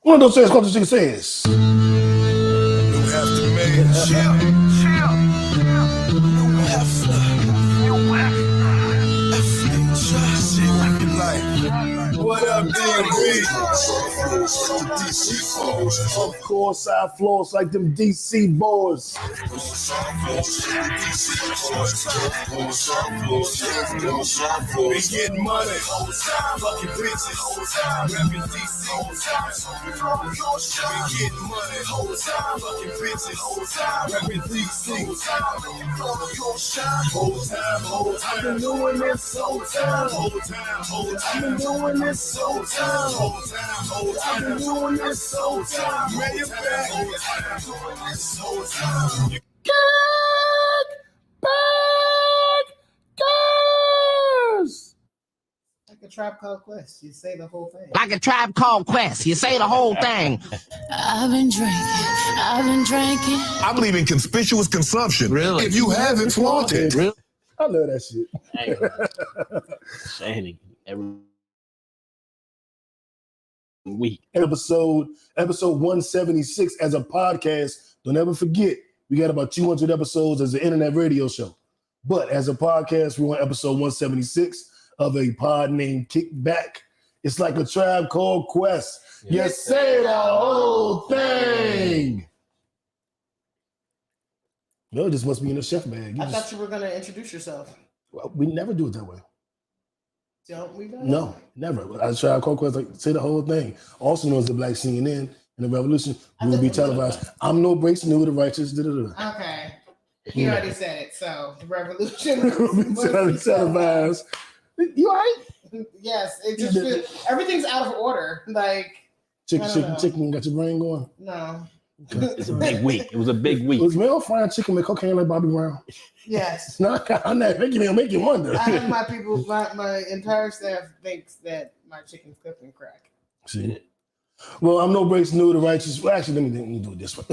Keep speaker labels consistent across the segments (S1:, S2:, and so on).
S1: One of those things called the chicken says.
S2: You have to make it chill. What up, DMV?
S1: Of course, I flows like them DC boys.
S2: We getting money, fucking bitches, rapping DC. We getting money, fucking bitches, rapping DC. I've been doing this whole time. I've been doing this whole time. I've been doing this whole time. Man, you're back. This whole time.
S3: Like a Tribe Called Quest, you say the whole thing.
S4: Like a Tribe Called Quest, you say the whole thing.
S5: I've been drinking.
S2: I believe in conspicuous consumption.
S6: Really?
S2: If you haven't, flaunt it.
S6: Really?
S1: I love that shit.
S6: Saying every week.
S1: Episode 176 as a podcast. Don't ever forget, we got about 200 episodes as an internet radio show. But as a podcast, we're on episode 176 of a pod named Kickback. It's like a Tribe Called Quest. You say the whole thing. No, this must be in the chef bag.
S3: I thought you were going to introduce yourself.
S1: Well, we never do it that way.
S3: Don't we?
S1: No, never. I Tribe Called Quest, like, say the whole thing. Also known as the Black CNN and the Revolution. We will be televised. I'm no breaks, new, the righteous.
S3: Okay. He already said it. So the revolution
S1: will be televised. You all right?
S3: Yes. It just feels, everything's out of order. Like
S1: chicken. Got your brain going?
S3: No.
S1: Okay.
S6: It's a big week. It was a big week.
S1: Was male frying chicken with cocaine like Bobby Brown?
S3: Yes.
S1: No, I'm not making you wonder.
S3: I have my people. My entire staff thinks that my chicken's cooked in crack.
S1: See. Well, I'm no breaks, new, the righteous. Well, actually, let me do it this way.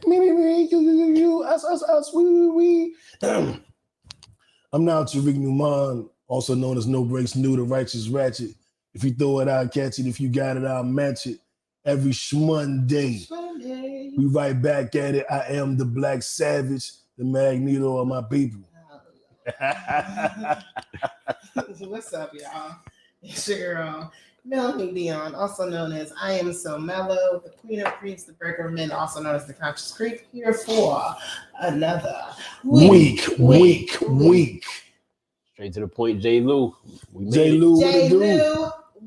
S1: Me, you, us, we. I'm now Tariq Newman, also known as No Breaks, New, the Righteous Ratchet. If you throw it, I'll catch it. If you got it, I'll match it. Every Shmonday, we right back at it. I am the Black Savage, the Magneto of my people.
S3: What's up, y'all? It's your girl, Melanie Dion, also known as I Am So Mellow, the Queen of Creeps, the Breaker of Men, also known as the Conscious Creep, here for another week.
S6: Straight to the point, J. Lou.
S1: J. Lou,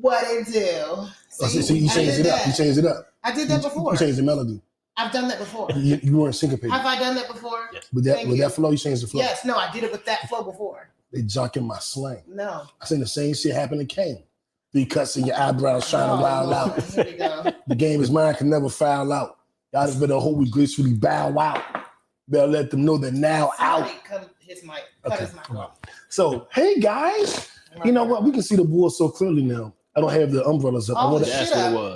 S3: what it do?
S1: So you changed it up. You changed it up.
S3: I did that before.
S1: You changed the melody.
S3: I've done that before.
S1: You weren't syncopated.
S3: Have I done that before?
S6: Yes.
S1: With that flow, you changed the flow.
S3: Yes. No, I did it with that flow before.
S1: They jocking my slang.
S3: No.
S1: I seen the same shit happen to Kane. Be cussing your eyebrows, trying to wild out.
S3: Here we go.
S1: The game is mine, can never foul out. Y'all just better hope we gracefully bow out. Better let them know they're now out.
S3: Cut his mic.
S1: So, hey guys, you know what? We can see the board so clearly now. I don't have the umbrellas up. I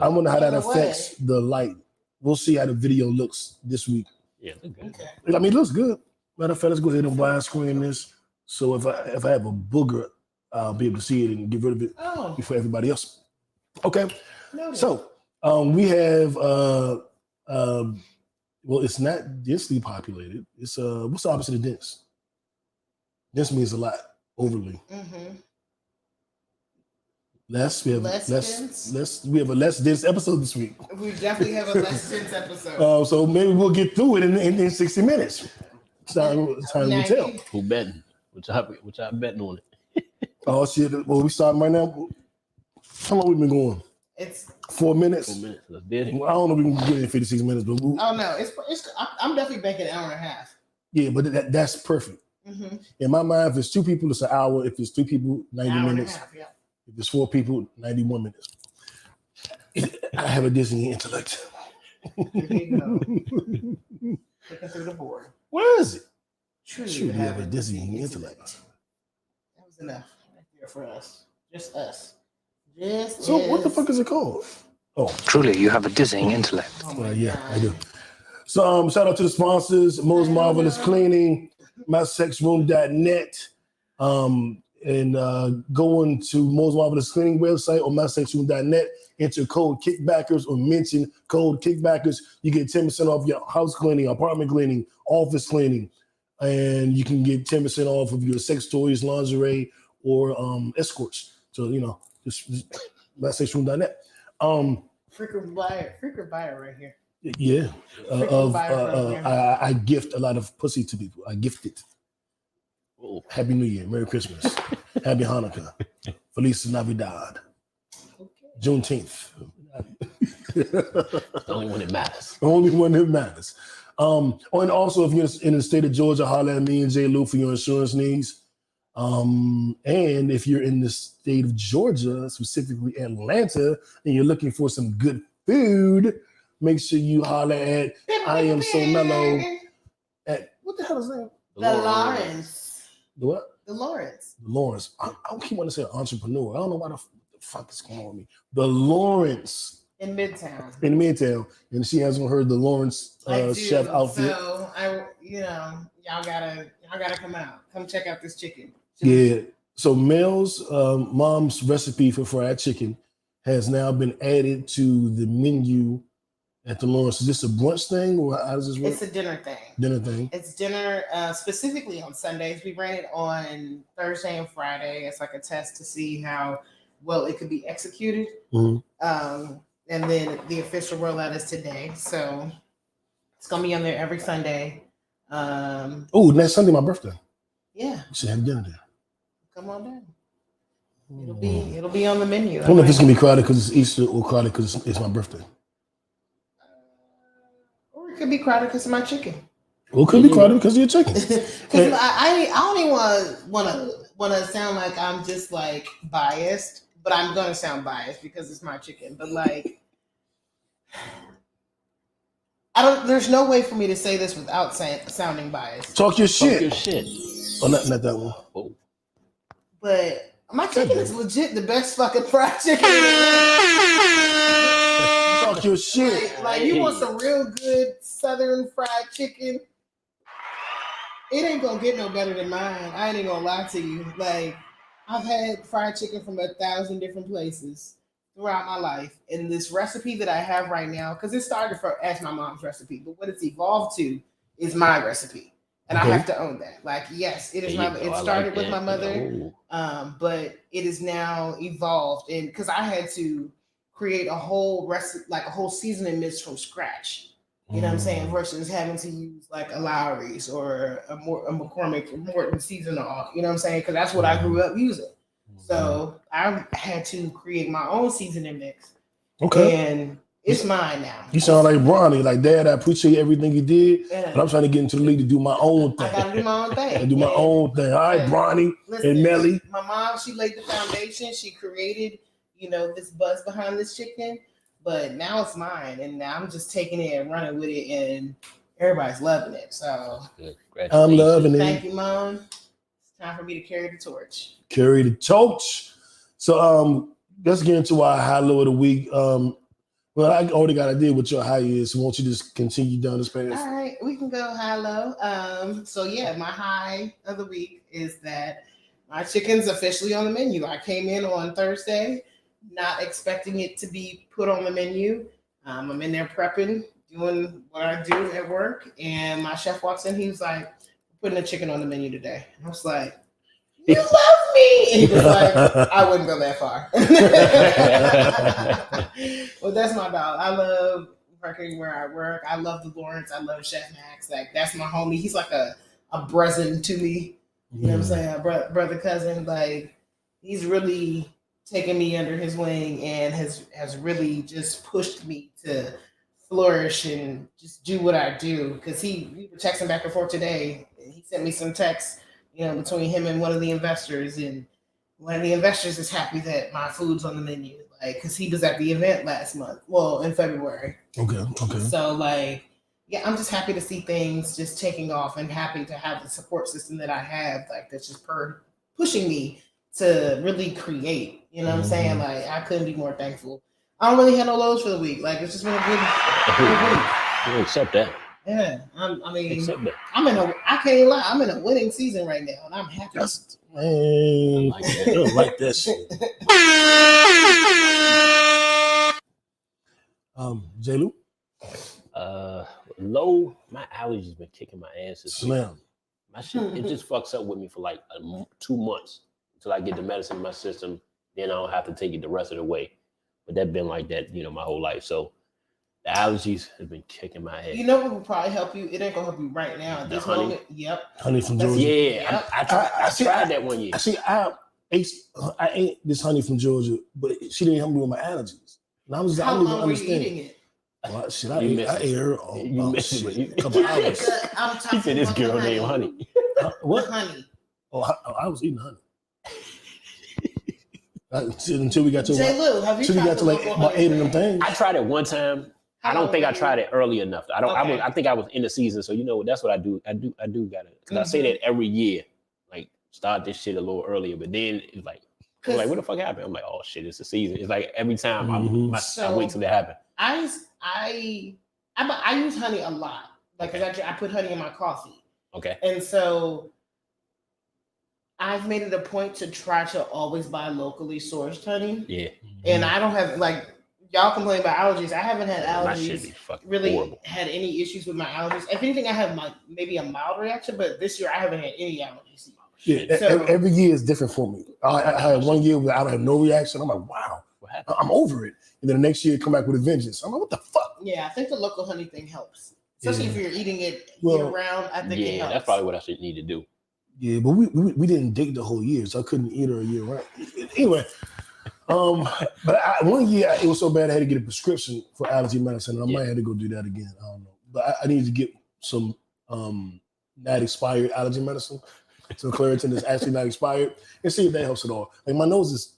S1: wonder how that affects the light. We'll see how the video looks this week.
S6: Yeah, okay.
S1: I mean, it looks good. Matter of fact, let's go ahead and widescreen this. So if I have a booger, I'll be able to see it and get rid of it before everybody else. Okay. So we have well, it's not densely populated. It's what's the opposite of dense? Dense means a lot, overly.
S3: Mm-hmm.
S1: Less. We have we have a less dense episode this week.
S3: We definitely have a less dense episode.
S1: So maybe we'll get through it in 60 minutes. Time will tell.
S6: Who betting? Which I betting on it.
S1: Oh shit! Well, we starting right now. How long we been going?
S3: It's
S1: 4 minutes.
S6: 4 minutes. Let's get it.
S1: Well, I don't know if we can get in 56 minutes, but
S3: I'm definitely banking an hour and a half.
S1: Yeah, but that's perfect.
S3: Mm-hmm.
S1: In my mind, if it's 2 people, it's an hour. If it's 3 people, 90 minutes.
S3: Half, yeah.
S1: If there's 4 people, 91 minutes. I have a Disney intellect.
S3: Here you go. Looking through the board.
S1: Where is it?
S3: True,
S1: you have a Disney intellect.
S3: That was enough right there for us. Just us.
S1: So what the fuck is it called? Oh,
S7: truly, you have a dizzying intellect.
S1: Yeah, I do. So shout out to the sponsors: Mo's Marvelous Cleaning, MySexRoom.net, and go into Most Marvelous Cleaning website or mysection.net, enter code kickbackers or mention code kickbackers. You get 10% off your house cleaning, apartment cleaning, office cleaning, and you can get 10% off of your sex toys, lingerie, or escorts. So, just mysection.net.
S3: Freaker buyer right here.
S1: Yeah.
S3: Freaking buyer program.
S1: I gift a lot of pussy to people. I gift it.
S6: Oh,
S1: Happy New Year, Merry Christmas, Happy Hanukkah, Feliz Navidad, Juneteenth.
S6: the only one that matters.
S1: Only one that matters. And also, if you're in the state of Georgia, holler at me and J. Lou for your insurance needs. And if you're in the state of Georgia, specifically Atlanta, and you're looking for some good food, make sure you holler at I Am So Mellow at what the hell is that?
S3: The Lawrence.
S1: The what?
S3: The Lawrence.
S1: The Lawrence. I keep wanting to say entrepreneur. I don't know why the fuck is going on with me. The Lawrence.
S3: In Midtown.
S1: In Midtown. And she hasn't heard the Lawrence chef outfit.
S3: So y'all gotta come out. Come check out this chicken.
S1: Yeah. So Mel's mom's recipe for fried chicken has now been added to the menu at the Lawrence. Is this a brunch thing or how does this work?
S3: It's a dinner thing.
S1: Dinner thing.
S3: It's dinner specifically on Sundays. We ran it on Thursday and Friday. It's like a test to see how well it could be executed.
S1: Mm-hmm.
S3: And then the official rollout is today. So it's gonna be on there every Sunday.
S1: Next Sunday, my birthday.
S3: Yeah.
S1: We should have dinner there.
S3: Come on down. It'll be on the menu.
S1: I don't know if it's gonna be crowded because it's Easter or crowded because it's my birthday.
S3: Or it could be crowded because of my chicken.
S1: Or it could be crowded because of your chicken.
S3: Because I don't even want to sound like I'm just like biased, but I'm gonna sound biased because it's my chicken. But like, there's no way for me to say this without sounding biased.
S1: Talk your shit.
S6: Talk your shit.
S1: Oh, not that one.
S6: Oh.
S3: But my chicken is legit the best fucking fried chicken.
S1: Talk your shit.
S3: Like you want some real good Southern fried chicken? It ain't gonna get no better than mine. I ain't gonna lie to you. Like I've had fried chicken from 1,000 different places throughout my life, and this recipe that I have right now, because it started as my mom's recipe, but what it's evolved to is my recipe. And
S1: Okay.
S3: I have to own that. Like, yes, it is it started with my mother, but it is now evolved. And because I had to create a whole recipe, like a whole seasoning mix from scratch. You know what I'm saying? Versus having to use like a Lowry's or a McCormick or Morton seasoning oil. You know what I'm saying? Because that's what I grew up using. So I had to create my own seasoning mix.
S1: Okay.
S3: And it's mine now.
S1: You sound like Bronny. Like, Dad, I appreciate everything you did,
S3: Yeah.
S1: but I'm trying to get into the league to do my own thing.
S3: I gotta do my own thing.
S1: I do my own thing. All right,
S3: Yeah.
S1: Bronny and Melly.
S3: My mom, she laid the foundation. She created, this buzz behind this chicken, but now it's mine, and now I'm just taking it and running with it, and everybody's loving it. So
S1: I'm loving it.
S3: thank you, Mom. It's time for me to carry the torch.
S1: Carry the torch. So let's get into our high low of the week. Well, I already got an idea what your high is, so won't you just continue down this path?
S3: All right, we can go high low. So yeah, my high of the week is that my chicken's officially on the menu. I came in on Thursday, not expecting it to be put on the menu. I'm in there prepping, doing what I do at work, and my chef walks in. He was like, "We're putting a chicken on the menu today." I was like, "You love me," and he was like, "I wouldn't go that far." Well, that's my dog. I love working where I work. I love the Lawrence. I love Chef Max. Like, that's my homie. He's like a cousin to me. You know what I'm saying? A brother cousin. Like, he's really taken me under his wing and has really just pushed me to flourish and just do what I do. Because we were texting back and forth today. And he sent me some texts, between him and one of the investors. And one of the investors is happy that my food's on the menu. Like, because he was at the event last month. Well, in February.
S1: Okay.
S3: So, I'm just happy to see things just taking off and happy to have the support system that I have, like, that's just pushing me to really create. You know what I'm saying? Like, I couldn't be more thankful. I don't really have no lows for the week. Like, it's just been a good week.
S6: You accept that.
S3: Yeah.
S6: Accept that.
S3: I can't even lie. I'm in a winning season right now, and I'm happy.
S1: Man,
S6: like that.
S1: I don't like that shit. J-Lu?
S6: Low, my allergies been kicking my ass this week.
S1: Slim.
S6: My shit, it just fucks up with me for like 2 months until I get the medicine in my system. Then I don't have to take it the rest of the way. But that's been like that, my whole life. So the allergies have been kicking my ass.
S3: You know what will probably help you? It ain't gonna help you right now at this
S6: honey?
S3: moment. Yep.
S1: Honey from
S3: That's-
S1: Georgia.
S6: Yeah,
S3: Yep.
S6: I tried that one year.
S1: I ate this honey from Georgia, but she didn't help me with my allergies. And I was
S3: How
S1: I don't
S3: long
S1: even
S3: were you
S1: understand.
S3: eating it?
S1: Well, shit,
S6: You missed
S1: I
S6: it.
S1: ate her.
S6: You missed it,
S1: shit,
S6: but you-
S1: a couple hours.
S3: I'm
S6: He
S3: talking
S6: said this
S3: about
S6: girl
S3: the
S6: named Honey.
S1: What?
S3: Honey.
S1: Oh, I was eating honey. Until we got to
S3: J-Lu, have you
S1: until we
S3: tried
S1: got
S3: the
S1: to like
S3: local
S1: about
S3: honey
S1: 8 of them
S3: brand?
S1: things.
S6: I tried it one time.
S3: How
S6: I don't
S3: long
S6: think I
S3: were you-
S6: tried it early enough.
S3: Okay.
S6: I think I was in the season, so that's what I do. I do gotta, because I say that every year, like start this shit a little earlier. But then it's like, I'm like, what the fuck happened? I'm like, oh shit, it's the season. It's like every time I wait till it happen.
S3: I use honey a lot. Like, 'cause I put honey in my coffee.
S6: Okay.
S3: And so I've made it a point to try to always buy locally sourced honey.
S6: Yeah.
S3: And I don't have, like, y'all complain about allergies. I haven't had
S6: My shit be
S3: allergies,
S6: fucking
S3: really
S6: horrible.
S3: had any issues with my allergies. If anything, I have maybe a mild reaction, but this year I haven't had any allergies.
S1: Yeah,
S3: So-
S1: every year is different for me. I had 1 year where I don't have no reaction. I'm like, wow,
S6: What happened?
S1: I'm over it. And then the next year, come back with a vengeance. I'm like, what the fuck?
S3: Yeah, I think the local honey thing helps. Especially
S1: Yeah.
S3: if you're eating it
S1: Well,
S3: year round, I think it
S6: Yeah,
S3: helps.
S6: that's probably what I should need to do.
S1: Yeah, but we didn't date the whole year, so I couldn't eat her a year round. Anyway, but 1 year it was so bad I had to get a prescription for allergy medicine, and I might have to go do that again. I don't know, but I need to get some not expired allergy medicine, some Claritin that's actually not expired, and see if that helps at all. Like my nose is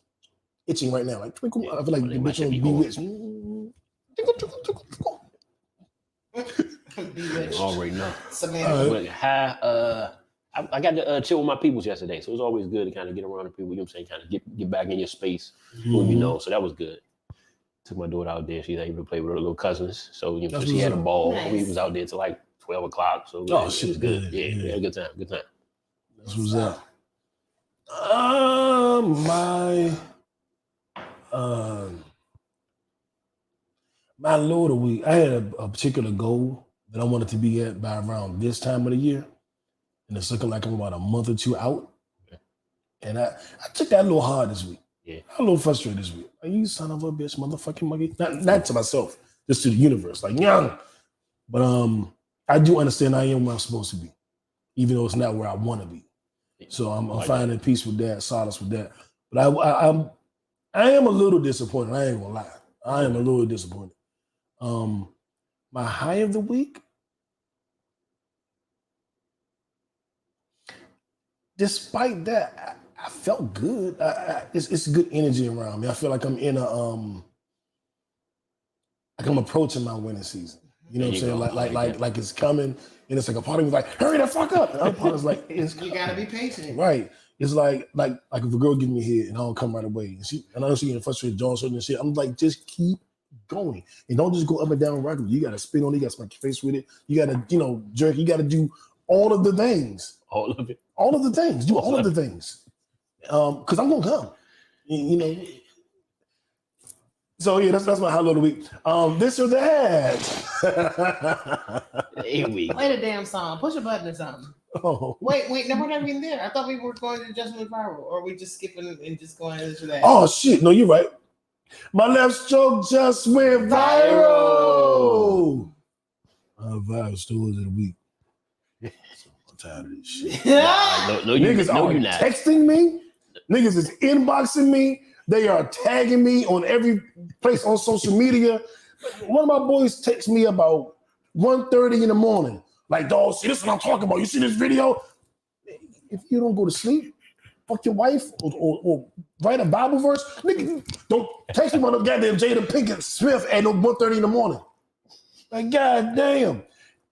S1: itching right now. Like twinkle, I feel like the
S6: My
S1: bitch
S6: shit
S1: on
S6: be
S1: Bewitched. Twinkle, twinkle, twinkle, twinkle.
S3: Bewitched.
S6: Already know.
S3: Savannah.
S6: But I got to chill with my peoples yesterday, so it was always good to kind of get around the people. You know what I'm saying? Kind of get back in your space, So that was good. Took my daughter out there. She's able to play with her little cousins, so so
S1: That's
S6: she
S1: what's
S6: had a
S1: up.
S6: ball.
S3: Nice.
S6: We was out there till like 12 o'clock. So
S1: Oh,
S6: it
S1: shit,
S6: was good.
S1: good.
S6: Yeah,
S1: Yeah.
S6: we had a good time. Good time.
S1: That's what's up. My low of the week, I had a particular goal that I wanted to be at by around this time of the year. And it's looking like I'm about a month or two out.
S6: Okay.
S1: And I took that a little hard this week.
S6: Yeah.
S1: I'm a little frustrated this week. Like, you son of a bitch, motherfucking monkey. Not to myself, just to the universe. Like, young. But I do understand I am where I'm supposed to be, even though it's not where I want to be. So I'm
S6: Like
S1: finding peace with that, solace with that. But I am a little disappointed. I ain't gonna lie. I am a little disappointed. My high of the week, despite that, I felt good. It's good energy around me. I feel like I'm in like I'm approaching my winning season. You know what I'm
S6: There you
S1: saying?
S6: go.
S1: Like it's coming, and it's like a part of me is like, hurry the fuck up. And the other part is like, it's
S3: You gotta be patient.
S1: right. It's like if a girl gives me a hit and I don't come right away, and I know she getting frustrated, doing certain shit. I'm like, just keep going, and don't just go up and down rocking. You got to spin on it. You got to smack your face with it. You got to, jerk. You got to do all of the things.
S6: All of it.
S1: All of the things. Do all of the things. Because I'm gonna come. So yeah, that's my highlight of the week. This or that.
S6: Here we go.
S3: Play the damn song. Push a button or something.
S1: Oh.
S3: Wait, no, we're not even there. I thought we were going to just went viral, or we just skipping and just going into that.
S1: Oh shit! No, you're right. My left stroke just went viral. Viral stories of the week. I'm tired of this shit.
S6: No, you
S1: Niggas
S6: no,
S1: are
S6: you're not.
S1: texting me. Niggas is inboxing me. They are tagging me on every place on social media. One of my boys texts me about 1:30 in the morning. Like, dog, see, this is what I'm talking about. You see this video? If you don't go to sleep, fuck your wife or write a Bible verse, nigga, don't text me on the goddamn Jada Pinkett Smith at 1:30 in the morning. Like, god damn.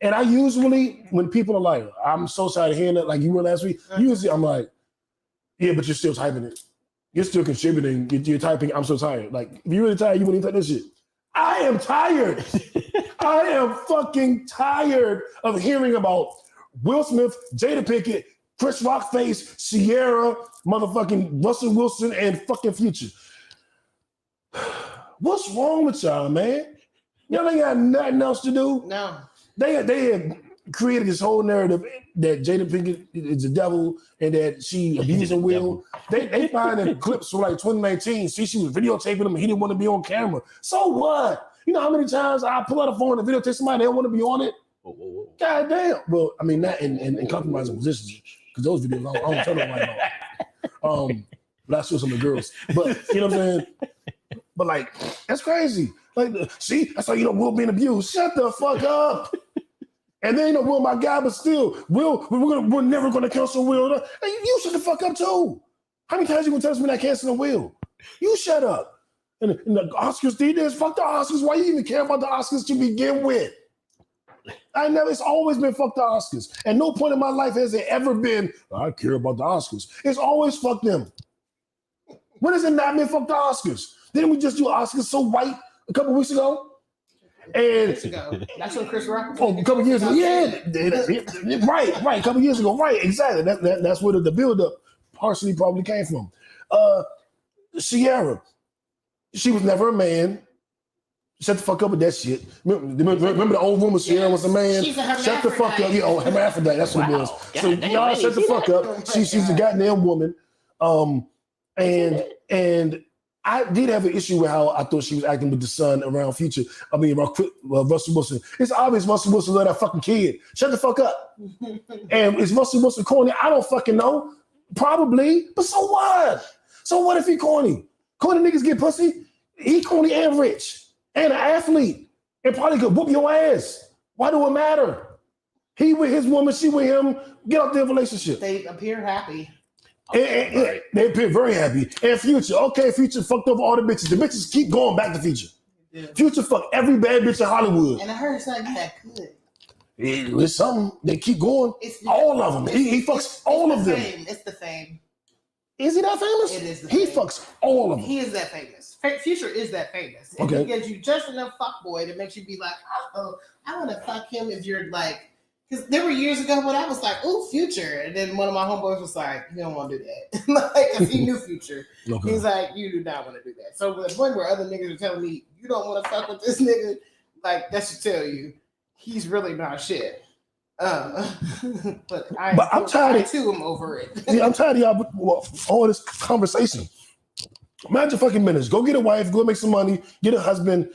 S1: And I usually, when people are like, I'm so sorry to hear that, like you were last week, usually I'm like, yeah, but you're still typing it. You're still contributing. You're typing, I'm so tired. Like, if you're really tired, you wouldn't type this shit. I am tired. I am fucking tired of hearing about Will Smith, Jada Pinkett, Chris Rock face, Ciara, motherfucking Russell Wilson, and fucking Future. What's wrong with y'all, man? Y'all ain't got nothing else to do.
S3: No.
S1: They had created this whole narrative that Jada Pinkett is the devil and that she abusing Will. They find clips from like 2019. See, she was videotaping him and he didn't want to be on camera. So what? You know how many times I pull out a phone and videotape somebody, they don't want to be on it? God damn. Well, I mean, not in compromising positions, because those videos, I don't turn them right off. But I saw some of the girls. But, you know what I'm saying? But, like, that's crazy. Like, see, that's how you know Will being abused. Shut the fuck up. And then, you know, Will, my guy, but still, Will, we're never going to cancel Will. Hey, you shut the fuck up, too. How many times you going to tell us we're not canceling Will? You shut up. And the Oscars did this. Fuck the Oscars. Why you even care about the Oscars to begin with? It's always been fuck the Oscars. At no point in my life has it ever been, I care about the Oscars. It's always fuck them. When has it not been fuck the Oscars? Didn't we just do Oscars So White a couple weeks ago? And
S3: that's when Chris Rock.
S1: A couple years ago, yeah, right, a couple years ago, right, exactly. That's where the buildup partially probably came from. Ciara, she was never a man. Shut the fuck up with that shit. Remember the old rumor Ciara was a man? Shut the fuck up. Yeah, hermaphrodite, that's what it was. So y'all shut the fuck up. She's a goddamn woman. And I did have an issue with how I thought she was acting with the son around Future. I mean, around Russell Wilson. It's obvious Russell Wilson love that fucking kid. Shut the fuck up. And is Russell Wilson corny? I don't fucking know. Probably. But so what? So what if he corny? Corny niggas get pussy. He corny and rich. And an athlete. And probably could whoop your ass. Why do it matter? He with his woman, she with him. Get out their relationship.
S3: They appear happy.
S1: And they appear very happy. And Future, okay, Future fucked over all the bitches. The bitches keep going back to Future. Yeah. Future fucked every bad bitch in Hollywood.
S3: And I heard it's not that good.
S1: It's something. They keep going. All of them. He fucks all of them.
S3: It's the fame.
S1: Is he that famous?
S3: It is.
S1: He fucks all of them.
S3: He is that famous. Future is that famous. And
S1: okay.
S3: He gives you just enough fuckboy to make you be like, oh, I want to fuck him if you're like. Because there were years ago when I was like, "Ooh, Future," and then one of my homeboys was like, "You don't want to do that," like, because he knew Future. Okay. He's like, "You do not want to do that." So the point where other niggas are telling me, "You don't want to fuck with this nigga," like that should tell you he's really not shit. But I'm tired. I'm over it.
S1: Yeah, I'm tired of y'all all this conversation. Mind your fucking minutes. Go get a wife. Go make some money. Get a husband,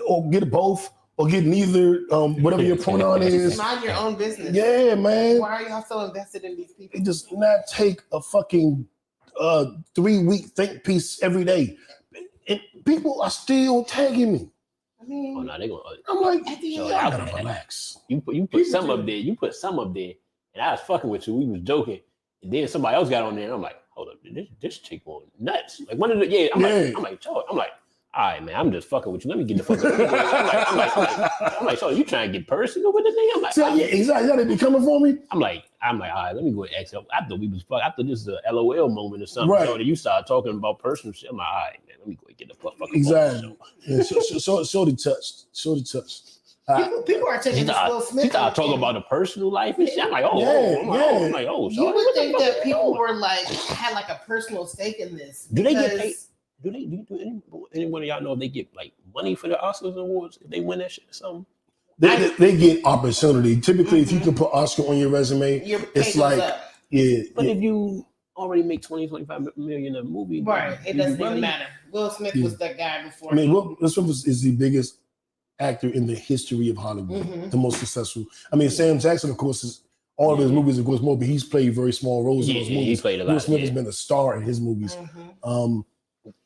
S1: or get both. Or get neither, whatever your pronoun is.
S3: Mind your own business.
S1: Yeah, man.
S3: Why are y'all so invested in these people?
S1: Just not take a fucking 3-week think piece every day. And people are still tagging me.
S3: I mean,
S6: oh no, they gonna.
S1: I'm like,
S6: y'all
S1: gotta relax.
S6: You put some up there. You put some up there, and I was fucking with you. We was joking, and then somebody else got on there, and I'm like, hold up, this chick going nuts. Like one of the I'm like. All right, man, I'm just fucking with you. Let me get the fuck out. I'm like, so you trying to get personal with the thing? I'm like,
S1: so, yeah, exactly. Y'all be coming for me.
S6: I'm like, all right, let me go and ask him. I thought we was fucking. I thought this was a LOL moment or something.
S1: Right.
S6: So that you started talking about personal shit. I'm like, all right, man, let me go and get the fuck.
S1: Exactly. Yeah, show the touch.
S3: People are taking this Will Smith.
S6: She started talking about the personal life and shit. I'm like, I'm like, oh.
S3: You would think that people were like had like a personal stake in this.
S6: Do they get paid? Do anyone of y'all know if they get like money for the Oscars awards if they win that shit or something?
S1: They get opportunity. Typically, if you can put Oscar on your resume, it's like yeah.
S6: But if you already make 20-25 million a movie,
S3: right? It doesn't even matter. Will Smith was that guy before.
S1: I mean, Will Smith is the biggest actor in the history of Hollywood, the most successful. I mean, Sam Jackson, of course, is all of his movies, of course, more, but he's played very small roles in those movies.
S6: He played a lot.
S1: Will Smith has been a star in his movies.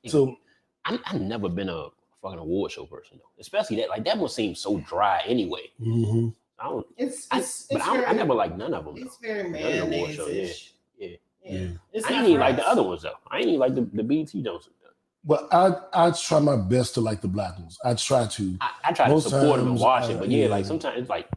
S1: So
S6: I've never been a fucking award show person though, especially that one seems so dry anyway.
S1: Mm-hmm.
S6: I never like none of them.
S3: It's very mayonnaise-ish.
S6: Yeah.
S3: I
S6: ain't even like the other ones though. I ain't even like the BT Johnson.
S1: But I try my best to like the black ones. I try to.
S6: I try to support them and watch it, but like sometimes it's like.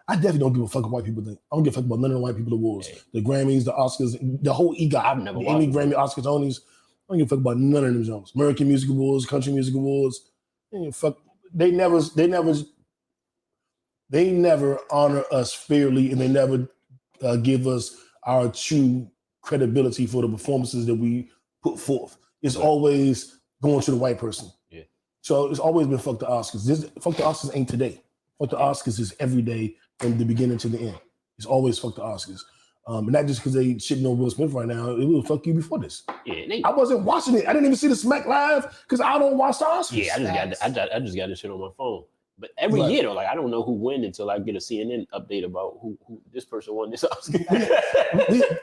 S1: I definitely don't give a fuck what white people think. I don't give a fuck about none of the white people awards. Yeah. The Grammys, the Oscars, the whole EGOT.
S6: I've never watched
S1: Emmy, Grammy, Oscars, Tonys. I don't give a fuck about none of them songs. American Music Awards, Country Music Awards. They never honor us fairly, and they never give us our true credibility for the performances that we put forth. It's always going to the white person.
S6: Yeah.
S1: So it's always been fuck the Oscars. Fuck the Oscars ain't today. Fuck the Oscars is every day from the beginning to the end. It's always fuck the Oscars. And not just because they shitting on Will Smith right now. It was fuck you before this.
S6: Yeah,
S1: I wasn't watching it. I didn't even see the Smack Live because I don't watch the Oscars.
S6: Yeah, I just got this shit on my phone. But every year though, like I don't know who win until I get a CNN update about who this person won this Oscar.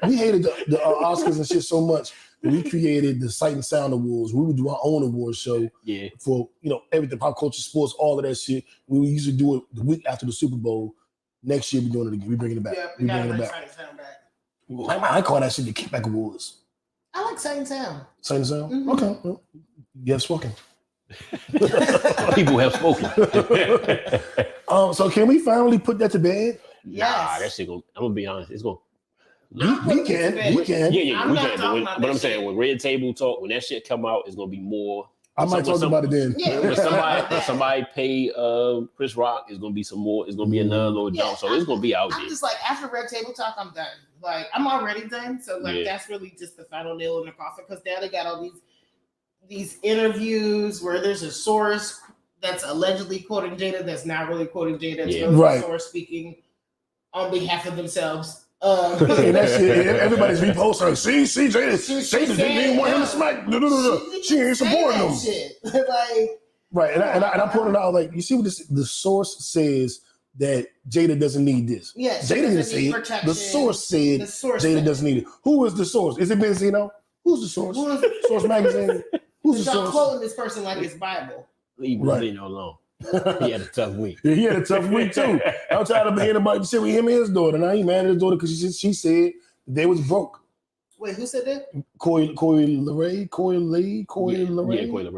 S1: we hated the Oscars and shit so much that we created the Sight and Sound Awards. We would do our own award show for everything, pop culture, sports, all of that shit. We used to do it the week after the Super Bowl. Next year we're doing it again. We're bringing it back.
S3: Yeah, we gotta bring Sight and Sound back.
S1: I call that shit the Kickback Awards.
S3: I like Sight and Sound.
S1: Sight and Sound?
S3: Mm-hmm.
S1: Okay. Well, yes, fucking.
S6: People have spoken.
S1: So can we finally put that to bed?
S3: Yes.
S6: Nah, that shit I'm gonna be honest. It's gonna.
S1: We can.
S6: Yeah, we can. But I'm saying
S3: shit.
S6: when Red Table Talk, when that shit come out, it's gonna be more.
S1: I might talk about it then.
S3: Yeah.
S6: When somebody pay Chris Rock, it's gonna be some more. It's gonna be another little jump. So it's gonna be out
S3: I'm
S6: there.
S3: just like, after Red Table Talk, I'm done. Like, I'm already done. So like that's really just the final nail in the coffin, because now they got all these interviews where there's a source that's allegedly quoting Jada that's not really quoting Jada. It's really the source speaking on behalf of themselves.
S1: And that shit, everybody's reposting her. See, Jada didn't want him to smack. No. She ain't supporting him.
S3: Like,
S1: right, and I pointed out, like, you see what the source says that Jada doesn't need this.
S3: Yes,
S1: Jada didn't say it. The source said Jada doesn't need it. Who is the source? Is it Benzino? Who's the source? Source magazine. Who's the source?
S3: Y'all quoting this person like it's Bible.
S6: Leave Benzino alone. He had a tough week.
S1: Yeah, he had a tough week too. I'm tired of hearing about shit with him and his daughter. Now he mad at his daughter because she said they was broke.
S3: Wait, who said that?
S1: Coy Leray.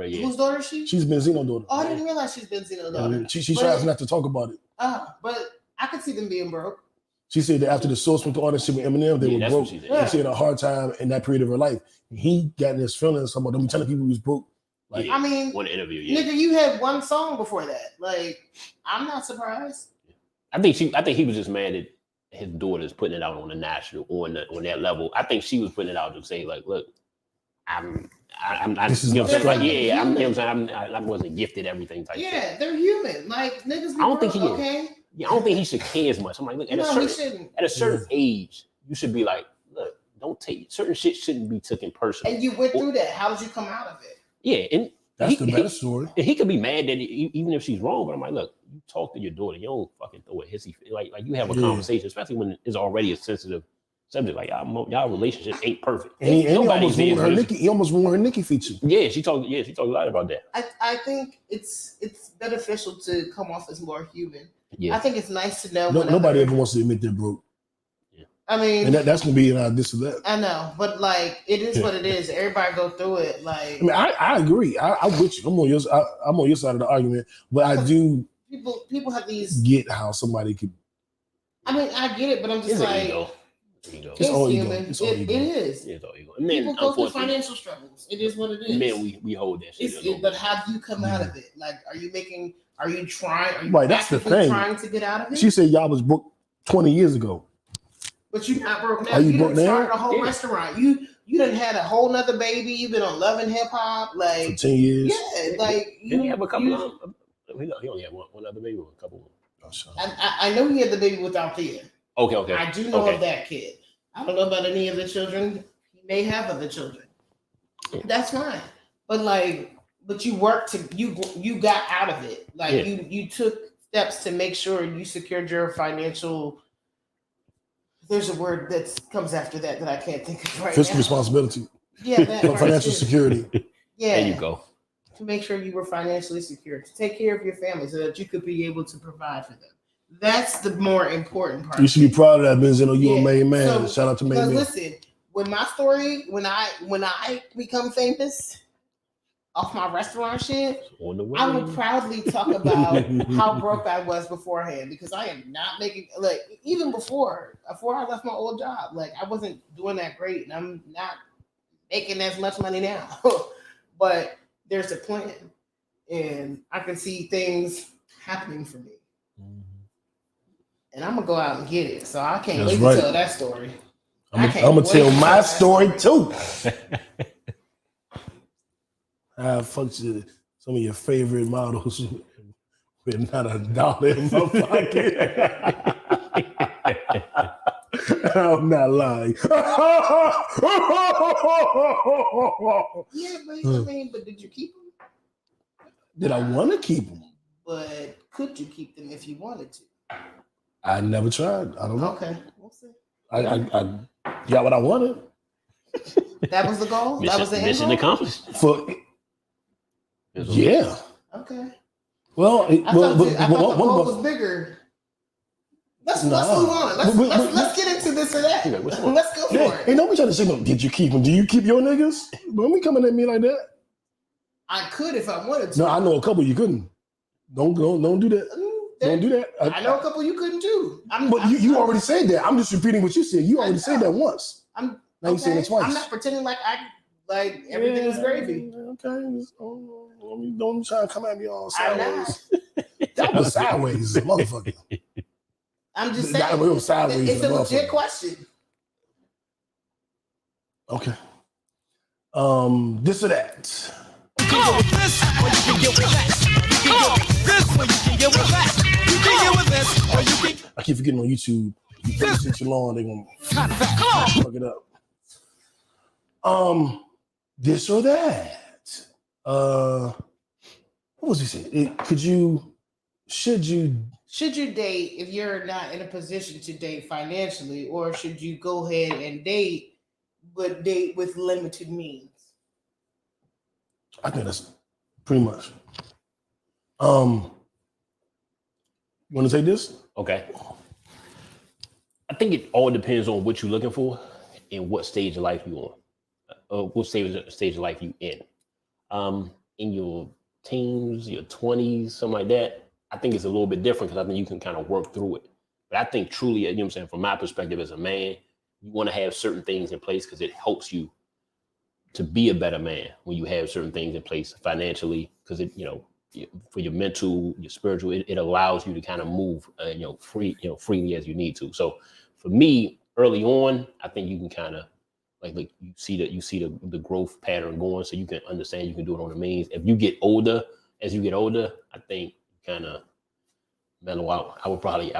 S6: Yeah.
S3: Whose daughter is she?
S1: She's Benzino's daughter.
S3: Oh, I didn't realize she's Benzino's daughter.
S1: She tries not to talk about it.
S3: But I could see them being broke.
S1: She said that after the source went to all that shit with Eminem, they were broke. She had a hard time in that period of her life. He got in his feelings about them telling people he was broke.
S6: Like,
S3: I mean,
S6: one interview,
S3: nigga, you had one song before that. Like, I'm not surprised.
S6: I think he was just mad that his daughter's putting it out on the national on that level. I think she was putting it out to say, like, look, I'm
S1: this is
S6: you know what I'm saying? Like, yeah, I'm, you know what I'm saying? I wasn't gifted everything type.
S3: Yeah,
S6: shit.
S3: They're human. Like, niggas.
S6: I don't think he is.
S3: Okay.
S6: Yeah, I don't think he should care as much. I'm like, look, at a certain age, you should be like, look, don't take certain shit shouldn't be taken personally.
S3: And you went through that. How did you come out of it?
S6: Yeah, and
S1: that's the better story.
S6: He could be mad that even if she's wrong, but I'm like, look, you talk to your daughter, you don't fucking throw a hissy like you have a conversation, especially when it's already a sensitive subject. Like y'all relationship ain't perfect.
S1: And he almost ruined her Nicki. He almost ruined her Nicki feature.
S6: Yeah, she talked a lot about that.
S3: I think it's beneficial to come off as more human.
S6: Yeah,
S3: I think it's nice to know.
S1: Nobody ever wants to admit they're broke.
S3: I mean,
S1: and that's gonna be this or that.
S3: I know, but like, it is what it is. Everybody go through it. Like,
S1: I mean, I agree. I'm with you. I'm on your side of the argument, but I do.
S3: People have these.
S1: Get how somebody could.
S3: I mean, I get it, but I'm just like,
S6: ego.
S3: It's all human. It is.
S6: It's all ego.
S3: People go through financial struggles. It is what it is.
S6: Man, we hold that shit.
S3: But how do you come out of it? Like, are you trying? Are you
S1: right? That's the thing.
S3: Trying to get out of it.
S1: She said y'all was broke 20 years ago.
S3: But you're not broke now.
S1: Are you broke now?
S3: Started a whole restaurant. You done had a whole nother baby. You've been on Love and Hip Hop like
S1: for 10 years.
S3: Yeah, like
S6: didn't he have a couple of? He only had one other baby, or a couple.
S3: I know he had the baby with Althea.
S6: Okay.
S3: I do know of that kid. I don't know about any of the children. He may have other children. That's fine. But you worked to you got out of it. Like you took steps to make sure you secured your financial. There's a word that comes after that I can't think of right
S1: Fiscal
S3: now.
S1: responsibility.
S3: Yeah, that
S1: financial security.
S3: Yeah,
S6: there you go.
S3: To make sure you were financially secure, to take care of your family, so that you could be able to provide for them. That's the more important part.
S1: You should be proud of that, Benzino. You a made man. Shout out to made man.
S3: Listen, when my story, when I become famous off my restaurant shit, I will proudly talk about how broke I was beforehand, because I am not making, like, even before I left my old job, like, I wasn't doing that great, and I'm not making as much money now. But there's a plan, and I can see things happening for me. and I'm gonna go out and get it. So I can't
S1: That's
S3: wait
S1: right.
S3: to tell that story.
S1: I'm
S3: can't
S1: gonna
S3: wait
S1: tell
S3: to
S1: my
S3: tell that
S1: story
S3: story.
S1: too. I fucked you, some of your favorite models with not a dollar in my pocket. I'm not lying.
S3: Yeah, but did you keep them?
S1: Did I want to keep them?
S3: But could you keep them if you wanted to?
S1: I never tried. I don't know.
S3: Okay, we'll see.
S1: I got what I wanted.
S3: That was the goal. That was the end
S6: mission
S3: goal?
S6: accomplished.
S1: Yeah.
S3: Okay.
S1: Well,
S3: I thought the goal was bigger. Let's move on. Let's get into this or that.
S6: Yeah, which one?
S3: Let's go for it.
S1: Hey, don't be trying to say no. Did you keep them? Do you keep your niggas? Don't be coming at me like that.
S3: I could if I wanted to.
S1: No, I know a couple you couldn't. Don't do that. Don't do that.
S3: I know a couple you couldn't do.
S1: But you already said that. I'm just repeating what you said. You already said that once. Now you saying it twice.
S3: I'm not pretending like everything is gravy.
S1: Okay. Don't try to come at me all sideways. That was sideways, motherfucker.
S3: I'm just saying.
S1: That was sideways.
S3: It's a legit question.
S1: Okay. This or that. I keep forgetting on YouTube. You play this too long, they're gonna fuck it up. This or that. What was he saying? Should you
S3: date if you're not in a position to date financially, or should you go ahead and date, but date with limited means?
S1: I think that's pretty much. You want to take this?
S6: Okay. I think it all depends on what you're looking for and what stage of life you're on. What stage of life you in. In your teens, your 20s, something like that, I think it's a little bit different because I think you can kind of work through it. But I think truly, you know what I'm saying, from my perspective as a man, you want to have certain things in place because it helps you to be a better man when you have certain things in place financially, because it, for your mental, your spiritual, it allows you to kind of move, freely as you need to. So for me, early on, I think you can kind of like you see the growth pattern going, so you can understand you can do it on the means. If you get older, I think kind of mellow out. I would probably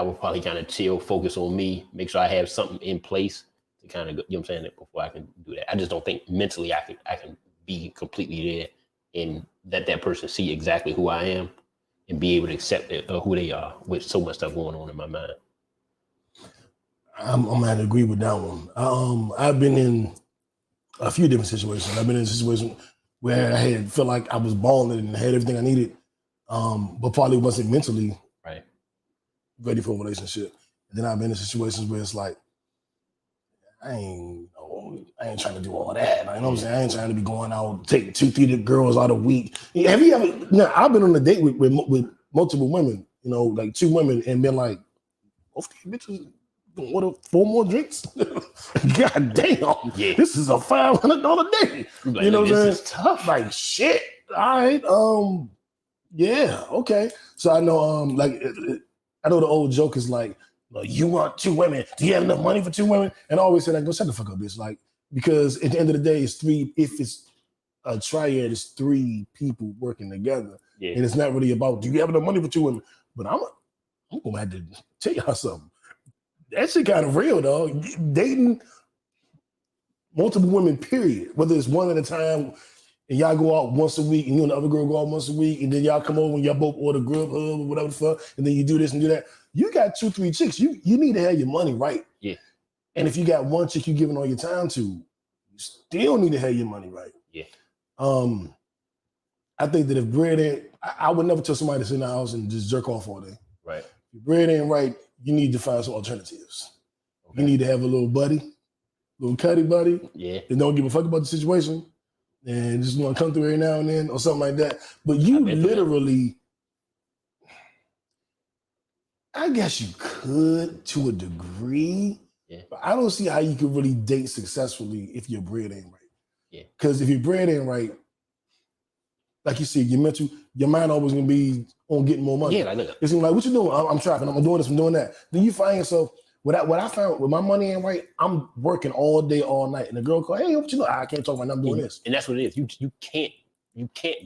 S6: kind of chill, focus on me, make sure I have something in place to kind of, before I can do that. I just don't think mentally I can be completely there and let that person see exactly who I am and be able to accept who they are with so much stuff going on in my mind.
S1: I'm gonna have to agree with that one. I've been in a few different situations. I've been in a situation where I had felt like I was balling and had everything I needed, but probably wasn't mentally ready for a relationship. And then I've been in situations where it's like, I ain't trying to do all that. You know what I'm saying? I ain't trying to be going out, taking 2-3 girls out a week. Have you ever? No, I've been on a date with multiple women, like 2 women, and been like, both these bitches order 4 more drinks. God damn, this is a $500 day.
S6: Like, what I'm saying? This is tough.
S1: Like shit. All right. Yeah. Okay. So I know. I know the old joke is like, you want 2 women? Do you have enough money for 2 women? And I always say like, go shut the fuck up, bitch. Like, because at the end of the day, it's 3. If it's a triad, it's 3 people working together, and it's not really about do you have enough money for 2 women. But I'm gonna have to tell y'all something. That shit kind of real, dog. Dating multiple women, period. Whether it's one at a time, and y'all go out once a week, and you and the other girl go out once a week, and then y'all come over and y'all both order grub hub or whatever the fuck, and then you do this and do that. You got 2-3 chicks. You need to have your money right.
S6: Yeah.
S1: And if you got one chick you giving all your time to, you still need to have your money right.
S6: Yeah.
S1: I think that if bread ain't, I would never tell somebody to sit in the house and just jerk off all day.
S6: Right.
S1: If bread ain't right, you need to find some alternatives. Okay. You need to have a little buddy, little cutty buddy.
S6: Yeah.
S1: And don't give a fuck about the situation. And just want to come through every now and then or something like that. But you literally, I guess you could to a degree.
S6: Yeah.
S1: But I don't see how you could really date successfully if your bread ain't right.
S6: Yeah.
S1: Because if your bread ain't right, like you said, your mind always gonna be on getting more money.
S6: Yeah, like look.
S1: It's gonna be like, what you doing? I'm trapping. I'm doing this. I'm doing that. Then you find yourself. What I found with my money ain't right. I'm working all day, all night, and the girl call, hey, what you know? I can't talk about. I'm doing this.
S6: And that's what it is. You can't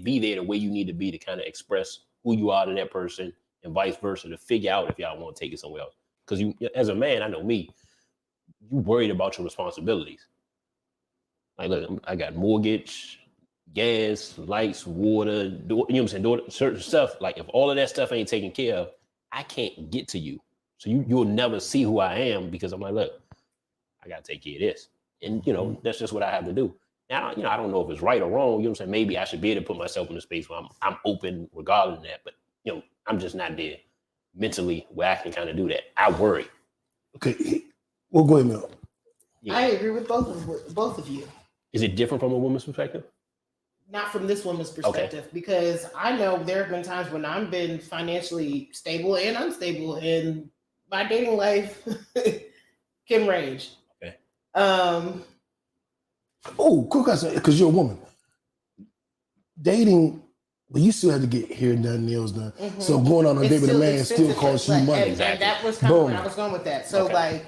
S6: be there the way you need to be to kind of express who you are to that person, and vice versa, to figure out if y'all want to take it somewhere else. Because you, as a man, I know me, you worried about your responsibilities. Like, look, I got mortgage, gas, lights, water, you know what I'm saying, certain stuff. Like, if all of that stuff ain't taken care of, I can't get to you. So you'll never see who I am, because I'm like, look, I gotta take care of this. And that's just what I have to do. Now, I don't know if it's right or wrong. You know what I'm saying? Maybe I should be able to put myself in a space where I'm open regardless of that. But I'm just not there mentally where I can kind of do that. I worry.
S1: Okay. Well, go ahead, Mel.
S3: Yeah. I agree with both of you.
S6: Is it different from a woman's perspective?
S3: Not from this woman's perspective, because I know there have been times when I've been financially stable and unstable, and my dating life can range.
S6: Okay.
S1: Oh, quick question, because you're a woman. Dating, but you still have to get hair done, nails done. Mm-hmm. So going on a date with a man still costs you money.
S3: And that was kind of where I was going with that. So like,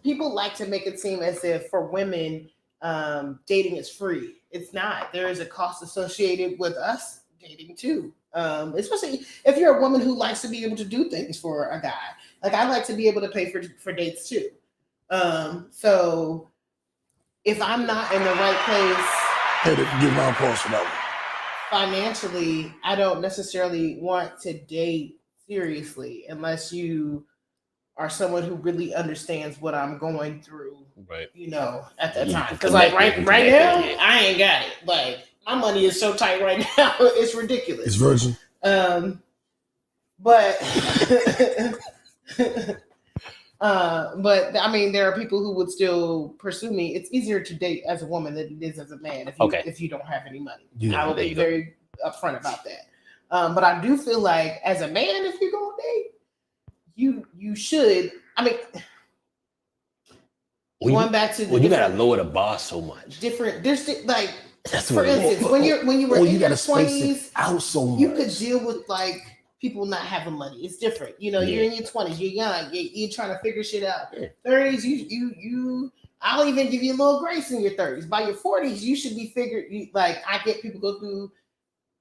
S3: people like to make it seem as if for women, dating is free. It's not. There is a cost associated with us dating too. Especially if you're a woman who likes to be able to do things for a guy. Like, I like to be able to pay for dates too. So if I'm not in the right place,
S1: had to give my applause for that one.
S3: Financially, I don't necessarily want to date seriously unless you are someone who really understands what I'm going through,
S6: right?
S3: At that time. Because like right now, I ain't got it. Like, my money is so tight right now, it's ridiculous.
S1: It's virgin.
S3: But I mean, there are people who would still pursue me. It's easier to date as a woman than it is as a man if you don't have any money. Yeah, I will be very upfront about that. But I do feel like as a man, if you're gonna date, you should. I mean, going back to
S6: you gotta lower the bar so much.
S3: There's like, for instance, when you were in your 20s,
S1: out so much.
S3: You could deal with like people not having money. It's different. You're in your 20s, you're young, you're trying to figure shit out. Yeah. 30s, you I'll even give you a little grace in your 30s. By your 40s, you should be like, I get people go through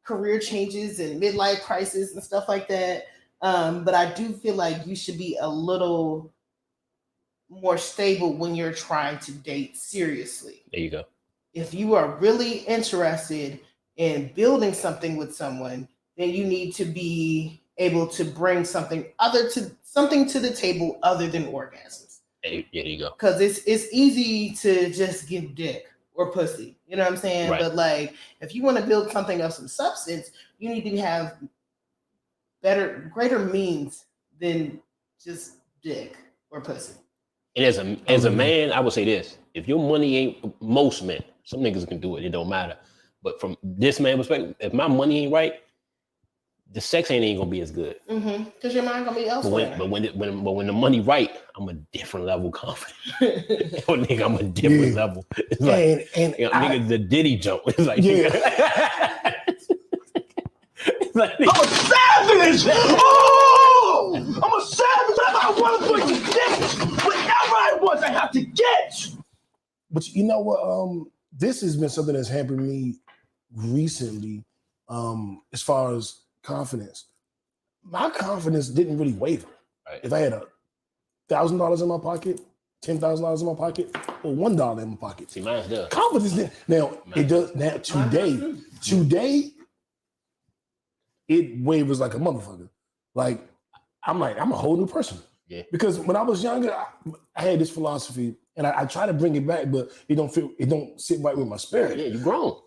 S3: career changes and midlife crisis and stuff like that. But I do feel like you should be a little more stable when you're trying to date seriously.
S6: There you go. If
S3: you are really interested in building something with someone, then you need to be able to bring something to the table other than orgasms.
S6: There you go.
S3: Because it's easy to just give dick or pussy. You know what I'm saying? Right. But like, if you want to build something of some substance, you need to have greater means than just dick or pussy.
S6: And as a man, I would say this: if your money ain't, most men, some niggas can do it, it don't matter. But from this man's perspective, if my money ain't right, the sex ain't gonna be as good.
S3: Because your mind gonna be elsewhere.
S6: But when the money right, I'm a different level confident. Nigga, I'm a different level. It's like, nigga, the Diddy jump. It's like, it's like,
S2: I'm a savage! Oh! I'm a savage! I want to get whatever I want, I have to get!
S1: But you know what? This has been something that's hampered me recently, as far as confidence. My confidence didn't really waver. Right. If I had $1,000 in my pocket, $10,000 in my pocket, or $1 in my pocket.
S6: See, mine's does.
S1: Confidence didn't. Now, it does. Now, today, it wavers like a motherfucker. Like, I'm a whole new person.
S6: Yeah.
S1: Because when I was younger, I had this philosophy, and I try to bring it back, but it don't sit right with my spirit.
S6: Yeah, you grown.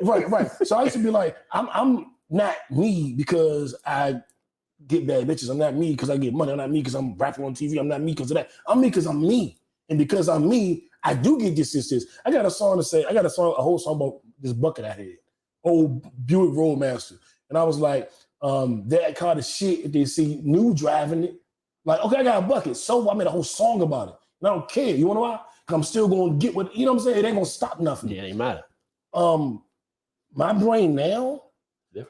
S1: Right. So I used to be like, I'm not me because I get bad bitches. I'm not me because I get money. I'm not me because I'm rapping on TV. I'm not me because of that. I'm me because I'm me. And because I'm me, I do get this. I got a whole song about this bucket I had. Old Buick Roadmaster. And I was like, that car is shit if they see new driving it. Like, okay, I got a bucket. So I made a whole song about it. And I don't care. You wanna know why? Because I'm still gonna get what, you know what I'm saying? It ain't gonna stop nothing.
S6: Yeah, it ain't matter.
S1: My brain now,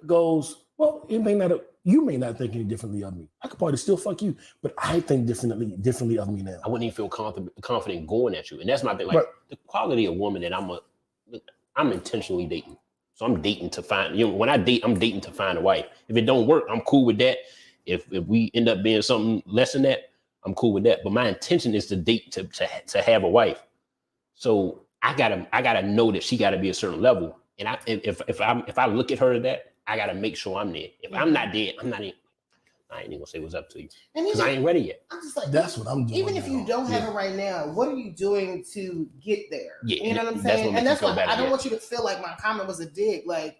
S1: goes, well, you may not think any differently of me. I could probably still fuck you, but I think differently of me now.
S6: I wouldn't even feel confident going at you. And that's my thing. Like the quality of woman that I'm intentionally dating. So I'm dating to find, when I date, I'm dating to find a wife. If it don't work, I'm cool with that. If we end up being something less than that, I'm cool with that. But my intention is to date to have a wife. So I gotta know that she gotta be a certain level. And if I look at her that, I gotta make sure I'm there. If I'm not there, I ain't even gonna say what's up to you because I ain't ready yet.
S3: I'm just like,
S1: that's what I'm doing.
S3: Even if you don't have it right now, what are you doing to get there?
S6: Yeah,
S3: you know what I'm saying? And that's why I don't want you to feel like my comment was a dig. Like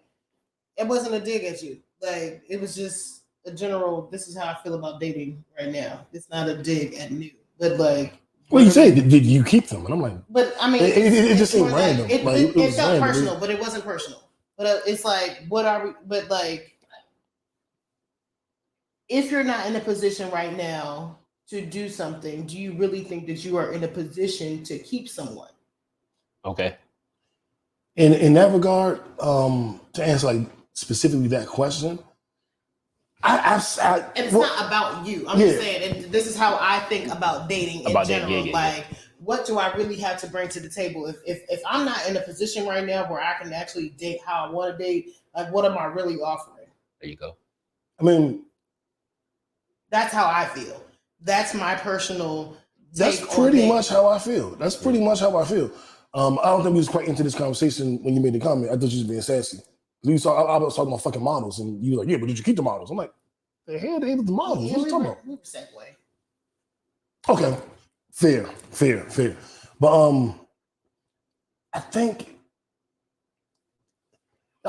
S3: it wasn't a dig at you. Like it was just a general. This is how I feel about dating right now. It's not a dig at new, but like.
S1: Well, you say, did you keep them? And I'm like,
S3: but I mean,
S1: it just seemed random.
S3: It felt
S1: random.
S3: personal, but it wasn't personal. But it's like, what are we? But like, if you're not in a position right now to do something, do you really think that you are in a position to keep someone?
S6: Okay.
S1: In that regard, to answer like specifically that question,
S3: and it's not about you. I'm just saying, and this is how I think about dating in general. Like, what do I really have to bring to the table? If I'm not in a position right now where I can actually date how I want to date, like, what am I really offering?
S6: There you go.
S1: I mean,
S3: that's how I feel. That's my personal.
S1: That's pretty much how I feel. That's pretty much how I feel. I don't think we was quite into this conversation when you made the comment. I thought you was being sassy. I was talking about fucking models, and you were like, yeah, but did you keep the models? I'm like, the hell they the models? What are you talking about?
S3: We segue.
S1: Okay, fair. But I think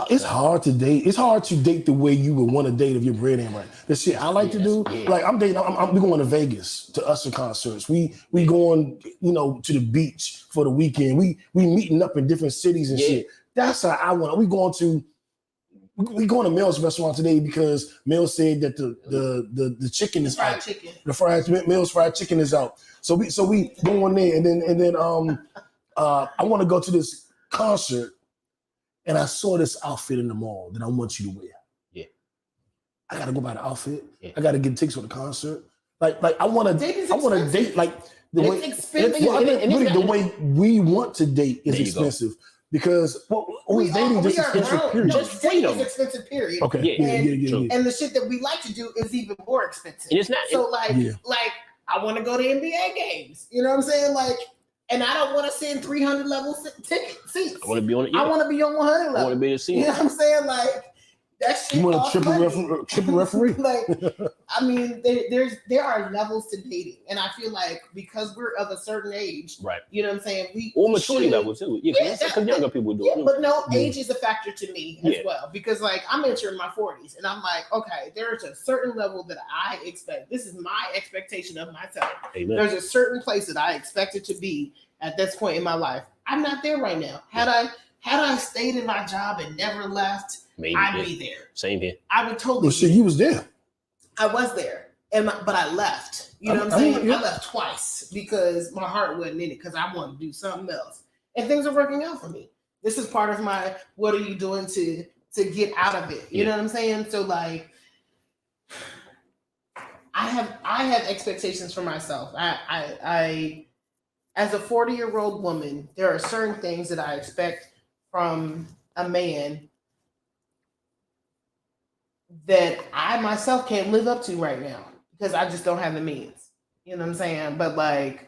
S1: it's hard to date. It's hard to date the way you would want to date if your bread ain't right. The shit I like to do, like I'm dating. We going to Vegas to Usher concerts. We going, to the beach for the weekend. We meeting up in different cities and shit. That's how I want. We going to Mel's restaurant today because Mel said that the chicken is out. The Mel's fried chicken is out. So we going there and then I want to go to this concert and I saw this outfit in the mall that I want you to wear.
S6: Yeah.
S1: I gotta go buy the outfit. Yeah. I gotta get tickets for the concert. Like I want to date like the way the way we want to date is expensive. Because dating just expensive period.
S3: Just dating is expensive period.
S1: Okay.
S3: Yeah. And the shit that we like to do is even more expensive.
S6: And it's not
S3: so like I want to go to NBA games. You know what I'm saying? Like, and I don't want to sit in 300 level ticket seats.
S6: I want to be on it.
S3: I want to be on 100 level.
S6: I want to be a seat.
S3: You know what I'm saying? Like that shit.
S1: You want a triple referee?
S3: Like, I mean, there are levels to dating, and I feel like because we're of a certain age,
S6: right?
S3: You know what I'm saying?
S6: Or maturity level too. Yeah, because younger people do it.
S3: Yeah, but no, age is a factor to me as well because like I'm entering my 40s, and I'm like, okay, there's a certain level that I expect. This is my expectation of myself.
S6: Amen.
S3: There's a certain place that I expect it to be at this point in my life. I'm not there right now. Had I stayed in my job and never left, I'd be there.
S6: Same here.
S3: I would totally.
S1: Well, shit, you was there.
S3: I was there, but I left. You know what I'm saying? I left twice because my heart wasn't in it because I wanted to do something else, and things are working out for me. This is part of my. What are you doing to get out of it? You know what I'm saying? So like, I have expectations for myself. I as a 40-year-old woman, there are certain things that I expect from a man that I myself can't live up to right now because I just don't have the means. You know what I'm saying? But like,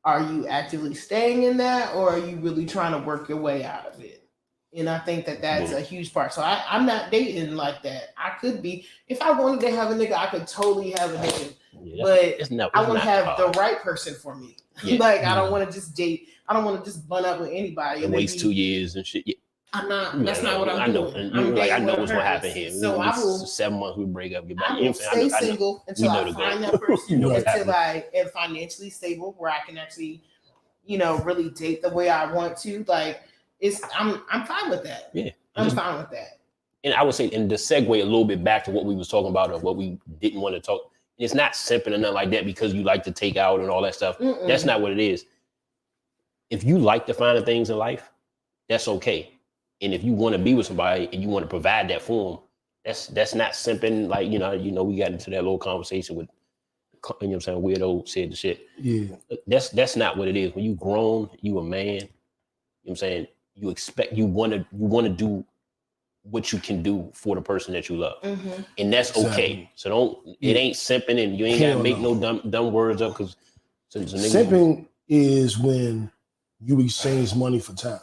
S3: are you actively staying in that or are you really trying to work your way out of it? And I think that that's a huge part. So I'm not dating like that. I could be, if I wanted to have a nigga, I could totally have a nigga. But I want to have the right person for me. Yeah. Like, I don't want to just date. I don't want to just bun up with anybody.
S6: And waste 2 years and shit. Yeah.
S3: I'm not. That's not what I'm doing.
S6: I know what's gonna happen here.
S3: So I will.
S6: 7 months we break up.
S3: I will stay single until I find that person. Until I am financially stable, where I can actually, really date the way I want to. Like, I'm fine with that.
S6: Yeah,
S3: I'm fine with that.
S6: And I would say, and to segue a little bit back to what we was talking about or what we didn't want to talk. It's not simping or nothing like that because you like to take out and all that stuff. Mm-mm. That's not what it is. If you like the finer things in life, that's okay. And if you want to be with somebody and you want to provide that for them, that's not simping. Like, you know, we got into that little conversation with, you know what I'm saying, weirdo said the shit.
S1: Yeah.
S6: That's not what it is. When you grown, you a man, you know what I'm saying, you expect, you want to do what you can do for the person that you love. And that's okay. So it ain't simping, and you ain't got to make no dumb words up, because
S1: simping is when you exchange money for time.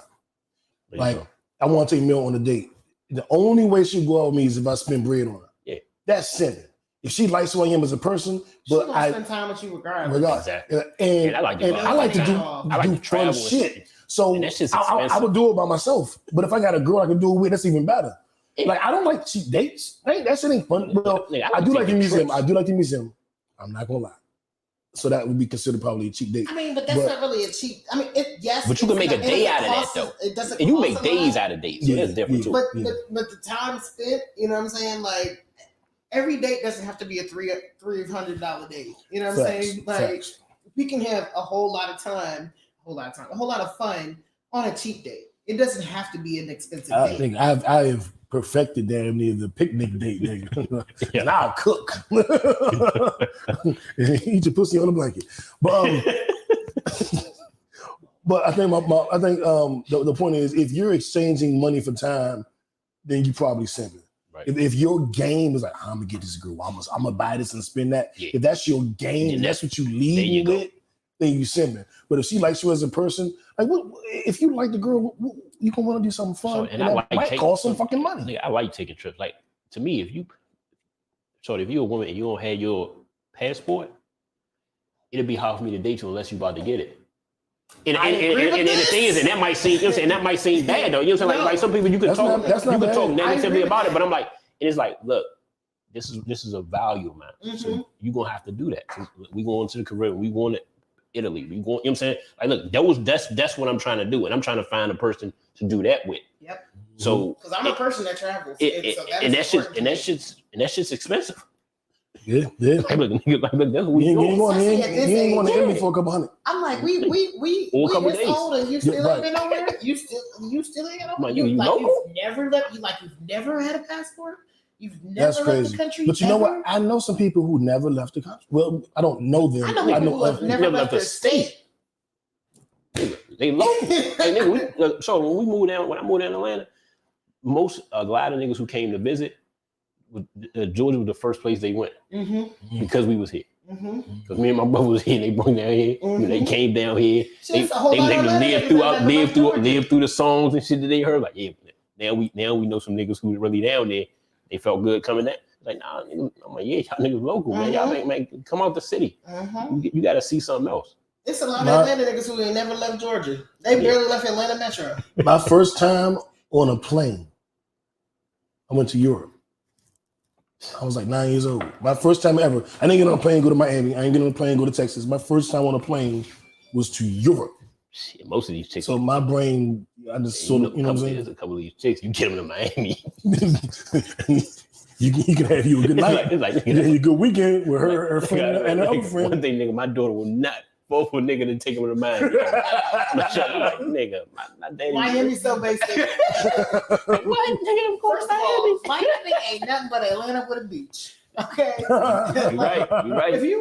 S1: Like, I want to take Mel on a date. The only way she go out with me is if I spend bread on her.
S6: Yeah.
S1: That's simping. If she likes who I am as a person, but
S3: I spend time with you regardless.
S6: Exactly.
S1: And
S6: I like
S1: to do fun shit. So I would do it by myself. But if I got a girl I can do it with, that's even better. Like, I don't like cheap dates. That shit ain't fun. Well, I do like the museum. I'm not gonna lie. So that would be considered probably a cheap date.
S3: I mean, but that's not really a cheap. I mean, yes.
S6: But you can make a day out of that, though.
S3: It doesn't.
S6: And you make days out of days. So that's different too.
S3: But the time spent, you know what I'm saying? Like, every date doesn't have to be a $300 date. You know what I'm saying? Like, we can have a whole lot of fun on a cheap date. It doesn't have to be an expensive date.
S1: I think I have perfected damn near the picnic date, nigga. And I'll cook. Eat your pussy on a blanket. But I think the point is, if you're exchanging money for time, then you probably simping. Right. If your game is like, I'm gonna get this girl, I'm gonna buy this and spend that. Yeah. If that's your game, and that's what you lead with, then you simping. But if she likes you as a person, like, if you like the girl, you can want to do something fun, and that might cost some fucking money.
S6: I like taking trips. Like, to me, if you're a woman and you don't have your passport, it'll be hard for me to date you unless you about to get it. And the thing is, and that might seem, you know what I'm saying, that might seem bad though. You know what I'm saying? Like some people you can talk negatively about it, but I'm like, and it's like, look, this is a value amount. Mm-hmm. So you're gonna have to do that. We going to the Caribbean, we going to Italy, we going, you know what I'm saying? Like, look, that's what I'm trying to do, and I'm trying to find a person to do that with.
S3: Yep.
S6: So
S3: because I'm a person that travels,
S6: and that shit's expensive.
S1: Yeah.
S6: Like, look, that's what
S1: you ain't going to Italy for a couple $100.
S3: I'm like, we this old and you still ain't been nowhere. You still ain't nowhere. You've never had a passport. You've never left the country.
S1: But you know what? I know some people who never left the country. Well, I don't know them.
S3: I know people who have never left the state.
S6: They local. So when I moved down to Atlanta, a lot of niggas who came to visit, Georgia was the first place they went because we was here. Because me and my brother was here, they brought down here. You know, they came down here. They lived through the songs and shit that they heard. Like, yeah, now we know some niggas who were really down there. They felt good coming there. Like, nah, niggas, I'm like, yeah, y'all niggas local, man. Y'all man, come out the city. You got to see something else.
S3: It's a lot of Atlanta niggas who ain't never left Georgia. They barely left Atlanta Metro.
S1: My first time on a plane, I went to Europe. I was like 9 years old. My first time ever. I didn't get on a plane, go to Miami. I didn't get on a plane, go to Texas. My first time on a plane was to Europe.
S6: Shit, most of these chicks.
S1: So my brain, I just sort of, you know what I'm saying?
S6: There's a couple of these chicks, you get them to Miami.
S1: you can have you a good night. It's like a good weekend with her friend and her other friend.
S6: One thing, nigga, my daughter will not vote for a nigga to take him to Miami. I'm like, nigga, my daddy.
S3: Miami's so basic. What, nigga? First of all, Miami ain't nothing but Atlanta with a beach. Okay,
S6: you're right.
S3: If we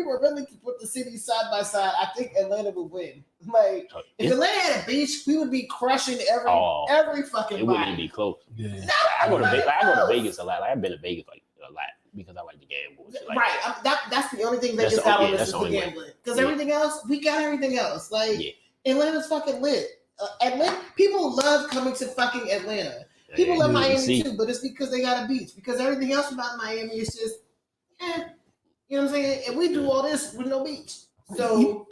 S3: were really to put the cities side by side, I think Atlanta would win. Like, if Atlanta had a beach, we would be crushing every fucking.
S6: It wouldn't even be close. Yeah. I go to Vegas a lot. Like, I've been to Vegas like a lot because I like to gamble. Like,
S3: right. That's the only thing Vegas got on this is the gambling. Because everything else, we got everything else. Like, Atlanta's fucking lit. Atlanta, people love coming to fucking Atlanta. People love Miami too, but it's because they got a beach. Because everything else about Miami is just, you know what I'm saying? And we do all this with no beach. So,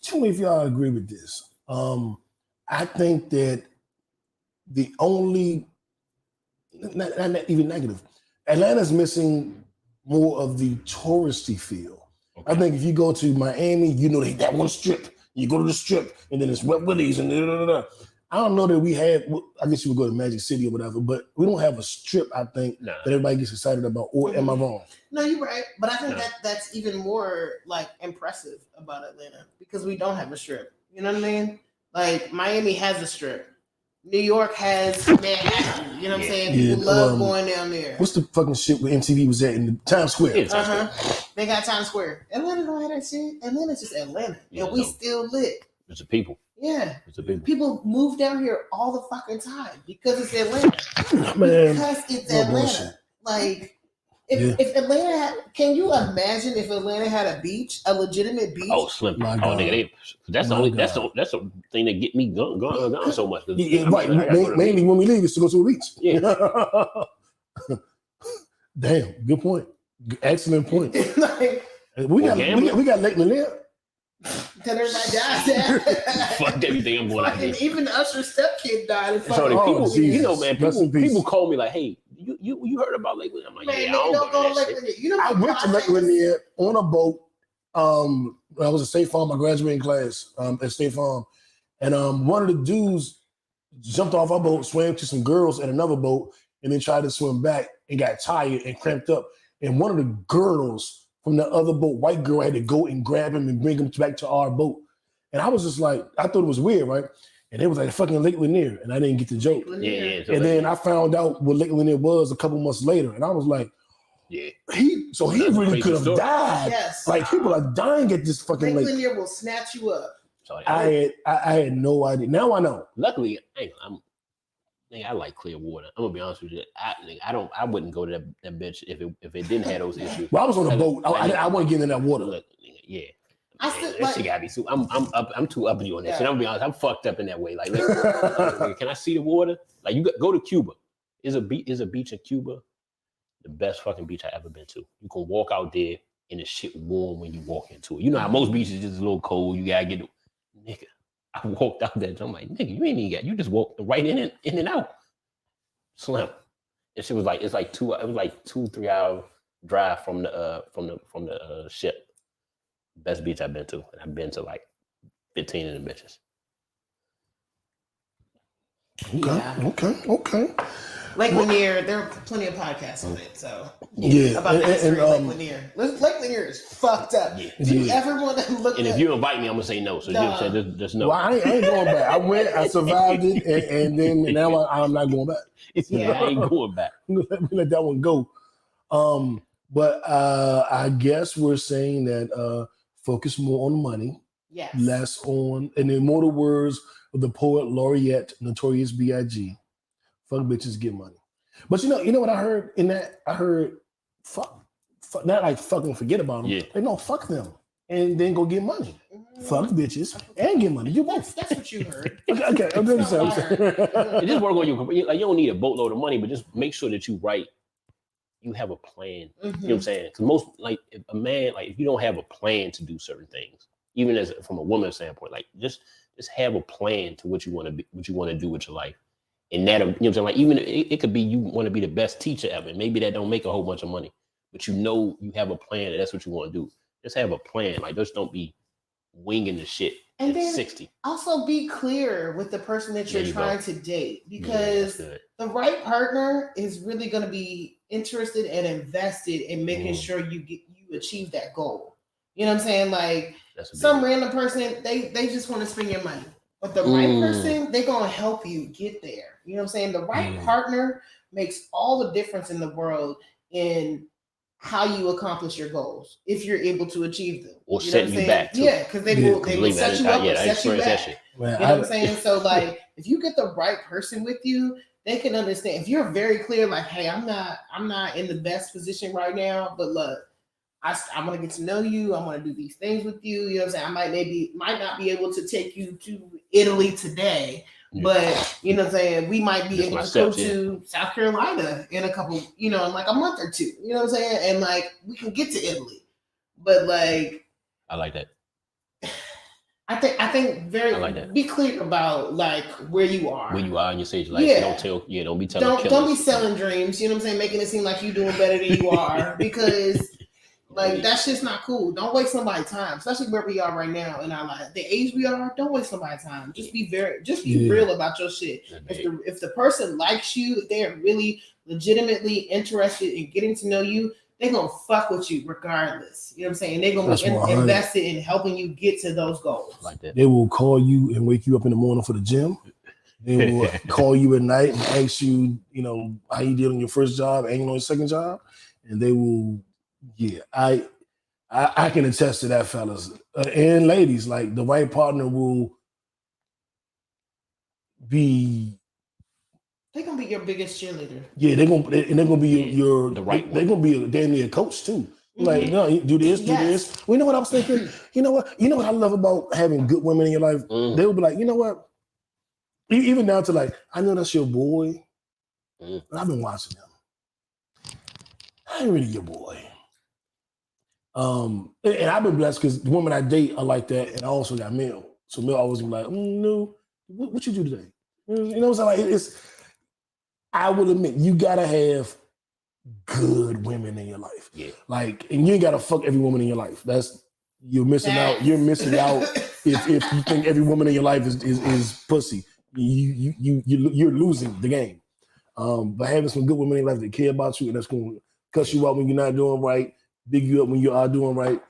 S1: tell me if y'all agree with this. I think that the only, not even negative, Atlanta's missing more of the touristy feel. Okay. I think if you go to Miami, you know they that one strip. You go to the strip, and then it's Wet Willies and da-da-da-da. I don't know that we have, I guess you would go to Magic City or whatever, but we don't have a strip, I think, that everybody gets excited about. Or am I wrong?
S3: No, you're right. But I think that's even more, like, impressive about Atlanta because we don't have a strip. You know what I mean? Like, Miami has a strip. New York has Manhattan. You know what I'm saying?
S1: Yeah,
S3: People love going down there.
S1: What's the fucking shit where MTV was at in the Times Square?
S6: Yeah, Times Square.
S3: They got Times Square. Atlanta don't have that shit. Atlanta's just Atlanta.
S6: Yeah,
S3: and we still lit.
S6: It's the people.
S3: Yeah.
S6: It's the people.
S3: People move down here all the fucking time because it's Atlanta.
S1: Man,
S3: Because it's
S1: no
S3: Atlanta.
S1: bullshit.
S3: Like, if Atlanta had, can you imagine if Atlanta had a beach, a legitimate beach?
S6: Oh, slim.
S1: My
S6: Oh,
S1: God.
S6: nigga, that's the
S1: My
S6: only.
S1: God.
S6: That's the thing that get me gone so much.
S1: Yeah, right. Mainly when we leave, it's to go to the beach.
S6: Yeah.
S1: Damn, good point. Excellent point.
S3: Like,
S1: We got Lake Lanier.
S3: then everybody died there.
S6: Fuck everything. I'm going out
S3: Fucking
S6: here.
S3: even Usher's stepkid died. And
S6: So
S3: fucking,
S6: the people,
S1: Jesus.
S6: you know, man,
S1: Rest in peace.
S6: people call me like, "Hey, you heard about Lake Lanier?" I'm like,
S3: man,
S6: "Yeah, I
S3: nigga,
S6: don't go to that shit."
S3: Lanier. You know
S1: I
S3: what
S1: went to Lake Lanier on a boat. I was at State Farm, my graduating class at State Farm. And one of the dudes jumped off our boat, swam to some girls at another boat, and then tried to swim back and got tired and cramped up. And one of the girls from the other boat, white girl, had to go and grab him and bring him back to our boat. And I was just like, I thought it was weird, right? And it was like fucking Lake Lanier, and I didn't get the joke.
S6: Yeah. So
S1: And then I found out what Lake Lanier was a couple months later, and I was like,
S6: yeah,
S1: he
S6: That's a
S1: really
S6: crazy
S1: could have
S6: story.
S1: died.
S3: Yes.
S1: Like people are dying at this fucking
S3: Lake
S1: lake.
S3: Lanier will snatch you up.
S6: so
S1: I had no idea. Now I know.
S6: luckily, I like clear water. I'm gonna be honest with you. I wouldn't go to that bitch if it didn't have those issues.
S1: Well, I was on a boat. I want to get in that water.
S6: Look, yeah.
S3: I
S6: Man,
S3: still,
S6: that
S3: like,
S6: shit gotta be too. I'm too uppity on that
S3: Yeah.
S6: shit. I'm gonna be honest. I'm fucked up in that way. Like, can I see the water? Like, you go to Cuba. Is a beach in Cuba the best fucking beach I ever been to? You can walk out there and the shit warm when you walk into it. You know how most beaches just a little cold. You gotta get nigga. I walked out there. I'm like, nigga, you ain't even got. You just walked right in and out. Slim. And shit was like, it's like 2-3 hour drive from the ship. Best beach I've been to. And I've been to like 15 of the bitches.
S1: Okay.
S3: Lake Lanier, there are plenty of podcasts on it, so
S1: Yeah.
S3: about the history of Lake Lanier. Lake Lanier is fucked up.
S6: Yeah.
S3: Do you ever want to look
S6: And
S3: at
S6: if you invite me, I'm gonna say no. So you know what I'm saying? Just no.
S1: Well, I ain't going back. I went. I survived it, and then now I'm not going back.
S6: Yeah, I ain't going back.
S1: Let that one go. But I guess we're saying that focus more on money,
S3: Yes.
S1: less on, and in more the words of the poet laureate Notorious B.I.G. Fuck bitches, get money. But you know what I heard in that? I heard fuck not like fucking forget about them.
S6: Yeah.
S1: Like, no, fuck them, and then go get money. Fuck bitches and get money. You both.
S3: That's what you heard.
S1: Okay. I'm
S3: That's not what I
S1: saying.
S3: heard.
S6: And just work on you. Like, you don't need a boatload of money, but just make sure that you have a plan. You know what I'm saying? Because most, like, if a man, like, if you don't have a plan to do certain things, even as from a woman's standpoint, like, just have a plan to what you want to be, what you want to do with your life. And that, you know what I'm saying? Like, even it could be you want to be the best teacher ever. Maybe that don't make a whole bunch of money, but you know you have a plan and that's what you want to do. Just have a plan. Like, just don't be winging the shit
S3: And
S6: at
S3: then
S6: 60.
S3: Also be clear with the person that
S6: There
S3: you're
S6: you
S3: trying
S6: go.
S3: to date,
S6: Yeah,
S3: because
S6: that's good.
S3: the right partner is really going to be interested and invested in making sure you achieve that goal. You know what I'm saying? Like,
S6: That's a big
S3: some
S6: one.
S3: random person, they just want to spend your money. But the right person, they're going to help you get there. You know what I'm saying? The right partner makes all the difference in the world in how you accomplish your goals, if you're able to achieve them.
S6: Or
S3: You know
S6: set
S3: what I'm
S6: you
S3: saying?
S6: back, too.
S3: Yeah, because they will set you up or
S6: I
S3: set you
S6: experienced that
S3: back.
S6: shit.
S1: Man,
S3: You know what I'm saying? So, like, if you get the right person with you, they can understand. If you're very clear, like, hey, I'm not in the best position right now, but look, I want to get to know you. I want to do these things with you. You know what I'm saying? I might not be able to take you to Italy today, but you know what I'm saying? We might be able to go to South Carolina in a couple, in like a month or two. You know what I'm saying? And like, we can get to Italy. But like,
S6: I like that.
S3: I think very
S6: I like that.
S3: Be clear about like where you are.
S6: Where you are in your stage, like,
S3: Yeah.
S6: don't be telling
S3: Don't be selling dreams, you know what I'm saying? Making it seem like you're doing better than you are, because like that's just not cool. Don't waste somebody's time, especially where we are right now in our life. The age we are, don't waste somebody's time. Just be real about your shit. If the person likes you, if they're really legitimately interested in getting to know you, they're gonna fuck with you regardless. You know what I'm saying? They're gonna be invested in helping you get to those goals.
S6: Like that.
S1: They will call you and wake you up in the morning for the gym. They will call you at night and ask you, you know, how you did on your first job and on your second job, and they will. Yeah, I can attest to that, fellas and ladies. Like the right partner will be.
S3: They're gonna be your biggest cheerleader.
S1: Yeah, they're gonna be your
S6: the right
S1: They're gonna be a damn near coach too. Like, no, do this, do this. Well, you know what I was thinking? You know what I love about having good women in your life? They will be like, you know what? Even down to like, I know that's your boy, but I've been watching him. I ain't really your boy. And I've been blessed because the women I date are like that, and I also got Mel. So Mel always be like, no, what you do today? You know what I'm saying? Like I will admit, you gotta have good women in your life. Yeah. Like, and you ain't gotta fuck every woman in your life. You're missing out. You're missing out if you think every woman in your life is pussy. You're losing the game. But having some good women in your life that care about you and that's gonna cuss you out when you're not doing right, big you up when you are doing right,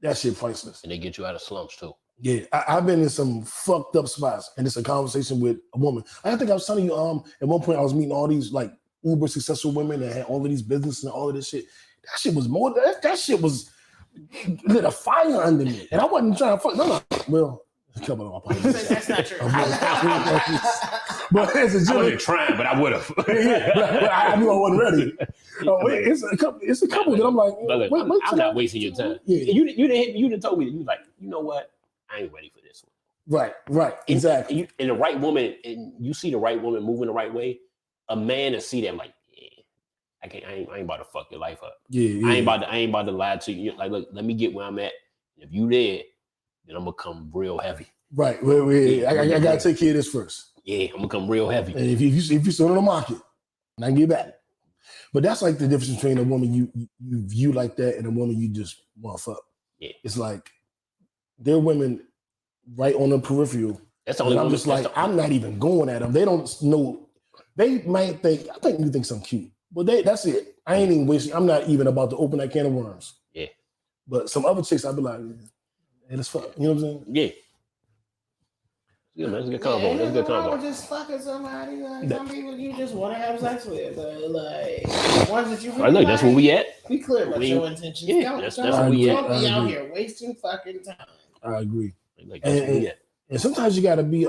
S1: that shit priceless.
S6: And they get you out of slumps too.
S1: Yeah, I've been in some fucked up spots, and it's a conversation with a woman. I think I was telling you, at one point I was meeting all these like uber successful women that had all of these businesses and all of this shit. That shit was more. That shit was lit a fire under me, and I wasn't trying to fuck. No. Well, come on,
S3: that's not true.
S1: But as a
S6: I wasn't trying, but I would have.
S1: I knew I wasn't ready. It's a couple that I'm like,
S6: wait, I'm not wasting your time. Yeah. You didn't told me. You was like, you know what? I ain't ready for this one.
S1: Right, exactly.
S6: And the right woman, and you see the right woman moving the right way, a man to see that, like, yeah, I ain't about to fuck your life up.
S1: Yeah.
S6: I ain't about to lie to you. Like, look, let me get where I'm at. If you there, then I'm gonna come real heavy.
S1: Right. Wait. I gotta take care of this first.
S6: Yeah, I'm gonna come real heavy.
S1: And if you still on the market, and I can get back. But that's like the difference between a woman you view like that and a woman you just want to fuck.
S6: Yeah.
S1: It's like there are women right on the peripheral.
S6: That's the only
S1: I'm just like, I'm not even going at them. They don't know. They might think, I think you think I'm cute. But that's it. I ain't even wasting. I'm not even about to open that can of worms.
S6: Yeah.
S1: But some other chicks, I'd be like, hey, let's fuck. You know what I'm saying?
S6: Yeah. Yeah, man, that's a good combo. That's a good combo.
S3: Just fucking somebody. Like some people you just want to have sex with. Like ones that you really
S6: look, that's where we at.
S3: Be clear about your intentions.
S6: Yeah, that's where we at.
S3: Don't be out here wasting fucking time.
S1: I agree.
S6: Like, that's where we at.
S1: And sometimes you gotta be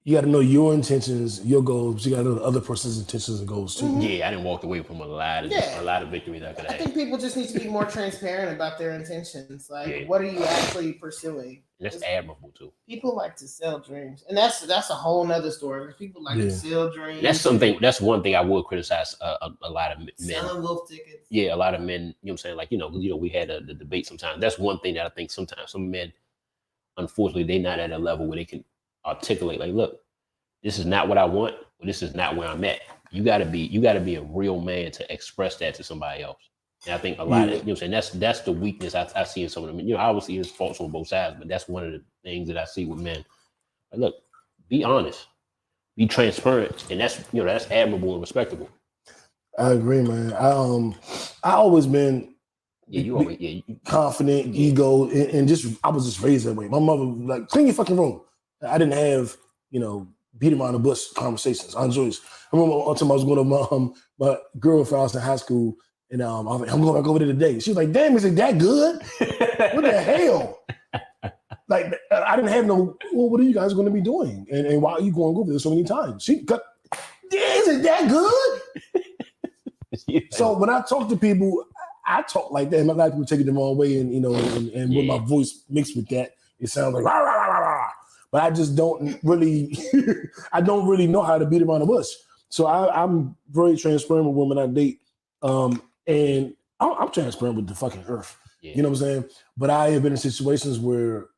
S1: you got to know your intentions, your goals. You got to know the other person's intentions and goals too.
S3: Mm-hmm.
S6: Yeah, I didn't walk away from a lot of victories I could have.
S3: I think people just need to be more transparent about their intentions. Like, what are you actually pursuing?
S6: And that's admirable too.
S3: People like to sell dreams, and that's a whole nother story. People like to sell dreams.
S6: That's one thing I would criticize a lot of men.
S3: Selling wolf tickets.
S6: Yeah, a lot of men. You know what I'm saying? Like, we had the debate sometimes. That's one thing that I think sometimes some men, unfortunately, they're not at a level where they can articulate, like, look, this is not what I want, or this is not where I'm at. You gotta be a real man to express that to somebody else. And I think a lot of, you know what I'm saying, that's the weakness I see in some of them. Obviously there's faults on both sides, but that's one of the things that I see with men. Like, look, be honest, be transparent, and that's admirable and respectable.
S1: I agree, man. I always been confident, ego, and just I was just raised that way. My mother was like, clean your fucking room. I didn't have, beat around the bush conversations. I remember one time I was going to my girlfriend, I was in high school, and I was like, I'm going back over there today. She was like, damn, is it that good? What the hell? Like, I didn't have no, well, what are you guys going to be doing? And why are you going over there so many times? Is it that good? So when I talk to people, I talk like that, and a lot of people take it the wrong way, and with my voice mixed with that, it sounds like rah, rah, rah, rah, rah. But I just don't really, know how to beat around the bush. So I'm very transparent with women I date, and I'm transparent with the fucking earth. Yeah. You know what I'm saying? But I have been in situations where,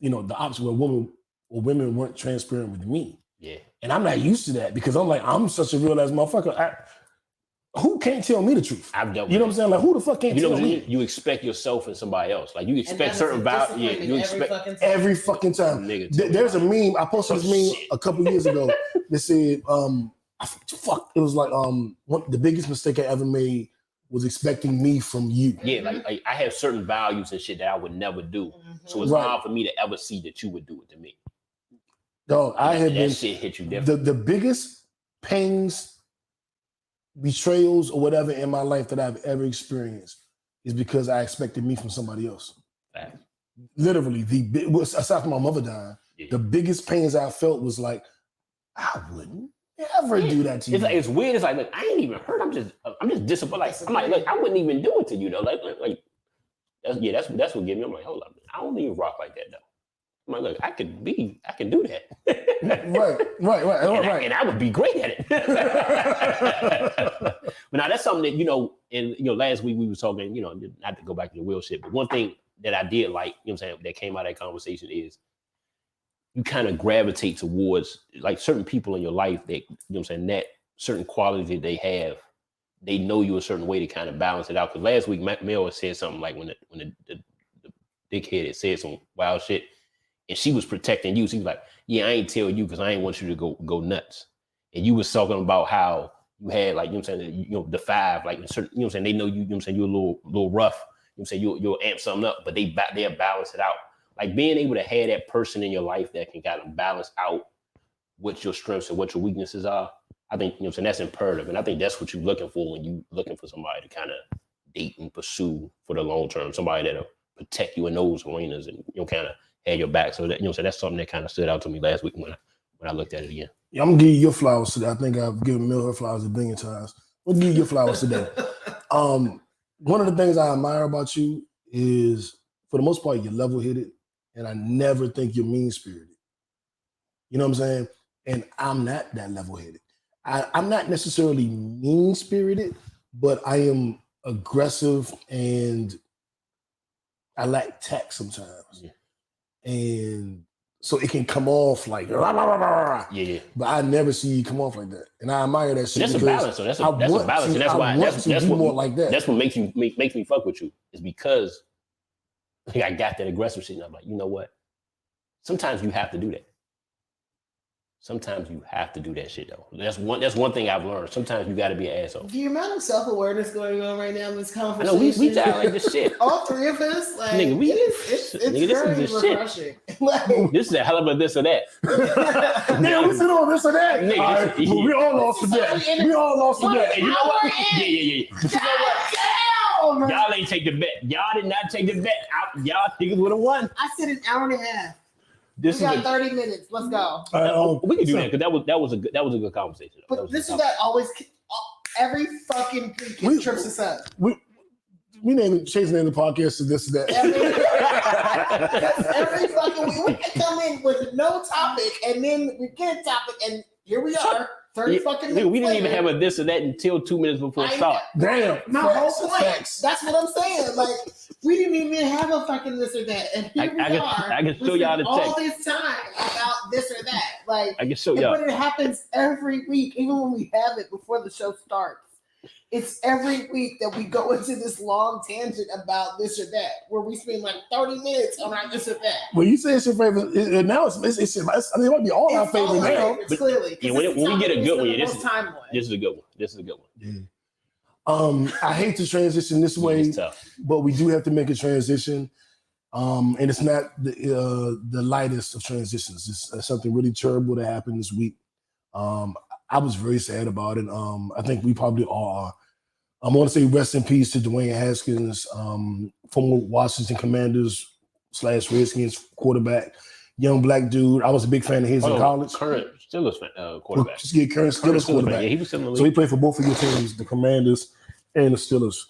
S1: the opposite, where women weren't transparent with me.
S6: Yeah. And
S1: I'm not used to that because I'm like, I'm such a real ass motherfucker. Who can't tell me the truth?
S6: I've dealt with
S1: you know what I'm saying? Like, who the fuck can't tell me?
S6: You expect yourself in somebody else. Like, you expect certain value. Yeah, you expect
S1: every fucking time. There's a meme. I posted this meme a couple years ago that said, it was like the biggest mistake I ever made was expecting me from you.
S6: Yeah, like I have certain values and shit that I would never do. So it's hard for me to ever see that you would do it to me.
S1: Dog, I have been
S6: that shit hit you different.
S1: The biggest pains, betrayals, or whatever in my life that I've ever experienced is because I expected me from somebody else.
S6: Fact.
S1: Literally, aside from my mother dying, the biggest pains I felt was like, I wouldn't ever do that to you.
S6: It's weird. It's like, look, I ain't even hurt. I'm just disappointed. Like, I'm like, look, I wouldn't even do it to you though. Like that's what gave me. I'm like, hold up, I don't even rock like that though. I'm like, look, I can do that. right.
S1: And
S6: I would be great at it. But now that's something that, last week we was talking, not to go back to the Will shit, but one thing that I did like, what I'm saying, that came out of that conversation is you kind of gravitate towards like certain people in your life that, what I'm saying, that certain qualities that they have, they know you a certain way to kind of balance it out. Because last week, Mel said something like when the dickhead had said some wild shit, and she was protecting you. She was like, yeah, I ain't tell you because I ain't want you to go nuts. And you was talking about how you had like, the five, like certain, they know you, you're a little rough. You'll amp something up, but they'll balance it out. Like being able to have that person in your life that can kind of balance out what your strengths and what your weaknesses are. I think, that's imperative. And I think that's what you're looking for when you're looking for somebody to kind of date and pursue for the long term, somebody that'll protect you in those arenas and kind of have your back. So that, so that's something that kind of stood out to me last week when I looked at it again.
S1: Yeah, I'm gonna give you your flowers today. I think I've given Mel her flowers a billion times. I'm gonna give you your flowers today. One of the things I admire about you is, for the most part, you're level-headed, and I never think you're mean-spirited. You know what I'm saying? And I'm not that level-headed. I'm not necessarily mean-spirited, but I am aggressive and I lack tact sometimes. Yeah. And so it can come off like, rah, rah, rah, rah.
S6: Yeah.
S1: But I never see you come off like that. And I admire that shit.
S6: That's a balance. So that's a balance. And that's why that's what more like that. That's what makes me fuck with you. Is because I got that aggressive shit. And I'm like, you know what? Sometimes you have to do that. Sometimes you have to do that shit though. That's one thing I've learned. Sometimes you got to be an asshole.
S3: The amount of self-awareness going on right now in this conversation.
S6: I know we die like this shit.
S3: All three of us, like,
S6: nigga,
S3: it's very refreshing. Like,
S6: this is a hell of a this or that.
S1: Nigga, we sit on this or that. Nigga, right, we all lost to that. We all lost to that.
S6: You know what? Yeah. You know what? Y'all ain't take the bet. Y'all did not take the bet. Y'all niggas would have won.
S3: I said an hour and a half. We got 30 minutes. Let's go.
S6: We can do that because that was a good conversation.
S3: But this is that always every fucking thing trips us up.
S1: We named changing the podcast to this and that.
S3: Every fucking week we can come in with no topic and then we get a topic and here we are. 30 fucking minutes.
S6: We didn't even have a this or that until 2 minutes before start.
S1: Damn.
S3: My whole point. That's what I'm saying. Like, we didn't even have a fucking this or that. And here we are.
S6: I can show y'all the text.
S3: All this time about this or that. Like,
S6: I can show y'all.
S3: But it happens every week, even when we have it before the show starts. It's every week that we go into this long tangent about this or that, where we spend like 30 minutes on our this or that.
S1: Well, you say it's your favorite. Now it's it might be all our favorite now.
S3: Clearly.
S6: Yeah, when we get a good one, this is a good one. This is a good one.
S1: Yeah. I hate to transition this way, but we do have to make a transition. And it's not the lightest of transitions. It's something really terrible that happened this week. I was very sad about it. I think we probably all are. I want to say rest in peace to Duane Haskins, former Washington Commanders / Redskins quarterback, young black dude. I was a big fan of his in college.
S6: Current Steelers quarterback.
S1: Just get current Steelers quarterback.
S6: Yeah, he was still in the league.
S1: So he played for both of your teams, the Commanders and the Steelers.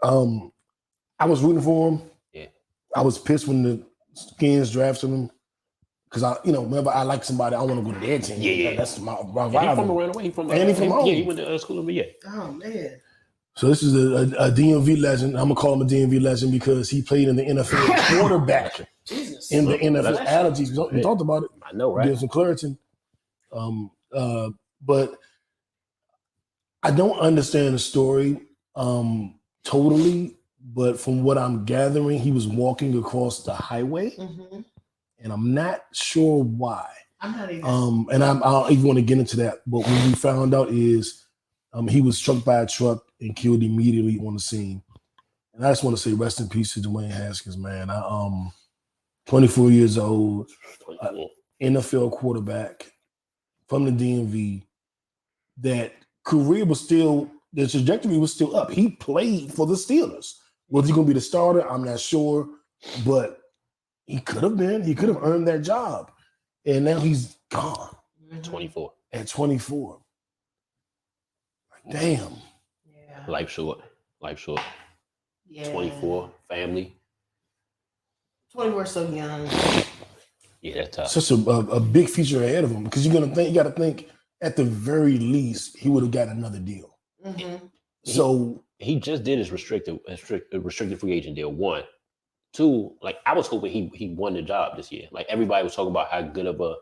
S1: I was rooting for him.
S6: Yeah.
S1: I was pissed when the Skins drafted him. Because whenever I like somebody, I want to go to their team.
S6: Yeah.
S1: That's my rival.
S6: He's from around the way. He from
S1: home.
S6: Yeah, he went to school over here.
S3: Oh man.
S1: So this is a DMV legend. I'm gonna call him a DMV legend because he played in the NFL quarterback in the NFL. Allergies. We talked about it.
S6: I know, right?
S1: Give some Claritin. But I don't understand the story totally. But from what I'm gathering, he was walking across the highway. Mm-hmm. And I'm not sure why.
S3: I'm not either.
S1: And I don't even want to get into that. But what we found out is he was struck by a truck and killed immediately on the scene. And I just want to say rest in peace to Duane Haskins, man. 24 years old, NFL quarterback from the DMV. That career was still, the trajectory was still up. He played for the Steelers. Was he going to be the starter? I'm not sure, but he could have been. He could have earned that job. And now he's gone.
S6: 24.
S1: At 24. Damn.
S3: Yeah.
S6: Life short.
S3: Yeah.
S6: 24, family.
S3: 24 so young.
S6: Yeah, that's tough.
S1: Such a big future ahead of him because you got to think at the very least he would have got another deal.
S3: Mm-hmm.
S1: So
S6: he just did his restricted free agent deal. 1, 2. Like I was hoping he won the job this year. Like everybody was talking about how good of a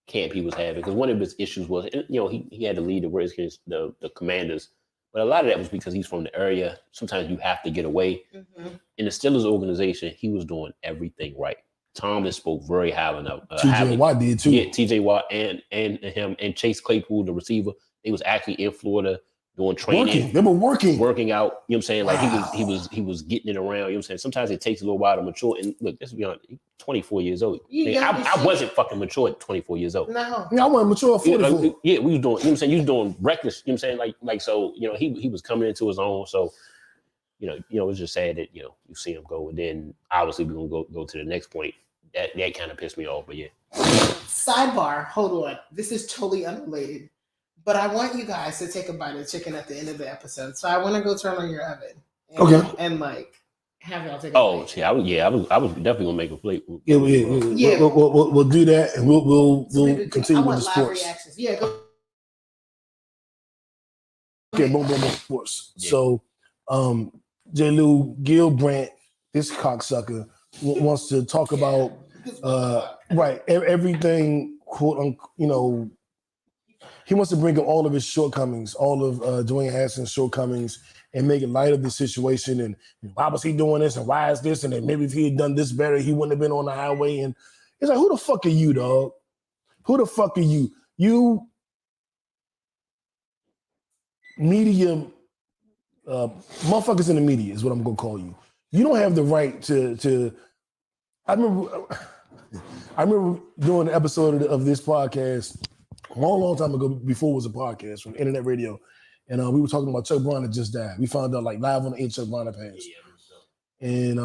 S6: camp he was having because one of his issues was, he had to lead the Redskins, the Commanders, but a lot of that was because he's from the area. Sometimes you have to get away.
S3: Mm-hmm.
S6: In the Steelers organization, he was doing everything right. Tomlin spoke very highly of
S1: TJ Watt did too.
S6: Yeah, TJ Watt and him and Chase Claypool, the receiver. They was actually in Florida doing training.
S1: They were working
S6: out. You know what I'm saying? Like
S1: wow.
S6: he was getting it around. You know what I'm saying? Sometimes it takes a little while to mature. And look, let's be honest, 24 years old. I wasn't fucking mature at 24 years old.
S3: No.
S1: Yeah, I wasn't mature at 44.
S6: Yeah, we was doing, you know what I'm saying? You was doing reckless, you know what I'm saying? Like so, he was coming into his own. So, it's just sad that, you see him go. And then obviously we're gonna go to the next point. That kind of pissed me off, but yeah.
S3: Sidebar, hold on. This is totally unrelated. But I want you guys to take a bite of chicken at the end of the episode. So I want to go turn on your oven. And have y'all take a bite.
S6: I was definitely gonna make a plate.
S1: Yeah. We'll do that and we'll continue with the sports.
S3: Reactions. Yeah, go.
S1: Okay, boom, sports.
S6: Yeah.
S1: So J. Lou Gil Brandt, this cocksucker, wants to talk about everything, quote unquote, he wants to bring up all of his shortcomings, all of Duane Haskins' shortcomings, and make it light of the situation. And why was he doing this? And why is this? And then maybe if he had done this better, he wouldn't have been on the highway. And it's like, who the fuck are you, dog? Who the fuck are you? You media, motherfuckers in the media is what I'm gonna call you. You don't have the right to. I remember doing an episode of this podcast a long time ago, before it was a podcast from internet radio, and we were talking about Chuck Bronner just died. We found out live on the air Chuck Bronner passed, and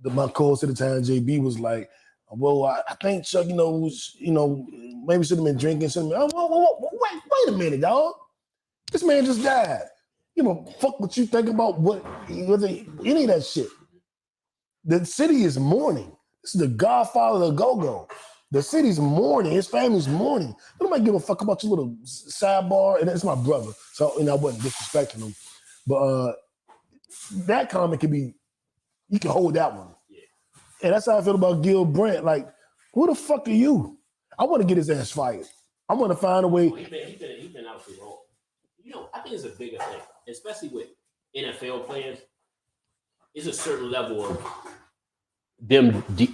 S1: my co-host at the time, JB, was like, "Well, I think Chuck, maybe should have been drinking something." Wait a minute, dog. This man just died. Fuck what you think about any of that shit. The city is mourning. This is the godfather of go-go. The city's mourning. His family's mourning. Nobody give a fuck about your little sidebar. And it's my brother. So, I wasn't disrespecting him. But that comment can be, you can hold that one. Yeah. And that's how I feel about Gil Brandt. Like, who the fuck are you? I want to get his ass fired. I want to find a way.
S6: He's been out too long. I think it's a bigger thing, especially with NFL players. It's a certain level of them, they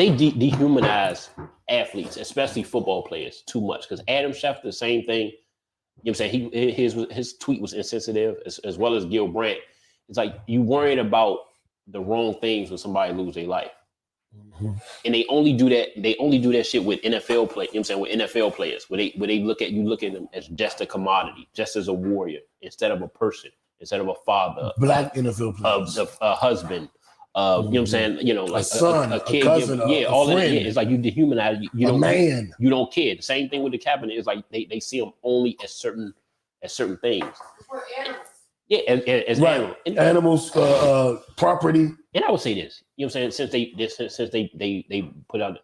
S6: dehumanize athletes, especially football players, too much. Because Adam Schefter, the same thing. You know what I'm saying? His tweet was insensitive, as well as Gil Brandt. It's like you worried about the wrong things when somebody lose their life. Mm-hmm. And they only do that shit with NFL play. You know what I'm saying? With NFL players, where they look at them as just a commodity, just as a warrior, instead of a person, instead of a father,
S1: black NFL players,
S6: a husband, you know what I'm saying? Like
S1: a son,
S6: a kid,
S1: a cousin,
S6: all
S1: friend.
S6: of that. Yeah, it's like you dehumanize. You don't,
S1: man.
S6: You don't care. The same thing with the cabinet. It's like they see them only as certain things.
S3: For animals.
S6: Yeah, as
S1: right. Animals, property.
S6: And I would say this, you know what I'm saying? Since they put out,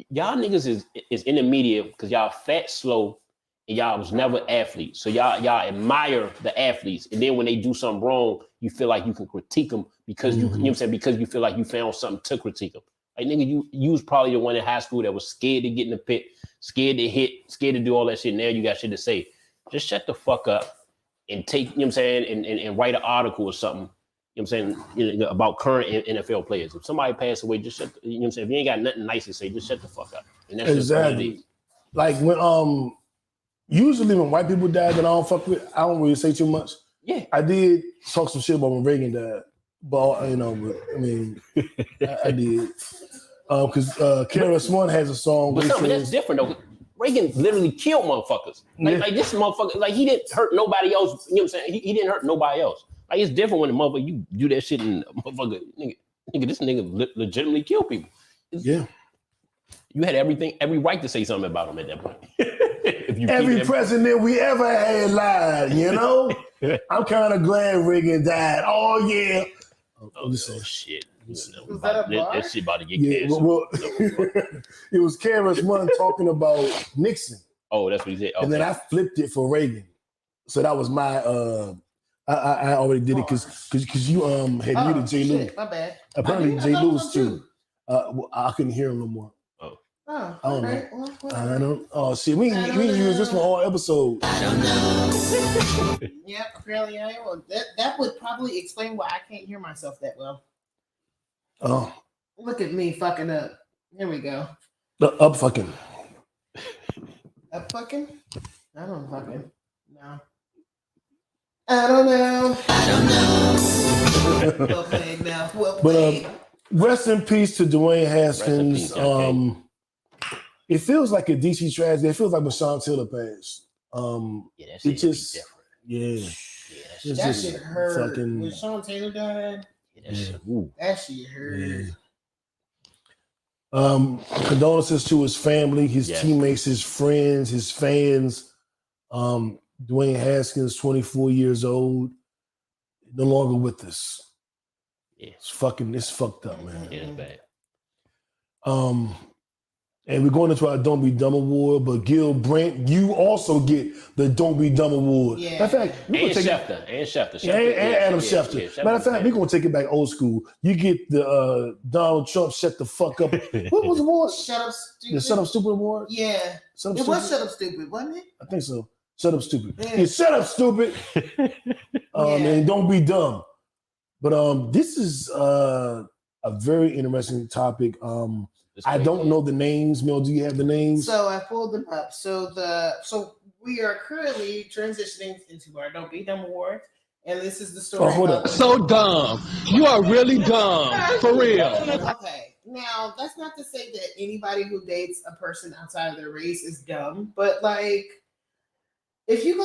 S6: y'all niggas is in the media because y'all fat, slow, and y'all was never athletes. So y'all admire the athletes, and then when they do something wrong, you feel like you can critique them because you know what I'm saying, because you feel like you found something to critique them. Like nigga, you was probably the one in high school that was scared to get in the pit, scared to hit, scared to do all that shit. Now you got shit to say. Just shut the fuck up and take, you know what I'm saying, and write an article or something. You know what I'm saying, about current NFL players. If somebody passed away, just shut. You know what I'm saying. If you ain't got nothing nice to say, just shut the fuck up. And that's
S1: exactly. Like when Usually when white people die that I don't fuck with, I don't really say too much.
S6: Yeah.
S1: I did talk some shit about when Reagan died, but I mean, I did. Because Ciara Smart has a song.
S6: But that's different though. Reagan literally killed motherfuckers. Like this motherfucker, like he didn't hurt nobody else. You know what I'm saying? He didn't hurt nobody else. Like it's different when the motherfucker you do that shit and motherfucker nigga, this nigga legitimately kill people.
S1: Yeah.
S6: You had every right to say something about him at that point.
S1: Every president we ever had lied, you know? I'm kind of glad Reagan died. Oh, yeah.
S6: Oh shit.
S3: That
S6: shit about to get canceled.
S1: Well, it was Ciara's mom talking about Nixon.
S6: Oh, that's what he said. Okay.
S1: And then I flipped it for Reagan. So that was my I already did it because you had muted J. Lewis.
S3: My bad.
S1: Apparently J. Lewis too. I couldn't hear him no more.
S3: Oh,
S1: I don't
S3: okay.
S1: know. I don't. Oh shit, we use this one all episode.
S3: I don't know. Yep, apparently I am. Well, that would probably explain why I can't hear myself that well.
S1: Oh,
S3: look at me fucking up. Here we go.
S1: Up fucking.
S3: Up fucking? I don't fucking. No. I don't know. Well played now. Well played.
S1: But rest in peace to Duane Haskins. It feels like a DC tragedy. It feels like when Sean Taylor passed.
S6: That
S1: it just
S6: different.
S3: That shit hurt.
S1: Fucking,
S3: when Sean Taylor died, that shit hurt.
S1: Condolences to his family, his teammates, his friends, his fans. Duane Haskins, 24 years old, no longer with us.
S6: Yeah.
S1: It's fucked up, man.
S6: Yeah, it's bad.
S1: And we're going into our Don't Be Dumb Award, but Gil Brandt, you also get the Don't Be Dumb Award.
S3: Yeah.
S1: Matter of fact,
S6: and Schefter.
S1: And Adam Schefter. Matter of fact, we're going to take it back old school. You get the Donald Trump Shut the Fuck Up. What was the award?
S3: Shut Up Stupid.
S1: The Shut Up Stupid Award?
S3: Yeah.
S1: Was
S3: Shut Up Stupid, wasn't it?
S1: I think so. Shut Up Stupid. Yeah, Shut Up Stupid. And Don't Be Dumb. But this is a very interesting topic. I don't know the names. Mel, do you have the names?
S3: So I pulled them up. So we are currently transitioning into our Don't Be Dumb Awards, and this is the story.
S1: Hold up.
S8: So dumb. You are really dumb. For real.
S3: Okay. Now that's not to say that anybody who dates a person outside of their race is dumb, but like if you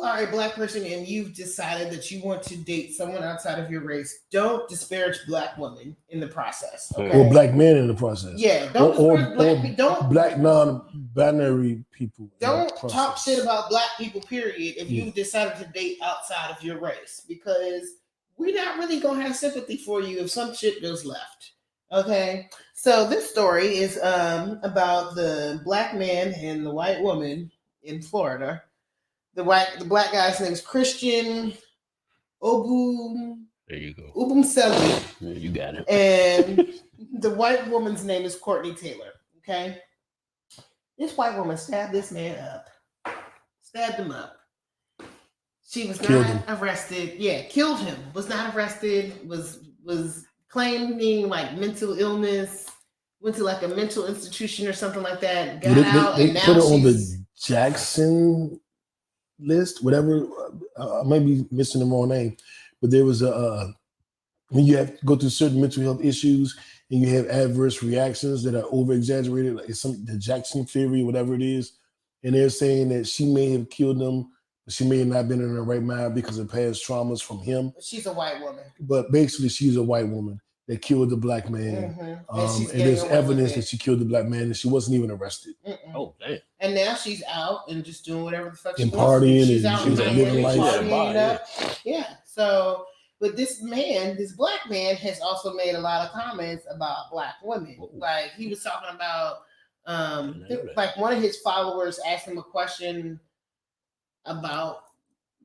S3: are a black person and you've decided that you want to date someone outside of your race, don't disparage black women in the process. Okay?
S1: Or black men in the process.
S3: Yeah, don't
S1: black non-binary people.
S3: Don't talk shit about black people, period, if you've decided to date outside of your race, because we're not really gonna have sympathy for you if some shit goes left. Okay. So this story is about the black man and the white woman in Florida. The black guy's name is Christian Obum.
S6: There you go.
S3: Ubumseli.
S6: Yeah, you got it.
S3: And the white woman's name is Courtney Taylor. Okay. This white woman stabbed this man up. Stabbed him up. She was not arrested. Yeah, killed him. Was not arrested. Was claiming like mental illness. Went to like a mental institution or something like that. Got out and now
S1: put her on the Jackson list, whatever. I might be missing the wrong name, but there was when you have to go through certain mental health issues and you have adverse reactions that are over exaggerated, like the Jackson theory, whatever it is, and they're saying that she may have killed him, but she may have not been in her right mind because of past traumas from him.
S3: She's a white woman, but
S1: basically she's a white woman that killed the black man. And there's evidence that she killed the black man and she wasn't even arrested.
S6: Oh, damn.
S3: And now she's out and just doing whatever the fuck
S1: she wants. Partying
S3: she's out
S1: and living life.
S3: Yeah. So, but this black man has also made a lot of comments about black women. Like he was talking about, like one of his followers asked him a question about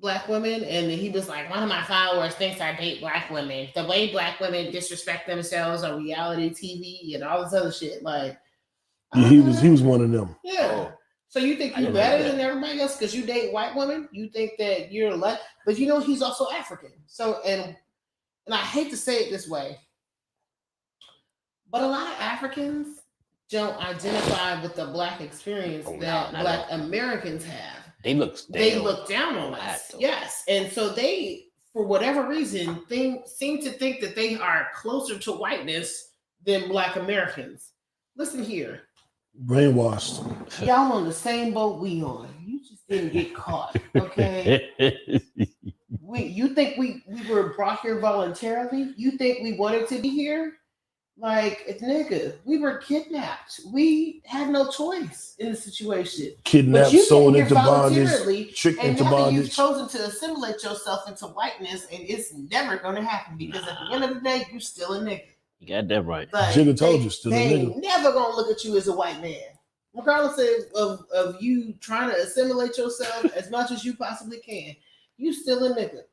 S3: black women, and he was like, one of my followers thinks I date black women. The way black women disrespect themselves on reality TV and all this other shit. Like
S1: he was one of them.
S3: Yeah. So you think you're better than everybody else because you date white women? You think that you're like, but you know he's also African. So and I hate to say it this way, but a lot of Africans don't identify with the Black experience that Black Americans have.
S6: They look
S3: down on us. Yes. And so they, for whatever reason, seem to think that they are closer to whiteness than Black Americans. Listen here.
S1: Brainwashed.
S3: Y'all on the same boat we on. You just didn't get caught. Okay. You think we were brought here voluntarily? You think we wanted to be here? Like, nigga, we were kidnapped. We had no choice in the situation.
S1: Kidnapped, sold into bondage, tricked into bondage.
S3: You've chosen to assimilate yourself into whiteness, and it's never going to happen because at the end of the day, you're still a nigga.
S6: You got that right.
S3: Like,
S1: Jada told you, still a
S3: they
S1: nigga.
S3: ain't never going to look at you as a white man. Regardless of you trying to assimilate yourself as much as you possibly can, you still a nigga.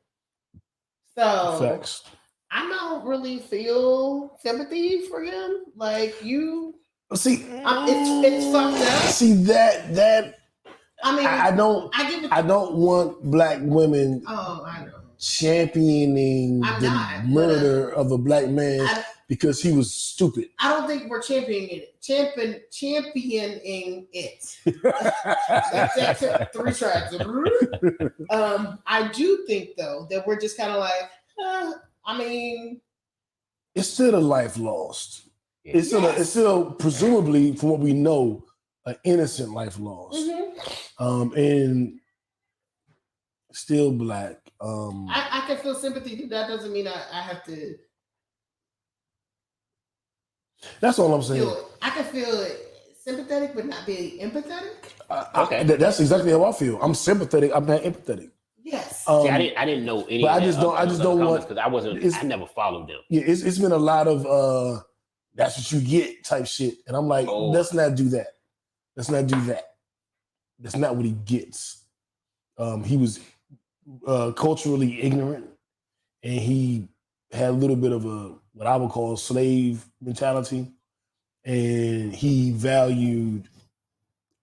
S3: So,
S1: facts.
S3: I don't really feel sympathy for him. Like you
S1: see,
S3: it's fucked up.
S1: See that.
S3: I mean,
S1: I don't want Black women championing the murder of a Black man because he was stupid.
S3: I don't think we're championing it. That's 3 tracks. I do think though that we're just kind of like. I mean,
S1: it's still a life lost. It's still presumably, from what we know, an innocent life lost.
S3: Mm-hmm.
S1: And still Black.
S3: I can feel sympathy. That doesn't mean I have to.
S1: That's all I'm saying.
S3: I can feel sympathetic, but not be empathetic.
S1: Okay, that's exactly how I feel. I'm sympathetic. I'm not empathetic.
S3: Yes.
S6: See, I didn't know any.
S1: But
S6: of
S1: I just don't want
S6: because I never followed them.
S1: Yeah, it's been a lot of that's what you get type shit, and I'm like, let's not do that. Let's not do that. That's not what he gets. He was culturally ignorant, and he had a little bit of a what I would call slave mentality, and he valued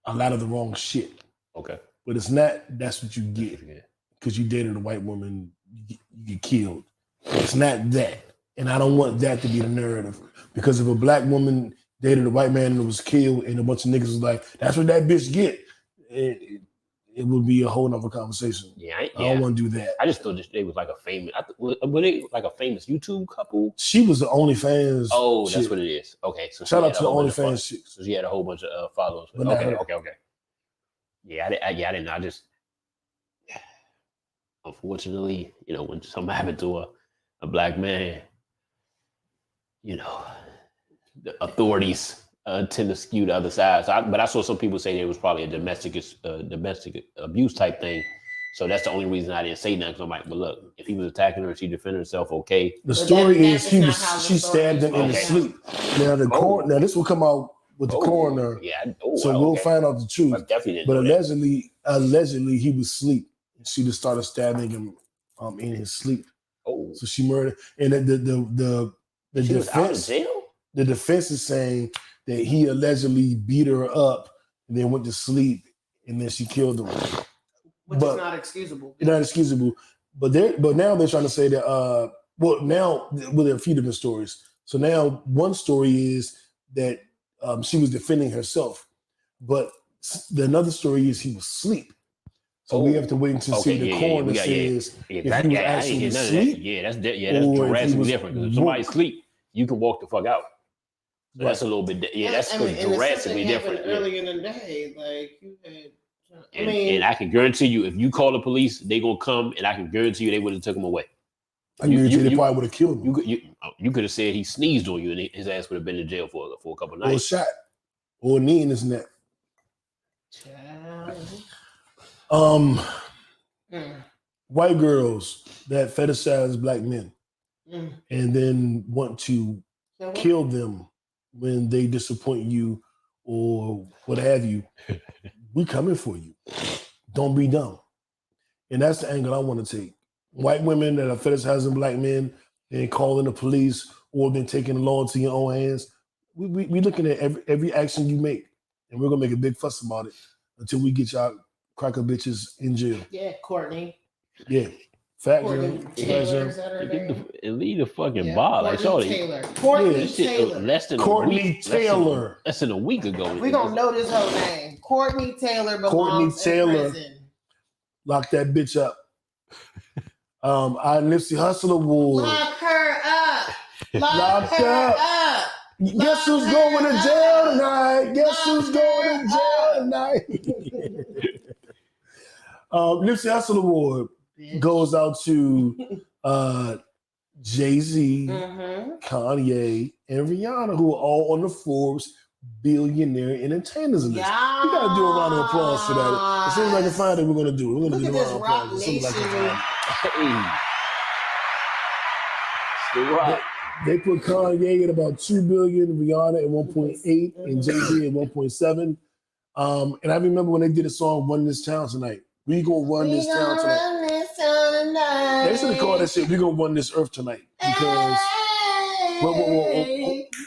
S1: a lot of the wrong shit.
S6: Okay,
S1: but it's not. That's what you get. Because you dated a white woman, you get killed. It's not that. And I don't want that to be the narrative. Because if a Black woman dated a white man and was killed and a bunch of niggas was like, that's what that bitch get, it would be a whole nother conversation. I don't want to do that.
S6: I just thought they was like a famous, were they like a famous YouTube couple?
S1: She was the OnlyFans.
S6: Oh, that's shit. What it is. Okay. So
S1: shout out to the OnlyFans shit.
S6: So she had a whole bunch of followers. Okay. Yeah, I didn't know. I just, unfortunately, when something happened to a Black man, the authorities tend to skew the other side. So but I saw some people say there was probably a domestic abuse type thing. So that's the only reason I didn't say nothing. Because I'm like, well, look, if he was attacking her and she defended herself, okay.
S1: The story is she stabbed him in his sleep. Now now this will come out with the coroner.
S6: Yeah.
S1: So we'll find out the truth. But allegedly he was asleep. She just started stabbing him in his sleep. Oh, so she murdered. And the defense, the defense is saying that he allegedly beat her up and then went to sleep and then she killed him.
S3: Which is not excusable.
S1: Not excusable. But now they're trying to say that. Now with a few different stories. So now one story is that she was defending herself, but another story is he was asleep. So we have to wait until see the coroner says if he was actually asleep.
S6: That's drastically different. Because if somebody's asleep, you can walk the fuck out. So that's a little bit. That's drastically different.
S3: Earlier in the day, like you had.
S6: And I can guarantee you, if you call the police, they gonna come, and I can guarantee you they would have took him away.
S1: I guarantee they probably would have killed him.
S6: You could have said he sneezed on you, and his ass would have been in jail for a couple of nights.
S1: Or shot, or a knee in his neck. White girls that fetishize Black men and then want to kill them when they disappoint you or what have you. We coming for you. Don't be dumb. And that's the angle I want to take. White women that are fetishizing Black men and calling the police or been taking the law into your own hands. We looking at every action you make, and we're gonna make a big fuss about it until we get y'all cracker bitches in jail.
S3: Yeah, Courtney.
S1: Yeah.
S3: Courtney Taylor, is that her name?
S6: Leave the fucking bar. Like,
S3: Courtney Taylor. Courtney Taylor.
S6: Less than
S1: Courtney
S6: a week.
S1: Taylor.
S6: Less than a week ago.
S3: We gonna know this whole name. Courtney Taylor belongs in prison.
S1: Lock that bitch up. Our Nipsey Hussle Award.
S3: Lock her up. Lock her up.
S1: Guess who's going to jail tonight? Guess who's going to jail tonight? Nipsey Hussle Award goes out to Jay-Z, Kanye, and Rihanna, who are all on the Forbes Billionaire Entertainers list.
S3: Yeah.
S1: We gotta do a round of applause for that. As soon as I can find it, we're gonna do it. We're gonna
S3: Look
S1: do
S3: at
S1: a
S3: this
S1: round of
S3: Rock
S1: applause. As soon as I can
S3: Nation.
S1: find it. They put Kanye at about 2 billion, Rihanna at 1.8, and Jay-Z at 1.7. And I remember when they did a song "Run This Town Tonight." We gonna run this town tonight. They should have called that shit. We gonna run this earth tonight because.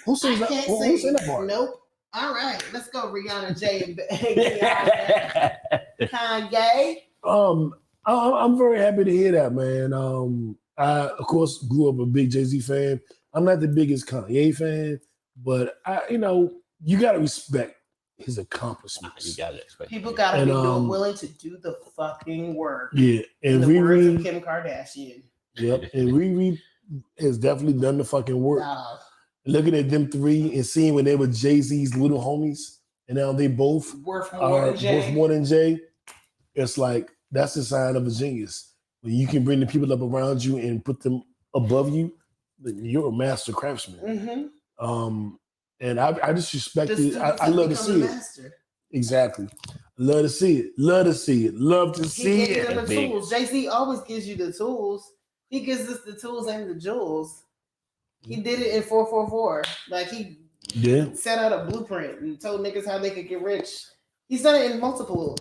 S1: Who sings that? Who sings that part?
S3: Nope. All right, let's go, Rihanna, Jay, and Kanye.
S1: I'm very happy to hear that, man. I of course grew up a big Jay-Z fan. I'm not the biggest Kanye fan, but you gotta respect his accomplishments.
S6: You gotta respect.
S3: People gotta be willing to do the fucking work.
S1: Yeah, and
S3: in the words of Kim Kardashian.
S1: Yep, and Riri has definitely done the fucking work. Looking at them three and seeing when they were Jay-Z's little homies, and now they both
S3: worth
S1: more than Jay. It's like that's a sign of a genius. When you can bring the people up around you and put them above you, then you're a master craftsman. And I just respect it. I love to see it. Exactly. Love to see it. Love to see it. Love to see it.
S3: He gives you the tools. Jay-Z always gives you the tools. He gives us the tools and the jewels. He did it in 444. Like he set out a blueprint and told niggas how they could get rich. He's done it in multiple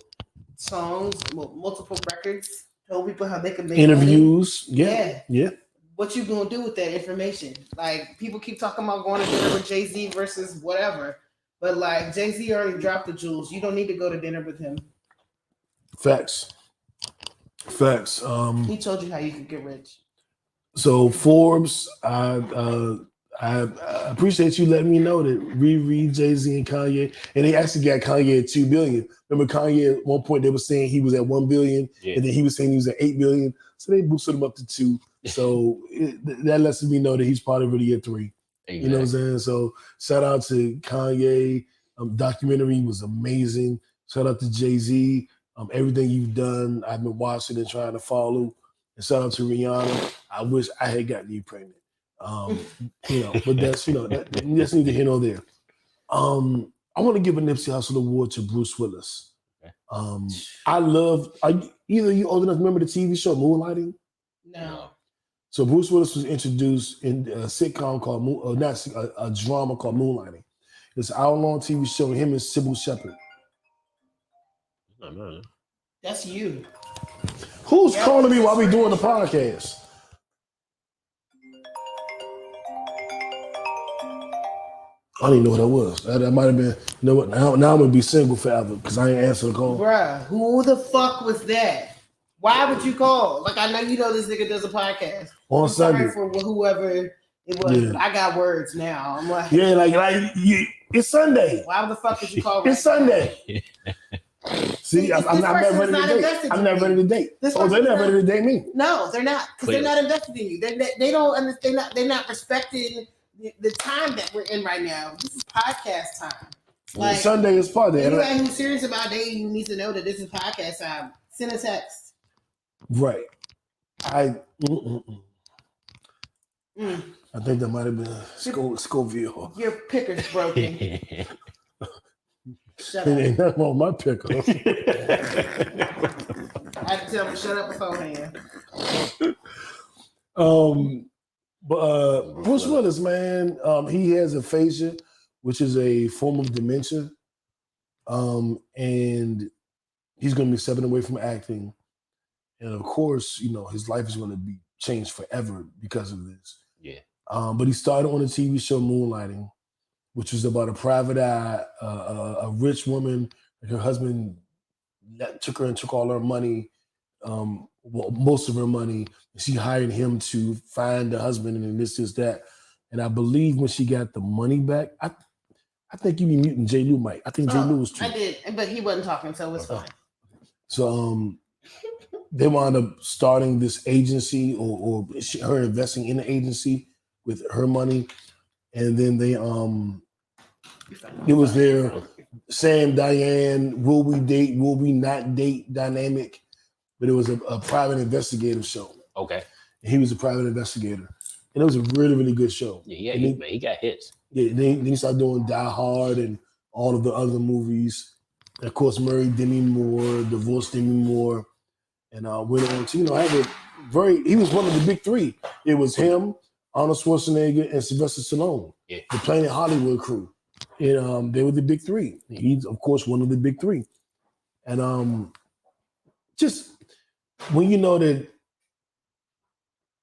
S3: songs, multiple records. Told people how they could make
S1: interviews.
S3: Money.
S1: Yeah.
S3: What you gonna do with that information? Like people keep talking about going to dinner with Jay-Z versus whatever, but like Jay-Z already dropped the jewels. You don't need to go to dinner with him.
S1: Facts.
S3: He told you how you could get rich.
S1: So Forbes, I appreciate you letting me know that Riri, Jay-Z, and Kanye, and they actually got Kanye at 2 billion. Remember Kanye at one point they were saying he was at 1 billion, and then he was saying he was at 8 billion. So they boosted him up to 2. So that lets me know that he's probably really at 3. Exactly. You know what I'm saying? So shout out to Kanye. Documentary was amazing. Shout out to Jay-Z. Everything you've done, I've been watching and trying to follow. And shout out to Rihanna. I wish I had gotten you pregnant. But that's that's neither here nor there. I want to give a Nipsey Hussle award to Bruce Willis. Either you old enough to remember the TV show Moonlighting?
S3: No.
S1: So Bruce Willis was introduced in a sitcom called a drama called Moonlighting. It's an hour-long TV show with him and Sybil Shepherd.
S3: That's you.
S1: Who's calling me while we doing the podcast? I didn't know what that was. That might have been. You know what? Now I'm gonna be single forever because I ain't answer the call.
S3: Bruh, who the fuck was that? Why would you call? Like I know you know this nigga does a podcast
S1: on Sunday.
S3: Sorry for whoever it was. But I got words now. I'm like,
S1: it's Sunday.
S3: Why the fuck did you call?
S1: It's Sunday. See, I'm not ready to date. I'm not ready to date. They're not ready to date me.
S3: No, they're not, because they're not invested in you. They don't understand. They're not respecting the time that we're in right now. This is podcast time. Like
S1: Sunday is part of it.
S3: Anybody who's serious about dating, you need to know that this is podcast time. Send a text.
S1: Right. I think that might have been Scoville.
S3: Your picker's broken. Shut
S1: It
S3: up.
S1: ain't nothing wrong with my picker.
S3: I had to tell him to shut up beforehand.
S1: But Bruce Willis, man, he has aphasia, which is a form of dementia. And he's going to be stepping away from acting. And of course, his life is going to be changed forever because of this.
S6: Yeah.
S1: But he started on a TV show, Moonlighting, which was about a private eye, a rich woman. Her husband took her and took all her money. most of her money. She hired him to find the husband and this, that. And I believe when she got the money back, I think you be muting J. Lou, Mike. I think J. Lou was too.
S3: I did, but he wasn't talking, so it was fine.
S1: So they wound up starting this agency or her investing in the agency with her money. And then they it was their Sam, Diane, will we date, will we not date dynamic. But it was a private investigative show.
S6: Okay.
S1: And he was a private investigator. And it was a really, really good show.
S6: Yeah, he got hits.
S1: Yeah, then he started doing Die Hard and all of the other movies. And of course, married Demi Moore, divorced Demi Moore, and went on to, have he was one of the big three. It was him, Arnold Schwarzenegger, and Sylvester Stallone, the Planet Hollywood crew. And they were the big three. He's, of course, one of the big three. And just when you know that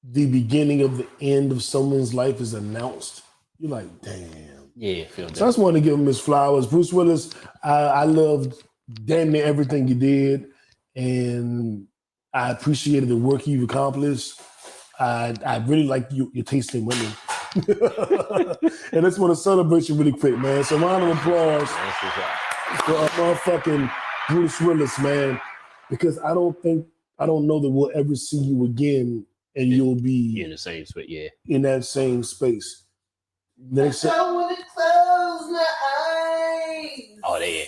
S1: the beginning of the end of someone's life is announced, you're like, damn.
S6: Yeah, feel that.
S1: So I just want to give him his flowers. Bruce Willis, I loved damn near everything you did, and I appreciated the work you've accomplished. I really like your taste in women. And I just want to celebrate you really quick, man. So round of applause for motherfucking Bruce Willis, man, because I don't know that we'll ever see you again. And you'll be
S6: in the same space,
S1: in that same space.
S3: Next, I don't want to close my eyes.
S6: Oh, yeah.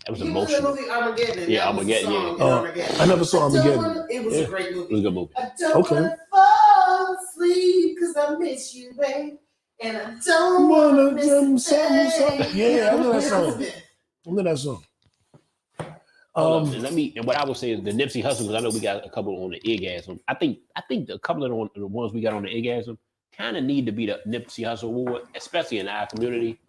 S6: That was emotional.
S3: He was in the movie Armageddon.
S6: Yeah, Armageddon.
S3: Armageddon.
S1: I never saw Armageddon.
S3: It was a great movie.
S6: It was a good movie.
S3: I don't want to fall asleep because I miss you, babe. And I don't want to miss you.
S1: Yeah, I know that song.
S6: And what I would say is the Nipsey Hussle, because I know we got a couple on the Eargasm. I think a couple of the ones we got on the Eargasm kind of need to be the Nipsey Hussle award, especially in our community,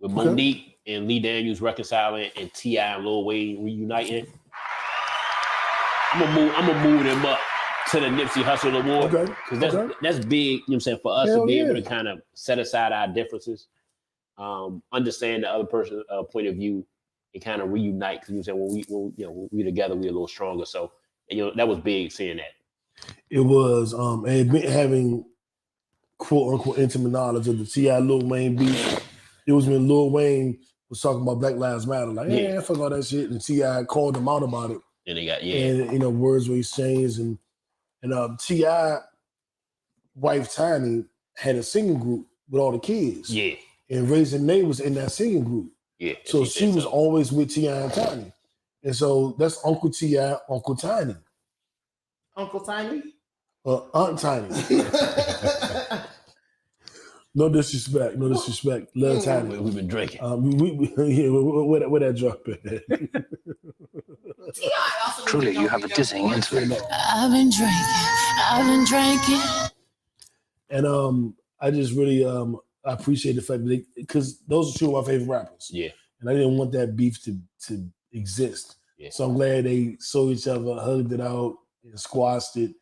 S6: with Monique and Lee Daniels reconciling and T.I. and Lil Wayne reuniting. I'm gonna move them up to the Nipsey Hussle award because that's big. You know what I'm saying, for us to be able to kind of set aside our differences, understand the other person's point of view. And kind of reunite, because you said when we together, we're a little stronger. So that was big seeing that.
S1: It was and having quote unquote intimate knowledge of the T.I. Lil Wayne beat. It was when Lil Wayne was talking about Black Lives Matter, like fuck all that shit, and T.I. called him out about it.
S6: And they got
S1: and words were exchanged, and T.I. wife Tiny had a singing group with all the kids.
S6: Yeah,
S1: and Raising Nay was in that singing group.
S6: Yeah.
S1: So she was always with T.I. and Tiny. And so that's Uncle T.I., Uncle Tiny.
S3: Uncle Tiny?
S1: Aunt Tiny. No disrespect. Love Tiny.
S6: We've been drinking.
S1: Where that drop at?
S7: Truly, you have a dizzying intellect.
S5: I've been drinking.
S1: And I just really I appreciate the fact that because those are two of my favorite rappers.
S6: Yeah.
S1: And I didn't want that beef to exist. Yeah. So I'm glad they saw each other, hugged it out, and squashed it.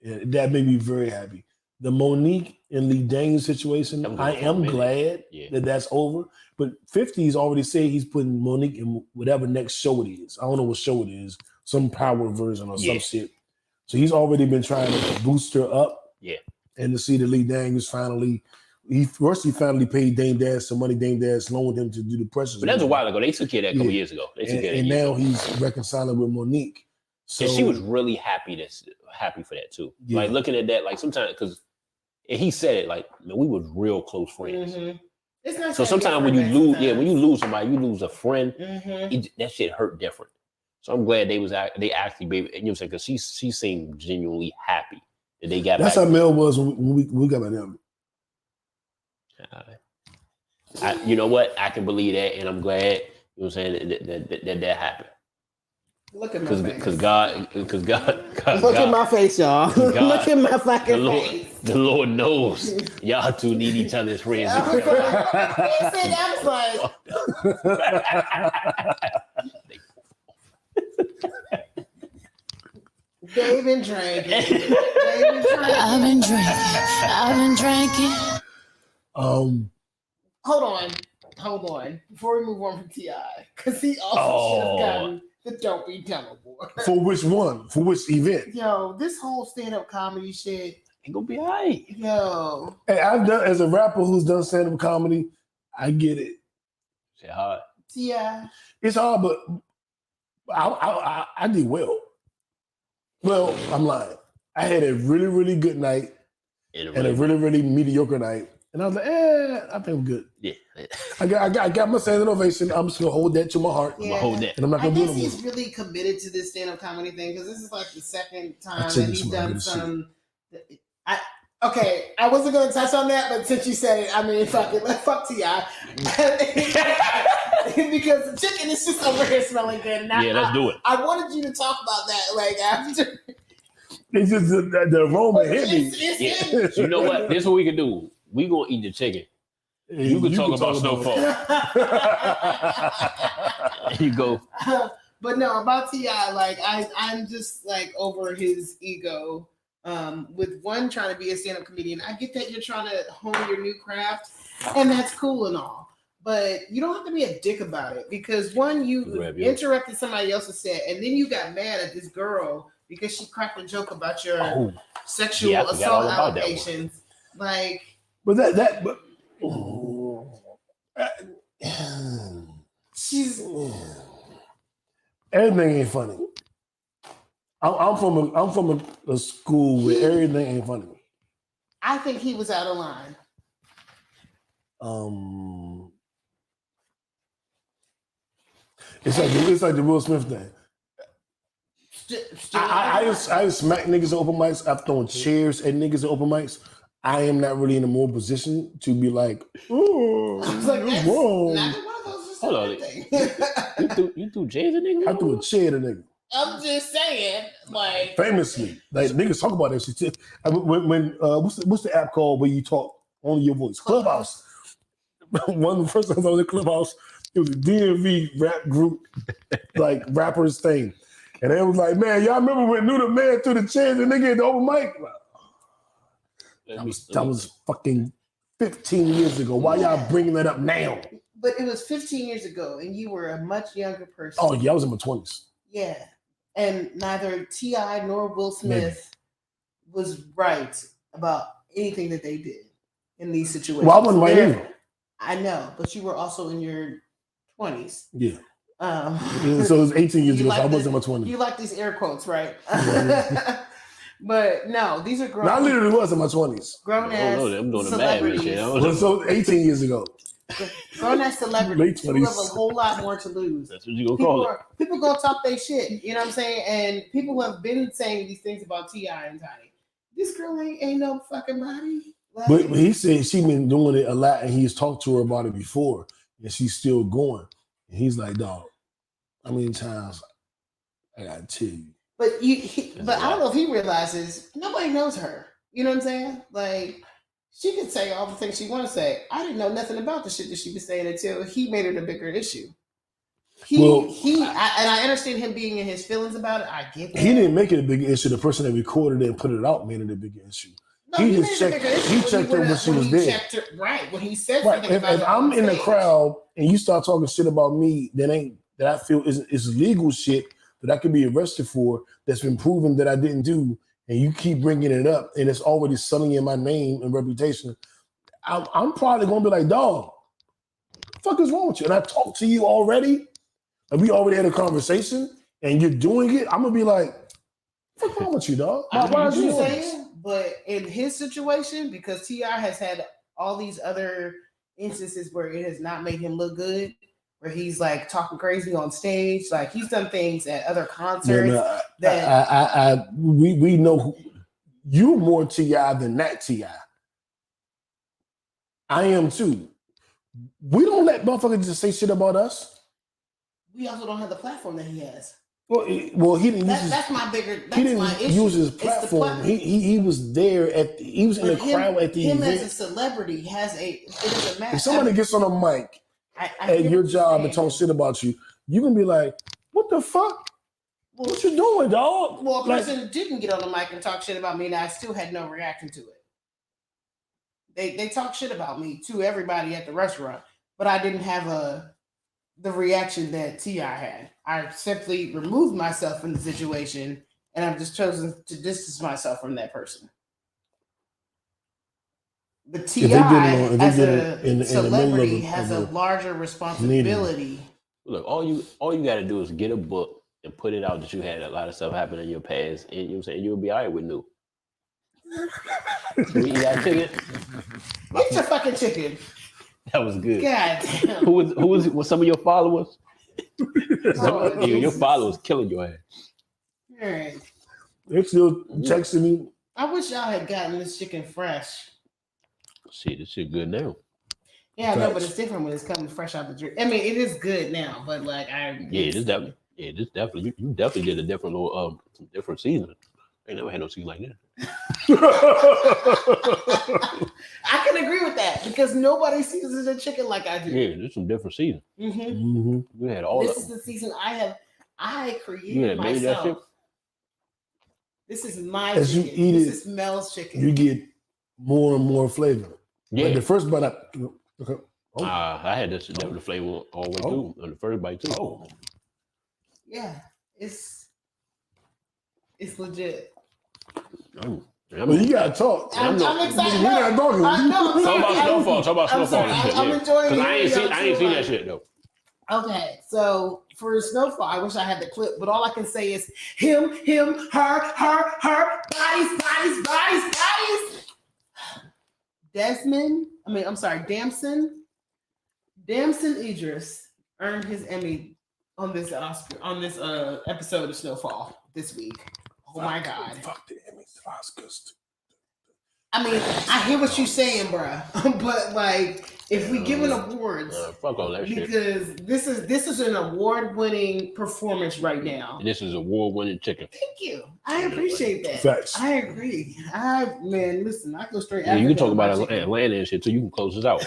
S1: And that made me very happy. The Monique and Lee Daniels situation, I am glad that that's over. But 50's already said he's putting Monique in whatever next show it is. I don't know what show it is. Some power version or some shit. So he's already been trying to boost her up.
S6: Yeah.
S1: And to see that Lee Daniels finally paid Dame Dash some money. Dame Dash loaned him to do the pressures.
S6: But that was a while ago. They took care of that a couple years ago.
S1: And now he's reconciling with Monique. So
S6: and she was really happy for that too. Yeah. Like looking at that, like sometimes because he said it like, man, we was real close friends.
S3: Mm-hmm. It's not
S6: so sometimes when you lose somebody, you lose a friend. Mm-hmm. That shit hurt different. So I'm glad they actually baby. You know what I'm saying? Because she seemed genuinely happy that they got.
S1: That's
S6: back.
S1: how Mel was when we got at him.
S6: You know what? I can believe that, and I'm glad. You know what I'm saying that happened.
S3: Look at my face.
S6: Because God.
S3: Look at my face, y'all. Look at my fucking face.
S6: The Lord knows y'all two need each other's friends.
S3: They've been drinking.
S5: I've been drinking.
S3: Hold on. Before we move on from T.I., because he also should have gotten Don't be dumb, boy.
S1: For which one? For which event?
S3: Yo, this whole stand-up comedy shit.
S6: Ain't gonna be all right.
S3: Yo.
S1: Hey, I've done as a rapper who's done stand-up comedy. I get it.
S6: Shit hard.
S3: Yeah.
S1: It's hard, but I did well. Well, I'm lying. I had a really, really good night and a really, really mediocre night. And I was like, I think I'm good.
S6: Yeah.
S1: I got my standing ovation. I'm just gonna hold that to my heart.
S3: Yeah.
S6: I'm gonna hold that.
S1: And I'm not
S3: I
S1: gonna do
S3: guess
S1: it no more.
S3: he's really committed to this stand-up comedy thing because this is like the second time
S1: check
S3: that
S1: this
S3: he's
S1: one,
S3: done
S1: good
S3: some. I wasn't gonna touch on that, but since you said it, I mean, fuck T.I. Because the chicken is just over here smelling good. And
S6: Let's do it.
S3: I wanted you to talk about that, like after.
S1: It's just the aroma hit me.
S3: It's
S6: So you know what? This is what we can do. We gonna eat the chicken. You can talk about Snowfall. There you go.
S3: But no, about T.I., like I'm just like over his ego. With one trying to be a stand-up comedian. I get that you're trying to hone your new craft, and that's cool and all. But you don't have to be a dick about it because one, you interrupted somebody else's set, and then you got mad at this girl because she cracked a joke about your sexual assault allegations. Like,
S1: but
S3: she's
S1: everything ain't funny. I'm from a school where everything ain't funny.
S3: I think he was out of line.
S1: It's like the Will Smith thing. I smack niggas at open mics. I've thrown chairs at niggas at open mics. I am not really in a more position to be like, oh,
S3: I was like, that's
S1: wrong.
S3: neither one of those is
S6: Hold on. You threw chairs at niggas?
S1: I threw a chair at a nigga.
S3: I'm just saying, like
S1: Famously, like niggas talk about that shit too. When what's the app called where you talk only your voice? Clubhouse. One of the first times I was in Clubhouse, it was a DMV rap group, like rappers thing, and they was like, "Man, y'all remember when Knew the Man threw the chairs and nigga at the open mic?" That was fucking 15 years ago. Why y'all bringing that up now?
S3: But it was 15 years ago, and you were a much younger person.
S1: Oh yeah, I was in my 20s.
S3: Yeah. And neither T.I. nor Will Smith was right about anything that they did in these situations.
S1: Well, I wasn't right either.
S3: I know, but you were also in your 20s.
S1: Yeah. So it was 18 years ago, so I was in my 20s.
S3: You like these air quotes, right? But no, these are grown.
S1: I literally was in my 20s.
S3: Grown ass
S6: I'm doing the bad shit.
S1: So 18 years ago.
S3: Grown ass celebrities who have a whole lot more to lose.
S6: That's what you gonna call it.
S3: People gonna talk their shit, you know what I'm saying? And people have been saying these things about T.I. and Tiny. This girl ain't no fucking body. Like,
S1: but he said she been doing it a lot, and he's talked to her about it before, and she's still going. And he's like, "Dog, how many times I gotta tell you?"
S3: But but I don't know if he realizes nobody knows her. You know what I'm saying? Like, she could say all the things she want to say. I didn't know nothing about the shit that she was saying until he made it a bigger issue. I understand him being in his feelings about it. I get that.
S1: He didn't make it a big issue. The person that recorded it and put it out made it a big issue.
S3: No,
S1: he just checked. He checked her when she was there.
S3: Right when he said
S1: Right.
S3: something.
S1: If I'm in the crowd and you start talking shit about me, that I feel is legal shit that I could be arrested for. That's been proven that I didn't do. And you keep bringing it up, and it's already selling in my name and reputation. I'm probably gonna be like, dog, what the fuck is wrong with you? And I talked to you already, and we already had a conversation, and you're doing it. I'm gonna be like, what the fuck wrong with you, dog? Why are you saying?
S3: But in his situation, because T.I. has had all these other instances where it has not made him look good, where he's like talking crazy on stage, like he's done things at other concerts
S1: we know you're more T.I. than that T.I. I am too. We don't let motherfuckers just say shit about us.
S3: We also don't have the platform that he has.
S1: Well, he didn't.
S3: That's my bigger. That's
S1: he didn't
S3: my issue.
S1: use his platform. He was there he was in the crowd at the event.
S3: Him as a celebrity has it doesn't matter.
S1: If somebody gets on a mic at your job and talk shit about you, you can be like, "What the fuck? Well, what you doing, dog?"
S3: Well, a person didn't get on the mic and talk shit about me, and I still had no reaction to it. They talk shit about me to everybody at the restaurant, but I didn't have a the reaction that T.I. had. I simply removed myself from the situation, and I've just chosen to distance myself from that person. But T.I. as a celebrity has a larger responsibility.
S6: Look, all you got to do is get a book and put it out that you had a lot of stuff happen in your past, and you know what I'm saying, you'll be all right with new. You eat that chicken?
S3: Eat your fucking chicken.
S6: That was good.
S3: God damn.
S6: Who was some of your followers? Your followers killing your ass.
S3: All right.
S1: They're still texting me.
S3: I wish y'all had gotten this chicken fresh.
S6: Shit, this shit good now.
S3: Yeah, I know, but it's different when it's coming fresh out the drink. I mean, it is good now, but like
S6: this definitely. You definitely did a different little different season. I ain't never had no season like that.
S3: I can agree with that because nobody seasons a chicken like I do.
S6: Yeah, there's some different season.
S3: Mm-hmm.
S6: You had all.
S3: This is the season I created myself. This is my
S1: As
S3: chicken.
S1: you eat
S3: this
S1: it,
S3: is Mel's chicken.
S1: You get more and more flavor.
S6: Yeah.
S1: Like the first bite,
S6: I had this the flavor all the way through on the first bite too.
S1: Oh.
S3: Yeah, it's legit.
S1: Well, you gotta talk.
S3: I'm excited.
S1: We're not talking.
S6: Talk about Snowfall.
S3: I'm enjoying it.
S6: I ain't seen that shit though.
S3: Okay, so for Snowfall, I wish I had the clip, but all I can say is him, her, bodies. Damson Idris earned his Emmy on this episode of Snowfall this week. Oh my God.
S1: Fuck the Emmys, Oscars.
S3: I mean, I hear what you're saying, bruh. But like, if we giving awards,
S6: fuck all that shit.
S3: Because this is an award-winning performance right now.
S6: And this is award-winning chicken.
S3: Thank you. I appreciate that.
S1: Facts.
S3: I agree. Listen, I go straight.
S6: Yeah, you can talk about Atlanta and shit, so you can close this out.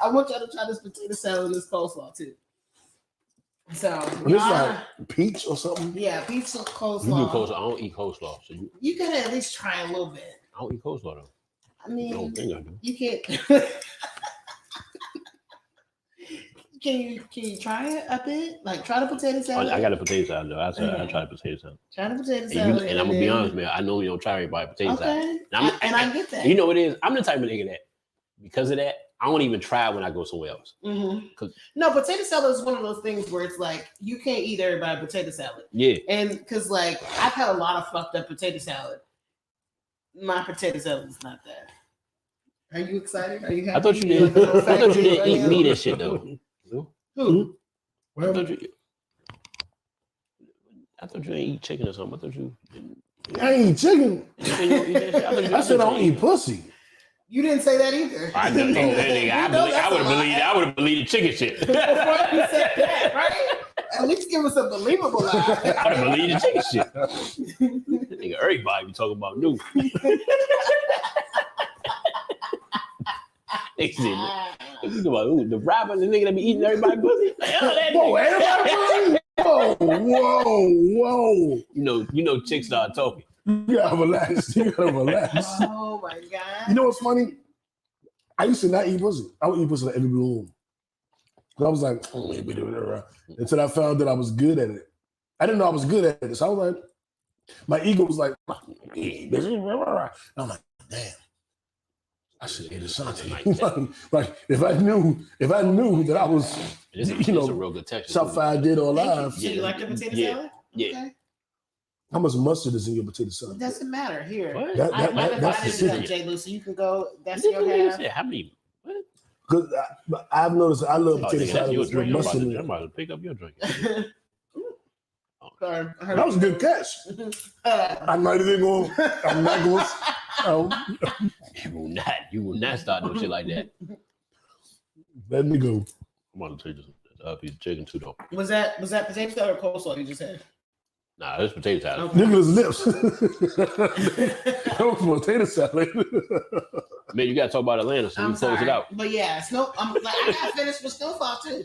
S3: I want y'all to try this potato salad and this coleslaw too. So
S1: it's like peach or something.
S3: Yeah, peach or coleslaw.
S6: You do coleslaw. I don't eat coleslaw, so
S3: you gotta at least try a little bit.
S6: I don't eat coleslaw though.
S3: I mean,
S6: I don't think I do.
S3: You can't. Can you try it a bit? Like try the potato salad.
S6: I got a potato salad though. I tried the potato salad.
S3: Try the potato salad.
S6: And I'm gonna be honest, man. I know you don't try everybody potato salad.
S3: And I get that.
S6: You know what it is? I'm the type of nigga that because of that, I won't even try when I go somewhere else.
S3: Mm-hmm. No, potato salad is one of those things where it's like you can't eat everybody potato salad.
S6: Yeah.
S3: And because like I've had a lot of fucked up potato salad. My potato salad is not that. Are you excited? Are you happy?
S6: I thought you did. I thought you didn't eat meat and shit though.
S3: Who?
S6: I thought you didn't eat chicken or something. I thought you didn't.
S1: I ain't eat chicken.
S6: I
S1: said I don't eat pussy.
S3: You didn't say that either.
S6: I would have believed the chicken shit.
S3: You said that, right? At least give us a believable lie.
S6: I would have believed the chicken shit. Nigga, everybody be talking about new. The rapper, the nigga that be eating everybody's pussy.
S1: Whoa.
S6: You know, chicks start talking.
S1: You gotta relax.
S3: Oh my God.
S1: You know what's funny? I used to not eat pussy. I would eat pussy like every blue moon. I was like, until I found that I was good at it. I didn't know I was good at it. So I was like, my ego was like, and I'm like, damn. I should eat something. Like if I knew that I was,
S6: it's a real good texture.
S1: Top 5 dead or alive.
S3: So you like the potato salad?
S6: Yeah.
S3: Okay.
S1: How much mustard is in your potato salad?
S3: It doesn't matter. Here.
S6: What?
S3: I divided it up, J. Lou, so you can go. That's your half.
S6: How many? What?
S1: Because I've noticed I love potato salad with mustard in it.
S6: I'm about to pick up your drink.
S3: Sorry.
S1: That was a good catch. I'm not going.
S6: You will not start no shit like that.
S1: Let me go.
S6: I'm about to take this piece of chicken too, though.
S3: Was that potato salad or coleslaw you just had?
S6: Nah, it's potato salad.
S1: Okay. Look at his lips. That was potato salad.
S6: Man, you gotta talk about Atlanta, so we close it out.
S3: But yeah, I got finished with Snowfall too.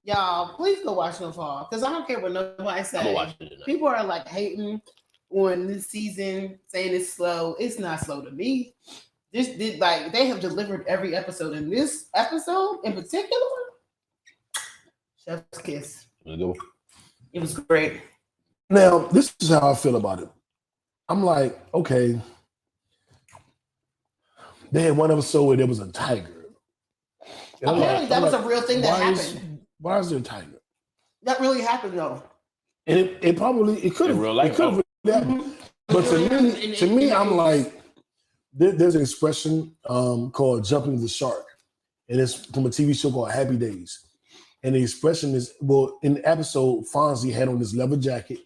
S3: Y'all, please go watch Snowfall because I don't care what nobody says. People are like hating on this season, saying it's slow. It's not slow to me. they have delivered every episode. In this episode in particular, chef's kiss. It was great.
S1: Now, this is how I feel about it. I'm like, okay, they had one episode where there was a tiger. And
S3: apparently, that was a real thing that happened.
S1: Why is there a tiger?
S3: That really happened, though.
S1: And it could have really happened. But to me, I'm like, there's an expression called "jumping the shark," and it's from a TV show called Happy Days. And the expression is, well, in the episode, Fonzie had on this leather jacket,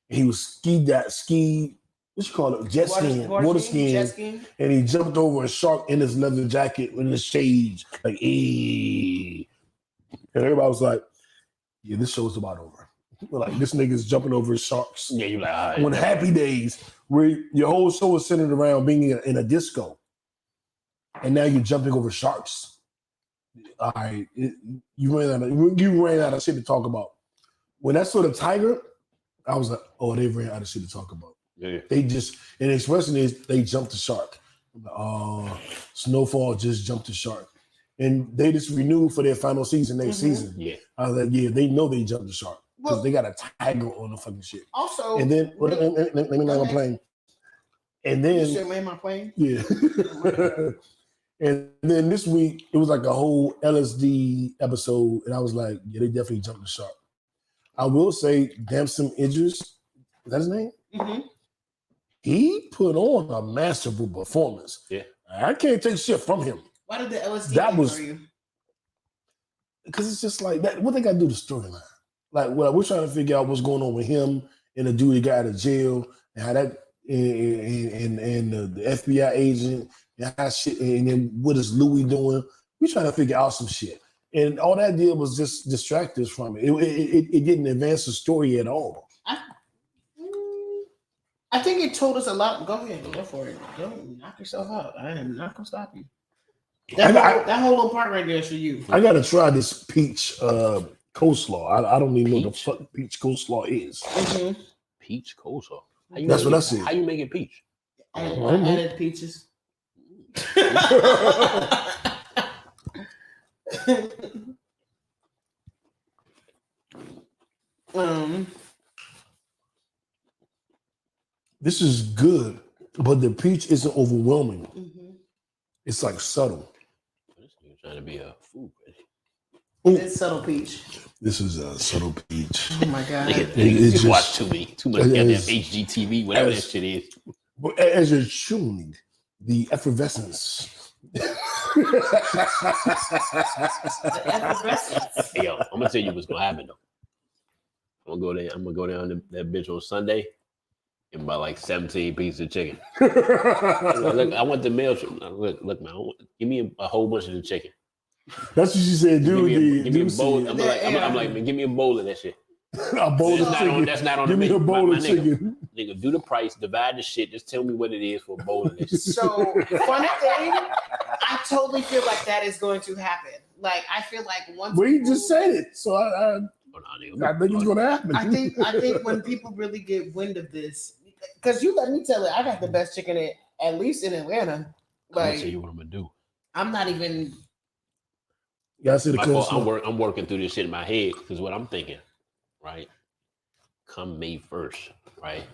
S1: and he was what you call it, water skiing, and he jumped over a shark in his leather jacket in the shade, like, and everybody was like, yeah, this show's about over. Like, this nigga's jumping over sharks.
S6: Yeah, you're like, all right.
S1: On Happy Days, where your whole show is centered around being in a disco, and now you're jumping over sharks. All right, you ran out of shit to talk about. When that sort of tiger, I was like, oh, they ran out of shit to talk about.
S6: Yeah.
S1: They just, and the expression is they jumped the shark. Oh, Snowfall just jumped the shark. And they just renewed for their final season next season.
S6: Yeah.
S1: I was like, yeah, they know they jumped the shark because they got a tiger on the fucking shit.
S3: Also,
S1: and then let me land my plane. And then
S3: you should land my plane.
S1: Yeah. And then this week it was like a whole LSD episode, and I was like, yeah, they definitely jumped the shark. I will say, Damson Idris, is that his name?
S3: Mm-hmm.
S1: He put on a masterful performance.
S6: Yeah.
S1: I can't take shit from him.
S3: Why did the LSD
S1: that was
S3: for you?
S1: Because it's just like that. What they got to do the storyline? Like, well, we're trying to figure out what's going on with him and the dude that got out of jail and how that and the FBI agent and how shit, and then what is Louis doing? We're trying to figure out some shit, and all that did was just distract us from it. It didn't advance the story at all.
S3: I think it told us a lot. Go ahead, go for it. Don't knock yourself out. I am not gonna stop you. That whole little part right there is for you.
S1: I gotta try this peach coleslaw. I don't even know what the fuck peach coleslaw is.
S3: Mm-hmm.
S6: Peach coleslaw.
S1: That's what I see.
S6: How you make it peach?
S3: I added peaches.
S1: This is good, but the peach isn't overwhelming.
S3: Mm-hmm.
S1: It's like subtle.
S6: This nigga trying to be a food critic.
S3: It's subtle peach.
S1: This is a subtle peach.
S3: Oh my god!
S6: You watch too much goddamn HGTV, whatever that shit is.
S1: But as you're chewing, the effervescence.
S6: Hey, yo, I'm gonna tell you what's gonna happen though. I'm gonna go down to that bitch on Sunday and buy like 17 pieces of chicken. Look, I want the meal. Look, man, give me a whole bunch of the chicken.
S1: That's what you said, dude.
S6: Give me a bowl. I'm like, man, give me a bowl of that shit.
S1: A bowl of chicken.
S6: That's not on
S1: give
S6: the
S1: me a bowl of chicken.
S6: Nigga, do the price, divide the shit. Just tell me what it is for a bowl of this.
S3: So, funny thing, I totally feel like that is going to happen. Like, I feel like once.
S1: Well, you just said it, so I think it's going to happen.
S3: I think when people really get wind of this, because you let me tell it, I got the best chicken at least in Atlanta. Like,
S6: I'll tell you what I'm gonna do.
S3: I'm not even.
S1: Yeah, I see the
S6: I'm working through this shit in my head because what I'm thinking, right? Come May 1st, right?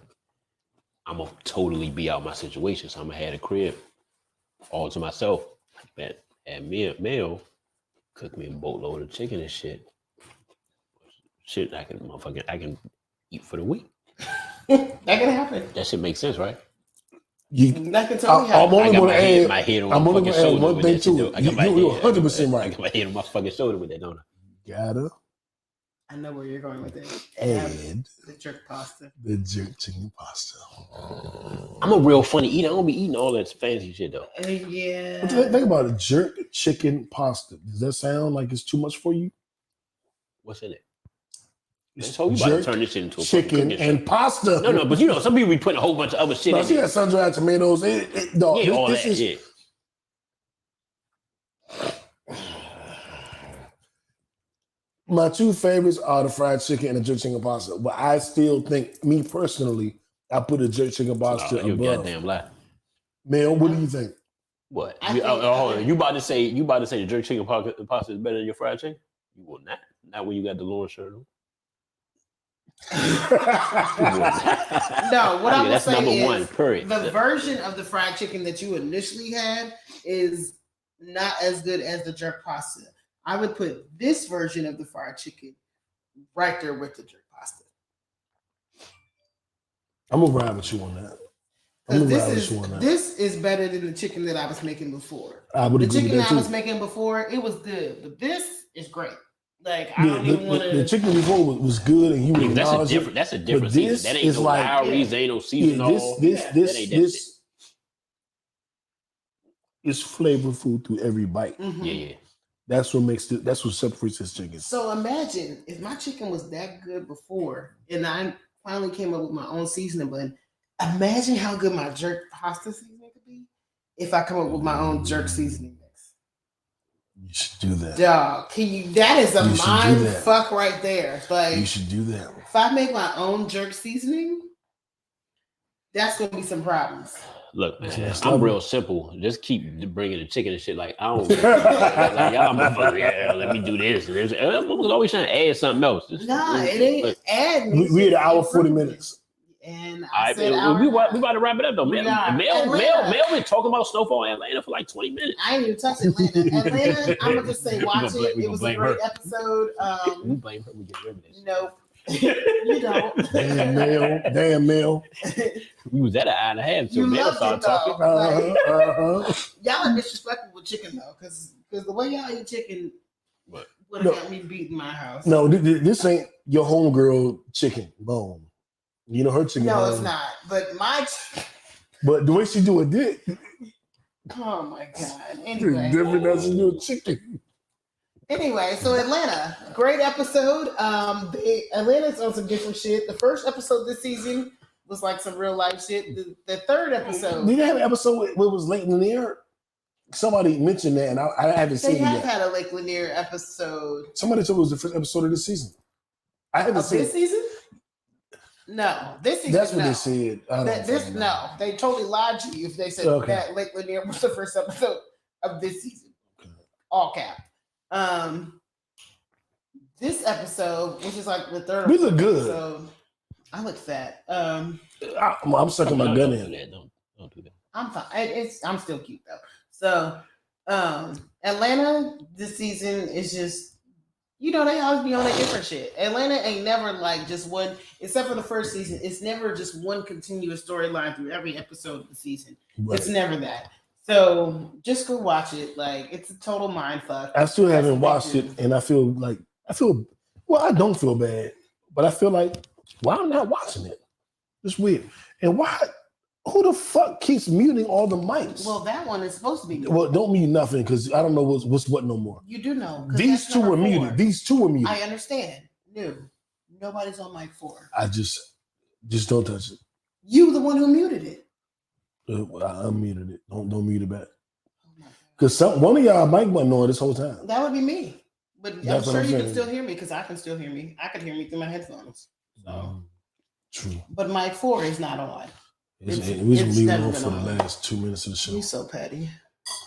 S6: I'm gonna totally be out my situation, so I'm gonna have a crib all to myself. Like that, at meal, cook me a boatload of chicken and shit. Shit, I can eat for the week.
S3: That can happen.
S6: That shit makes sense, right?
S3: That can totally happen.
S6: I'm only gonna add my head on my fucking shoulder.
S1: One thing too. You're 100% right.
S6: I got my head on my fucking shoulder with that, don't I?
S1: Gotta.
S3: I know where you're going with it.
S1: And
S3: the jerk pasta.
S1: The jerk chicken pasta.
S6: I'm a real funny eater. I don't be eating all that fancy shit though.
S3: Yeah.
S1: Think about it. Jerk chicken pasta. Does that sound like it's too much for you?
S6: What's in it? I told you about to turn this shit into a
S1: chicken and pasta.
S6: No, but you know, some people be putting a whole bunch of other shit in
S1: it. Yeah, sun-dried tomatoes.
S6: All that shit.
S1: My two favorites are the fried chicken and the jerk chicken pasta. But I still think, me personally, I put a jerk chicken pasta above.
S6: You goddamn lie.
S1: Man, what do you think?
S6: What?
S3: I
S6: You about to say the jerk chicken pasta is better than your fried chicken? You will not. Not when you got the Lawrence shirt on.
S3: No, what I would
S6: that's
S3: say
S6: number
S3: is
S6: one. Period.
S3: The version of the fried chicken that you initially had is not as good as the jerk pasta. I would put this version of the fried chicken right there with the jerk pasta.
S1: I'm gonna ride with you on that.
S3: This is better than the chicken that I was making before.
S1: I would
S3: the
S1: agree
S3: chicken
S1: with that
S3: I
S1: too.
S3: was making before, it was good, but this is great. Like I don't even want to.
S1: The chicken before was good, and you would acknowledge it.
S6: That's a different
S1: But
S6: season.
S1: this
S6: That ain't
S1: is
S6: no
S1: like
S6: Lowry's, ain't no seasonal.
S1: This is flavorful through every bite.
S3: Mm-hmm.
S6: Yeah.
S1: That's what makes it. That's what separates this chicken.
S3: So imagine if my chicken was that good before, and I finally came up with my own seasoning blend. Imagine how good my jerk pasta seasoning could be if I come up with my own jerk seasoning mix.
S1: You should do that.
S3: Dog, can you? That is a mind fuck right there. Like
S1: you should do that.
S3: If I make my own jerk seasoning, that's gonna be some problems.
S6: Look, man, I'm real simple. Just keep bringing the chicken and shit. Like I don't, like y'all motherfuckers. Yeah, let me do this. I'm always trying to add something else. It ain't
S3: add.
S1: We had an hour 40 minutes.
S3: And
S6: we about to wrap it up though. Mel been talking about Snowfall in Atlanta for like 20 minutes.
S3: I ain't even touched Atlanta. I'm gonna just say watch it. It was a great episode.
S6: We blame her. We get rid of this.
S3: Nope. You don't.
S1: Damn Mel.
S6: We was at an hour and a half until Mel started talking.
S3: Y'all are disrespectful with chicken though, because the way y'all eat chicken would have got me beat in my house.
S1: No, this ain't your homegirl chicken bone. You know her chicken.
S3: No,
S1: bone.
S3: it's not. But
S1: But the way she do it,
S3: oh my god. Anyway,
S1: different than she do a chicken.
S3: Anyway, so Atlanta, great episode. Atlanta's on some different shit. The first episode this season was like some real life shit. The third episode.
S1: Did they have an episode where it was Lake Lanier? Somebody mentioned that, and I haven't seen it yet.
S3: They have had a Lake Lanier episode.
S1: Somebody told me it was the first episode of this season. I haven't seen
S3: this season. No, this season.
S1: That's what they said.
S3: They totally lied to you if they said that Lake Lanier was the first episode of this season. Okay. All cap. This episode, which is like the third.
S1: We look good.
S3: So I look fat.
S1: I'm sucking my gun in.
S6: Don't do that.
S3: I'm fine. I'm still cute though. So Atlanta this season is just. They always be on a different shit. Atlanta ain't never like just one, except for the first season. It's never just one continuous storyline through every episode of the season. Right. It's never that. So just go watch it. Like it's a total mind fuck.
S1: I still haven't watched it, and I feel well. I don't feel bad, but I feel like why I'm not watching it. It's weird. And why? Who the fuck keeps muting all the mics?
S3: Well, that one is supposed to be muted.
S1: Well, don't mute nothing because I don't know what's what no more.
S3: You do know.
S1: These two were muted. These two were muted.
S3: I understand. No, nobody's on mic 4.
S1: I just don't touch it.
S3: You the one who muted it.
S1: I unmuted it. Don't mute it back. Because one of y'all mic wasn't on this whole time.
S3: That would be me. But I'm sure you can still hear me because I can still hear me. I can hear me through my headphones. So
S1: true.
S3: But mic 4 is not on.
S1: It was leaving on for the last 2 minutes of the show.
S3: You so petty.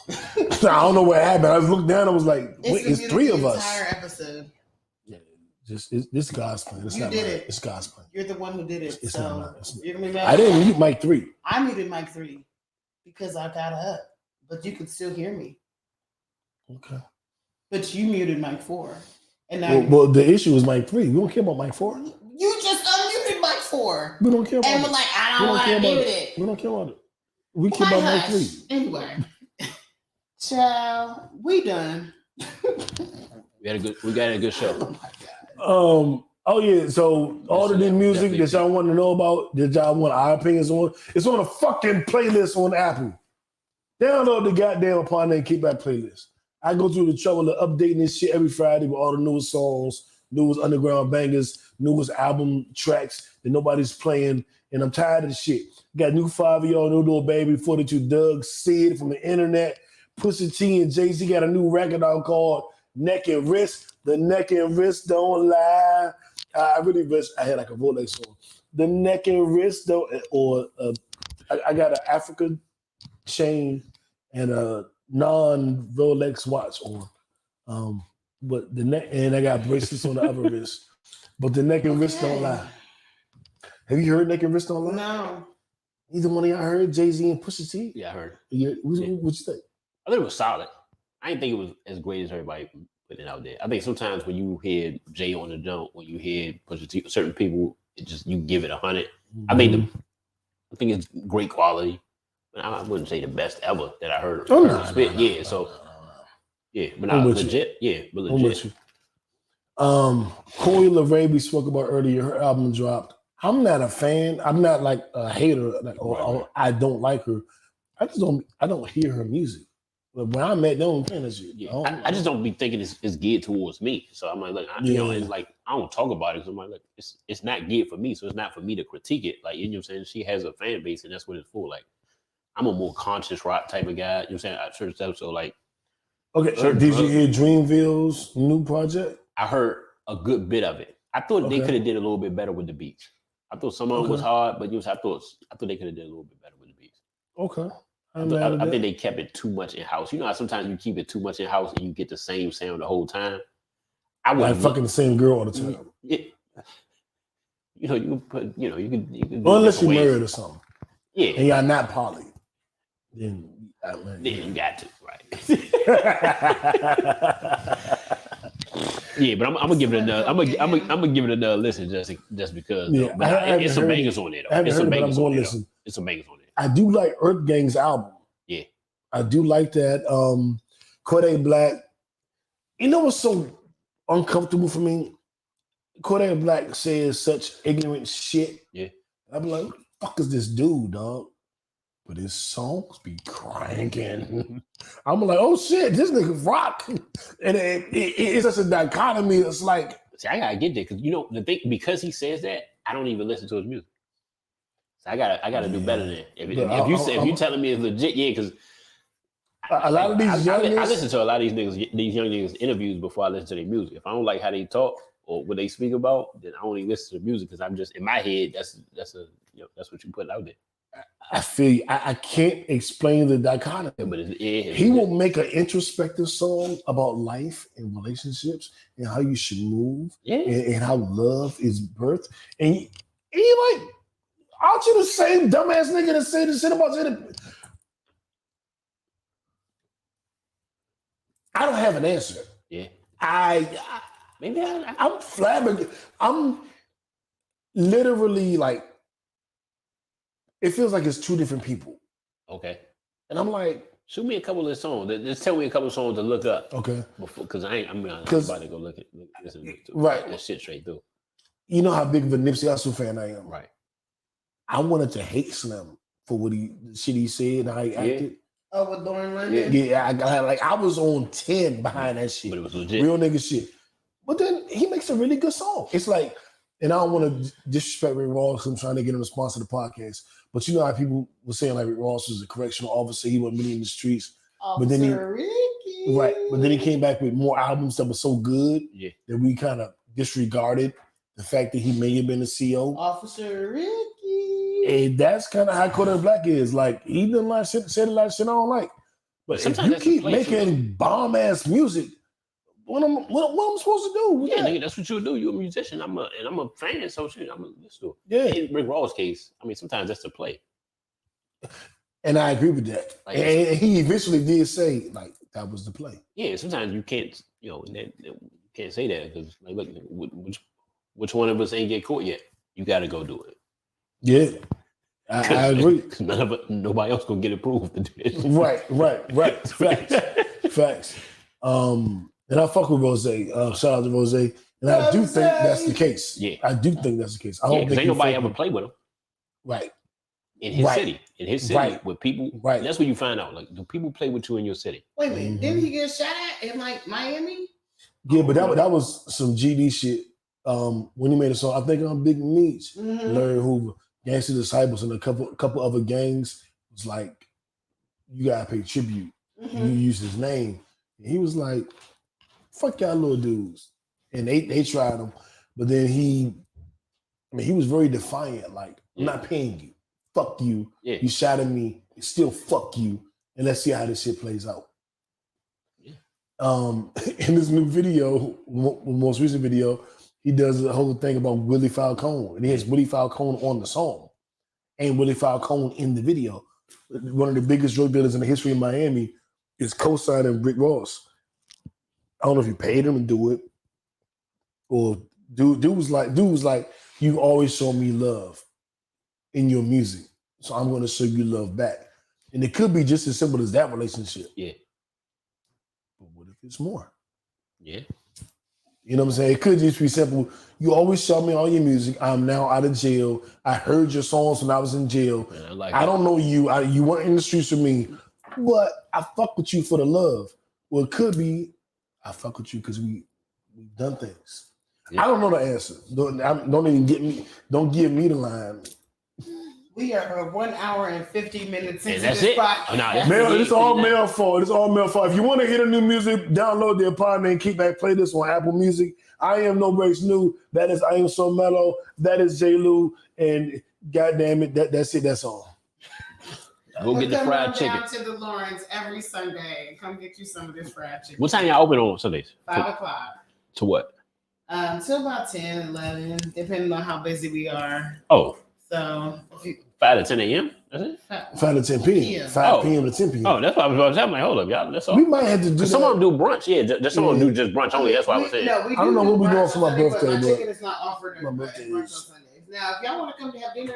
S1: I don't know what happened. I looked down. I was like, it's 3 of us.
S3: Entire episode.
S1: Yeah, it's God's plan. It's
S3: you
S1: not
S3: did
S1: mine.
S3: it.
S1: It's God's plan.
S3: You're the one who did it.
S1: It's
S3: so
S1: not
S3: you're gonna be mad.
S1: I didn't mute mic 3.
S3: I muted mic 3 because I got up, but you could still hear me.
S1: Okay.
S3: But you muted mic 4, and now
S1: well, the issue is mic 3. We don't care about mic 4.
S3: You just unmuted mic 4.
S1: We don't care about it.
S3: And we're like, I don't want to mute it.
S1: We don't care about it. We care about mic 3.
S3: Anyway, ciao. We done.
S6: We got a good show.
S3: Oh my god.
S1: Oh yeah. So all of the music that y'all want to know about, that y'all want our opinions on, it's on a fucking playlist on Apple. Download the goddamn Upon and Kickback playlist. I go through the trouble of updating this shit every Friday with all the newest songs, newest underground bangers, newest album tracks that nobody's playing, and I'm tired of the shit. Got new 5-year-old, new little baby, 42 Doug, Sid from the internet, Pusha T and Jay-Z got a new record out called Neck and Wrist. The Neck and Wrist Don't Lie. I really wish I had like a Rolex song. The Neck and Wrist Don't, or I got an Africa chain and a non-Rolex watch on. But the neck, and I got bracelets on the other wrist. But the neck and wrist don't lie. Have you heard neck and wrist don't lie?
S3: No.
S1: Either one of y'all heard Jay-Z and Pusha T?
S6: Yeah, I heard.
S1: What you think?
S6: I think it was solid. I didn't think it was as great as everybody put it out there. I think sometimes when you hear Jay on the jump, when you hear Pusha T, certain people, it just you give it 100. I think it's great quality. I wouldn't say the best ever that I heard. But not legit. Yeah, but legit.
S1: Corey LeRae we spoke about earlier. Her album dropped. I'm not a fan. I'm not like a hater. Like, I don't like her. I don't hear her music. But when I met them, fan that shit.
S6: Yeah. I just don't be thinking it's geared towards me. So I'm like, look, it's like I don't talk about it because I'm like, look, it's not geared for me. So it's not for me to critique it. Like, you know what I'm saying? She has a fan base, and that's what it's for. Like, I'm a more conscious rock type of guy. You know what I'm saying? Certain stuff. So like,
S1: okay. Did you hear Dreamville's new project?
S6: I heard a good bit of it. I thought they could have did a little bit better with the beats. I thought some of it was hard, but I thought they could have did a little bit better with the beats.
S1: Okay.
S6: I think they kept it too much in house. You know how sometimes you keep it too much in house and you get the same sound the whole time. I
S1: like fucking the same girl all the time.
S6: You know, you can put, you can.
S1: Well, unless you're married or something.
S6: Yeah.
S1: And y'all not poly. Then
S6: you got to, right? Yeah, but I'm gonna give it another. I'm gonna give it another listen just because.
S1: Yeah,
S6: it's some bangers on it. It's some bangers on it. It's some bangers on it.
S1: I do like Earth Gang's album.
S6: Yeah,
S1: I do like that. Kodak Black. You know what's so uncomfortable for me? Kodak Black says such ignorant shit.
S6: Yeah,
S1: I'm like, what the fuck is this dude, dog? But his songs be cranking. I'm like, oh shit, this nigga rock. And it's such a dichotomy. It's like,
S6: see, I gotta get there because the thing, because he says that, I don't even listen to his music. So I gotta do better than that. If you telling me it's legit, yeah, because
S1: a lot of these young niggas,
S6: I listen to a lot of these young niggas interviews before I listen to their music. If I don't like how they talk or what they speak about, then I only listen to the music because I'm just in my head. That's what you put out there.
S1: I feel you. I can't explain the dichotomy.
S6: Yeah, but
S1: he will make an introspective song about life and relationships and how you should move and how love is birthed. And he like, aren't you the same dumbass nigga that said this shit about Jada? I don't have an answer.
S6: Yeah.
S1: I'm flabbergasted. I'm literally like, it feels like it's two different people.
S6: Okay.
S1: And I'm like,
S6: shoot me a couple of songs. Just tell me a couple of songs to look up.
S1: Okay.
S6: Because I'm about to go listen to
S1: right.
S6: that shit straight through.
S1: You know how big of a Nipsey Hussle fan I am.
S6: Right.
S1: I wanted to hate Slim for the shit he said and how he acted.
S3: Oh, with Lauren London?
S1: Yeah, I was on 10 behind that shit.
S6: But it was legit.
S1: Real nigga shit. But then he makes a really good song. It's like, and I don't want to disrespect Rick Ross because I'm trying to get him to sponsor the podcast. But you know how people were saying like Rick Ross was a correctional officer, he wasn't really in the streets.
S3: But then
S1: he came back with more albums that were so good that we kind of disregarded the fact that he may have been a CO.
S3: Officer Ricky.
S1: And that's kind of how Kodak Black is. Like, he done a lot of shit, said a lot of shit I don't like. But sometimes if you keep making bomb ass music, what am I supposed to do?
S6: Yeah, nigga, that's what you do. You're a musician. I'm a fan, so shit, I'm gonna listen to it.
S1: Yeah.
S6: In Rick Ross' case, I mean, sometimes that's the play.
S1: And I agree with that. Like, and he eventually did say, like, that was the play.
S6: Yeah, sometimes you can't, you can't say that because, like, look, which one of us ain't get caught yet? You got to go do it.
S1: Yeah, I agree.
S6: Because nobody else gonna get approved to do this.
S1: Right. Facts. And I fuck with Rose. Shout out to Rose. And I do think that's the case.
S6: Yeah,
S1: I do think that's the case. I don't think
S6: ain't nobody ever played with him.
S1: Right.
S6: In his city, with people. Right. That's what you find out. Like, do people play with you in your city?
S3: Wait, didn't he get shot at in like Miami?
S1: Yeah, but that was some GD shit. When he made a song, I think on Big Meats, Larry Hoover, Gangsta Disciples, and a couple other gangs was like, you gotta pay tribute. You use his name. And he was like, fuck y'all little dudes. And they tried him. But then he was very defiant, like, I'm not paying you. Fuck you. Yeah. You shot at me, still fuck you. and let's see how this shit plays out.
S6: Yeah.
S1: In this new video, most recent video, he does a whole thing about Willie Falcone, and he has Willie Falcone on the song and Willie Falcone in the video. One of the biggest drug dealers in the history of Miami is co-signing Rick Ross. I don't know if you paid him to do it, or dude was like, you always show me love in your music, so I'm going to show you love back. And it could be just as simple as that relationship.
S6: Yeah.
S1: But what if it's more?
S6: Yeah.
S1: You know what I'm saying? It could just be simple. You always show me all your music. I'm now out of jail. I heard your songs when I was in jail.
S6: Man,
S1: I don't know you. You weren't in the streets with me, but I fuck with you for the love. Well, it could be I fuck with you because we've done things. Yeah. I don't know the answer. Don't even get me. Don't give me the line.
S3: We are 1 hour and 50 minutes into
S6: that's
S3: this
S6: it.
S3: podcast.
S1: It's all male fault. It's all male fault. If you want to hear the new music, download the apartment and keep that playlist on Apple Music. I am No Breaks New. That is I Am So Mellow. That is J. Lou. And goddamn it, that's it. That's all.
S6: Go get the fried chicken.
S3: Down to the Lawrence every Sunday. Come get you some of this fried chicken.
S6: What time y'all open on Sundays?
S3: 5 o'clock.
S6: To what?
S3: Till about 10, 11, depending on how busy we are.
S6: Oh.
S3: So
S6: 5 to 10 a.m. That's it.
S1: 5 to 10 p.m. 5 p.m. to 10 p.m.
S6: Oh, that's what I was about to say. I'm like, hold up, y'all. That's all.
S1: We might have to do.
S6: Some of them do brunch. Yeah, just some of them do just brunch only. That's what I was saying.
S3: No,
S1: I don't know what we're doing for my birthday,
S3: but my
S1: but
S3: chicken is not offered
S1: my
S3: at
S1: birthday
S3: brunch on
S1: is.
S3: Sundays. Now, if y'all want to come to have dinner